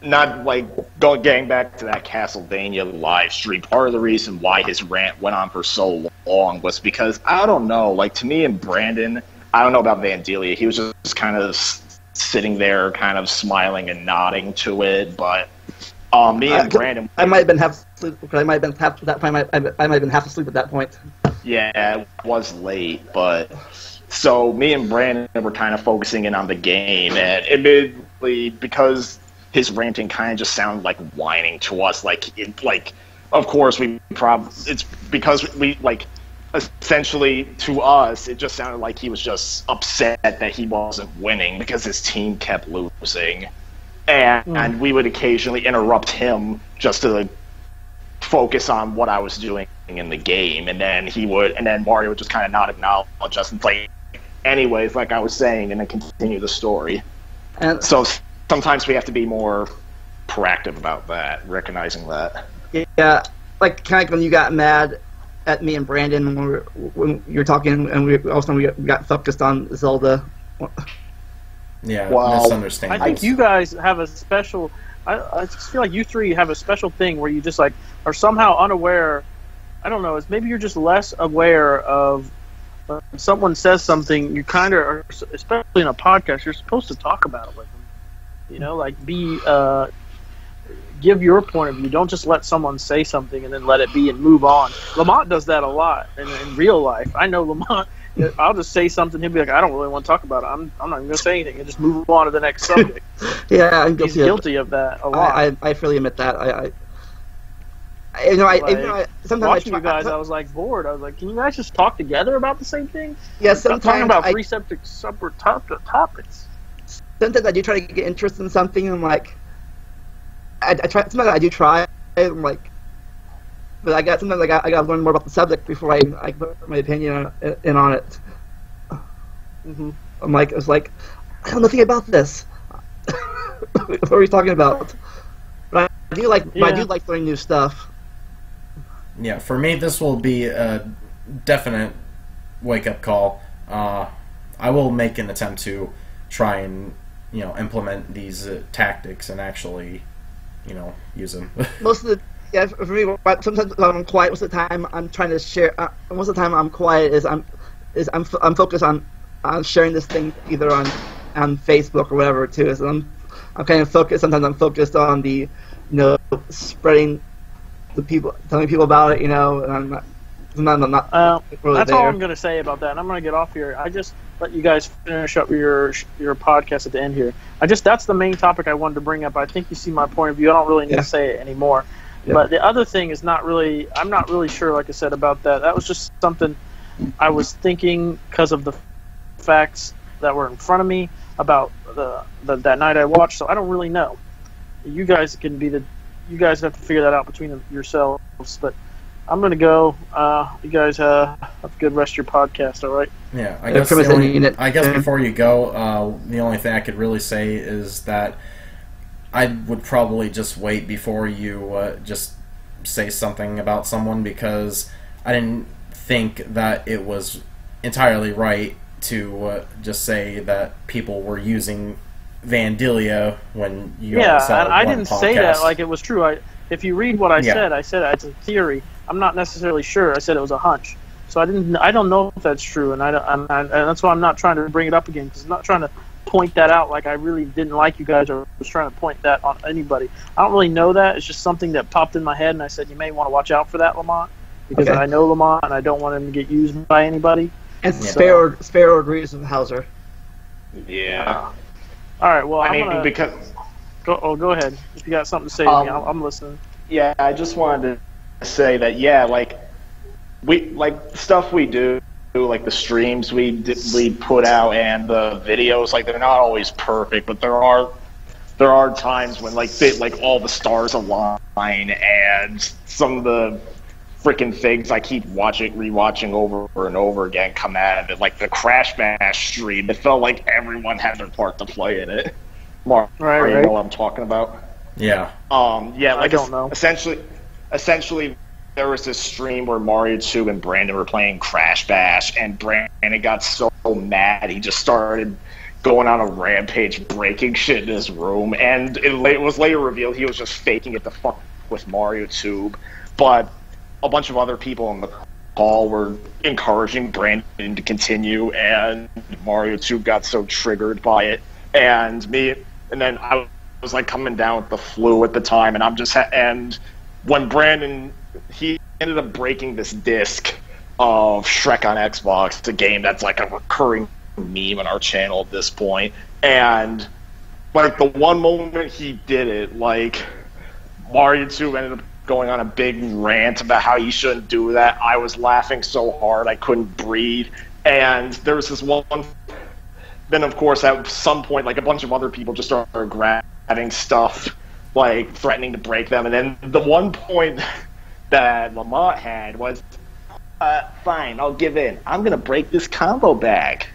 not like, getting back to that Castlevania live stream, part of the reason why his rant went on for so long was because, I don't know, like, to me and Brandon, I don't know about Vandelia, he was just kind of sitting there, kind of smiling and nodding to it, but me and Brandon... I might have been half asleep, I might have been half asleep at that point. Yeah, it was late, but so me and Brandon were kind of focusing in on the game, and admittedly, because his ranting kind of just sounded like whining to us, of course it's because we, like, essentially to us, it just sounded like he was just upset that he wasn't winning because his team kept losing, and we would occasionally interrupt him just to focus on what I was doing in the game, and then Mario would just kind of not acknowledge us and play anyways, like I was saying, and then continue the story. And so sometimes we have to be more proactive about that, recognizing that. Yeah, like kind of when you got mad at me and Brandon when you were talking, and we got focused on Zelda. Yeah, well, misunderstanding. I think you guys have a special. I just feel like you three have a special thing where you just like are somehow unaware. I don't know. It's maybe you're just less aware of when someone says something. You kind of are, especially in a podcast. You're supposed to talk about it with them. You know, like give your point of view. Don't just let someone say something and then let it be and move on. Lamont does that a lot in real life. I know Lamont. I'll just say something. He'll be like, I don't really want to talk about it. I'm not even going to say anything and just move on to the next subject. Yeah, I'm guilty. He's guilty of that a lot. I freely admit that. Sometimes watching you guys, I was like bored. I was like, can you guys just talk together about the same thing? Yeah, I'm talking about three separate topics. Sometimes I do try to get interested in something, and like, I try. Sometimes I do try. I'm like, but sometimes I got to learn more about the subject before I put my opinion on it. Mm-hmm. I'm like, it's like, I know nothing about this. What are we talking about? But I do like learning new stuff. Yeah, for me, this will be a definite wake-up call. I will make an attempt to try and, implement these tactics and actually, use them. For me, sometimes I'm quiet. Most of the time, I'm trying to share. Most of the time, I'm quiet. I'm focused on sharing this thing either on Facebook or whatever too. So I'm kind of focused. Sometimes I'm focused on the, spreading the people, telling people about it. And I'm not really that's there. all I'm going to say about that. And I'm going to get off here. I just let you guys finish up your podcast at the end here. That's the main topic I wanted to bring up. I think you see my point of view. I don't really need to say it anymore. Yeah. But the other thing is I'm not really sure, like I said, about that. That was just something I was thinking because of the facts that were in front of me about that night I watched. So I don't really know. You guys you guys have to figure that out between yourselves. But I'm going to go. You guys have a good rest of your podcast, all right? Yeah, I guess before you go, the only thing I could really say is that I would probably just wait before you just say something about someone, because I didn't think that it was entirely right to just say that people were using Vandalia when you all saw and I didn't say that like it was true. If you read what I said it's a theory. I'm not necessarily sure. I said it was a hunch. So I don't know if that's true, and and that's why I'm not trying to bring it up again, because I'm not trying to point that out like I really didn't like you guys or was trying to point that on anybody. I don't really know that. It's just something that popped in my head, and I said you may want to watch out for that, Lamont, because I know Lamont and I don't want him to get used by anybody. And Sparrow agrees with Hauser. Yeah. All right. Well, go ahead. If you got something to say to me, I'm listening. Yeah, I just wanted to say that we stuff we do, like the streams we put out and the videos, like they're not always perfect, but there are times when like all the stars align and some of the freaking things I keep rewatching over and over again come out of it. Like the Crash Bash stream, it felt like everyone had their part to play in it. Mark, you know what I'm talking about? Yeah. I don't know. Essentially, there was this stream where MarioTube and Brandon were playing Crash Bash, and Brandon got so mad he just started going on a rampage, breaking shit in his room, and it was later revealed he was just faking it to fuck with MarioTube, but a bunch of other people in the call were encouraging Brandon to continue, and MarioTube got so triggered by it, and then I was like coming down with the flu at the time, and and when Brandon, he ended up breaking this disc of Shrek on Xbox. It's a game that's like a recurring meme on our channel at this point, and like the one moment he did it, like MarioTube ended up going on a big rant about how you shouldn't do that. I was laughing so hard I couldn't breathe, and there was this one. Then of course at some point, like a bunch of other people just started grabbing stuff, like threatening to break them, and then the one point that Lamont had was, fine, I'll give in. I'm gonna break this combo bag.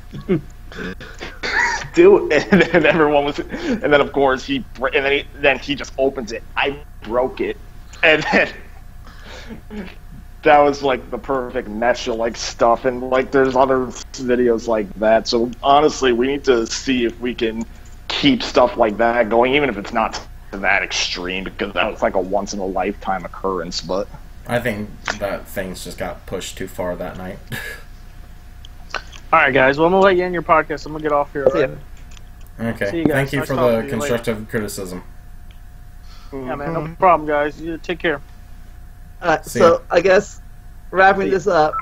Do it. And then everyone was, and then of course then he just opens it. I broke it, and then that was like the perfect mesh of like stuff, and like there's other videos like that. So honestly, we need to see if we can keep stuff like that going, even if it's not to that extreme, because that was like a once in a lifetime occurrence. But I think that things just got pushed too far that night. All right, guys. Well, I'm gonna let you end your podcast. I'm gonna get off here. Right? Okay. See you guys. Thank you nice for the constructive criticism. Yeah, man. No problem, guys. You take care. So I guess wrapping this up,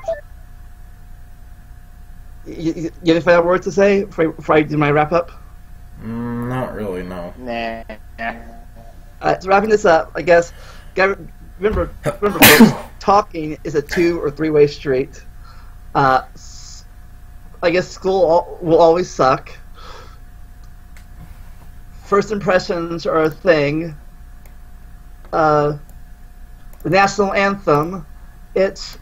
you have any final words to say before I do my wrap up? Not really, no. Nah. So wrapping this up, I guess, be remember, folks, talking is a 2 or 3-way street. I guess school will always suck. First impressions are a thing. The national anthem, it's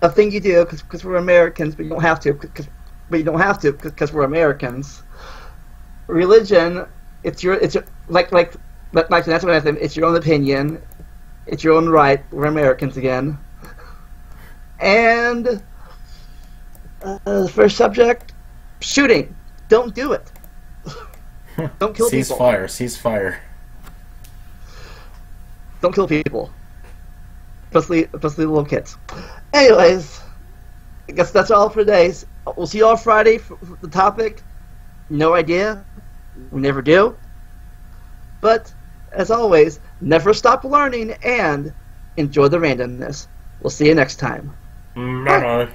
a thing you do because we're Americans, but you don't have to because we're Americans. Religion, it's like the national anthem. It's your own opinion. It's your own right. We're Americans again. And the first subject, shooting. Don't do it. Don't kill people. Cease fire. Don't kill people. Especially little kids. Anyways, I guess that's all for today. We'll see you all Friday for the topic. No idea. We never do. But, as always, never stop learning and enjoy the randomness. We'll see you next time. Bye-bye.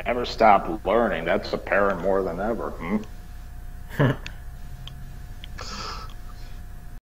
Never stop learning. That's apparent more than ever.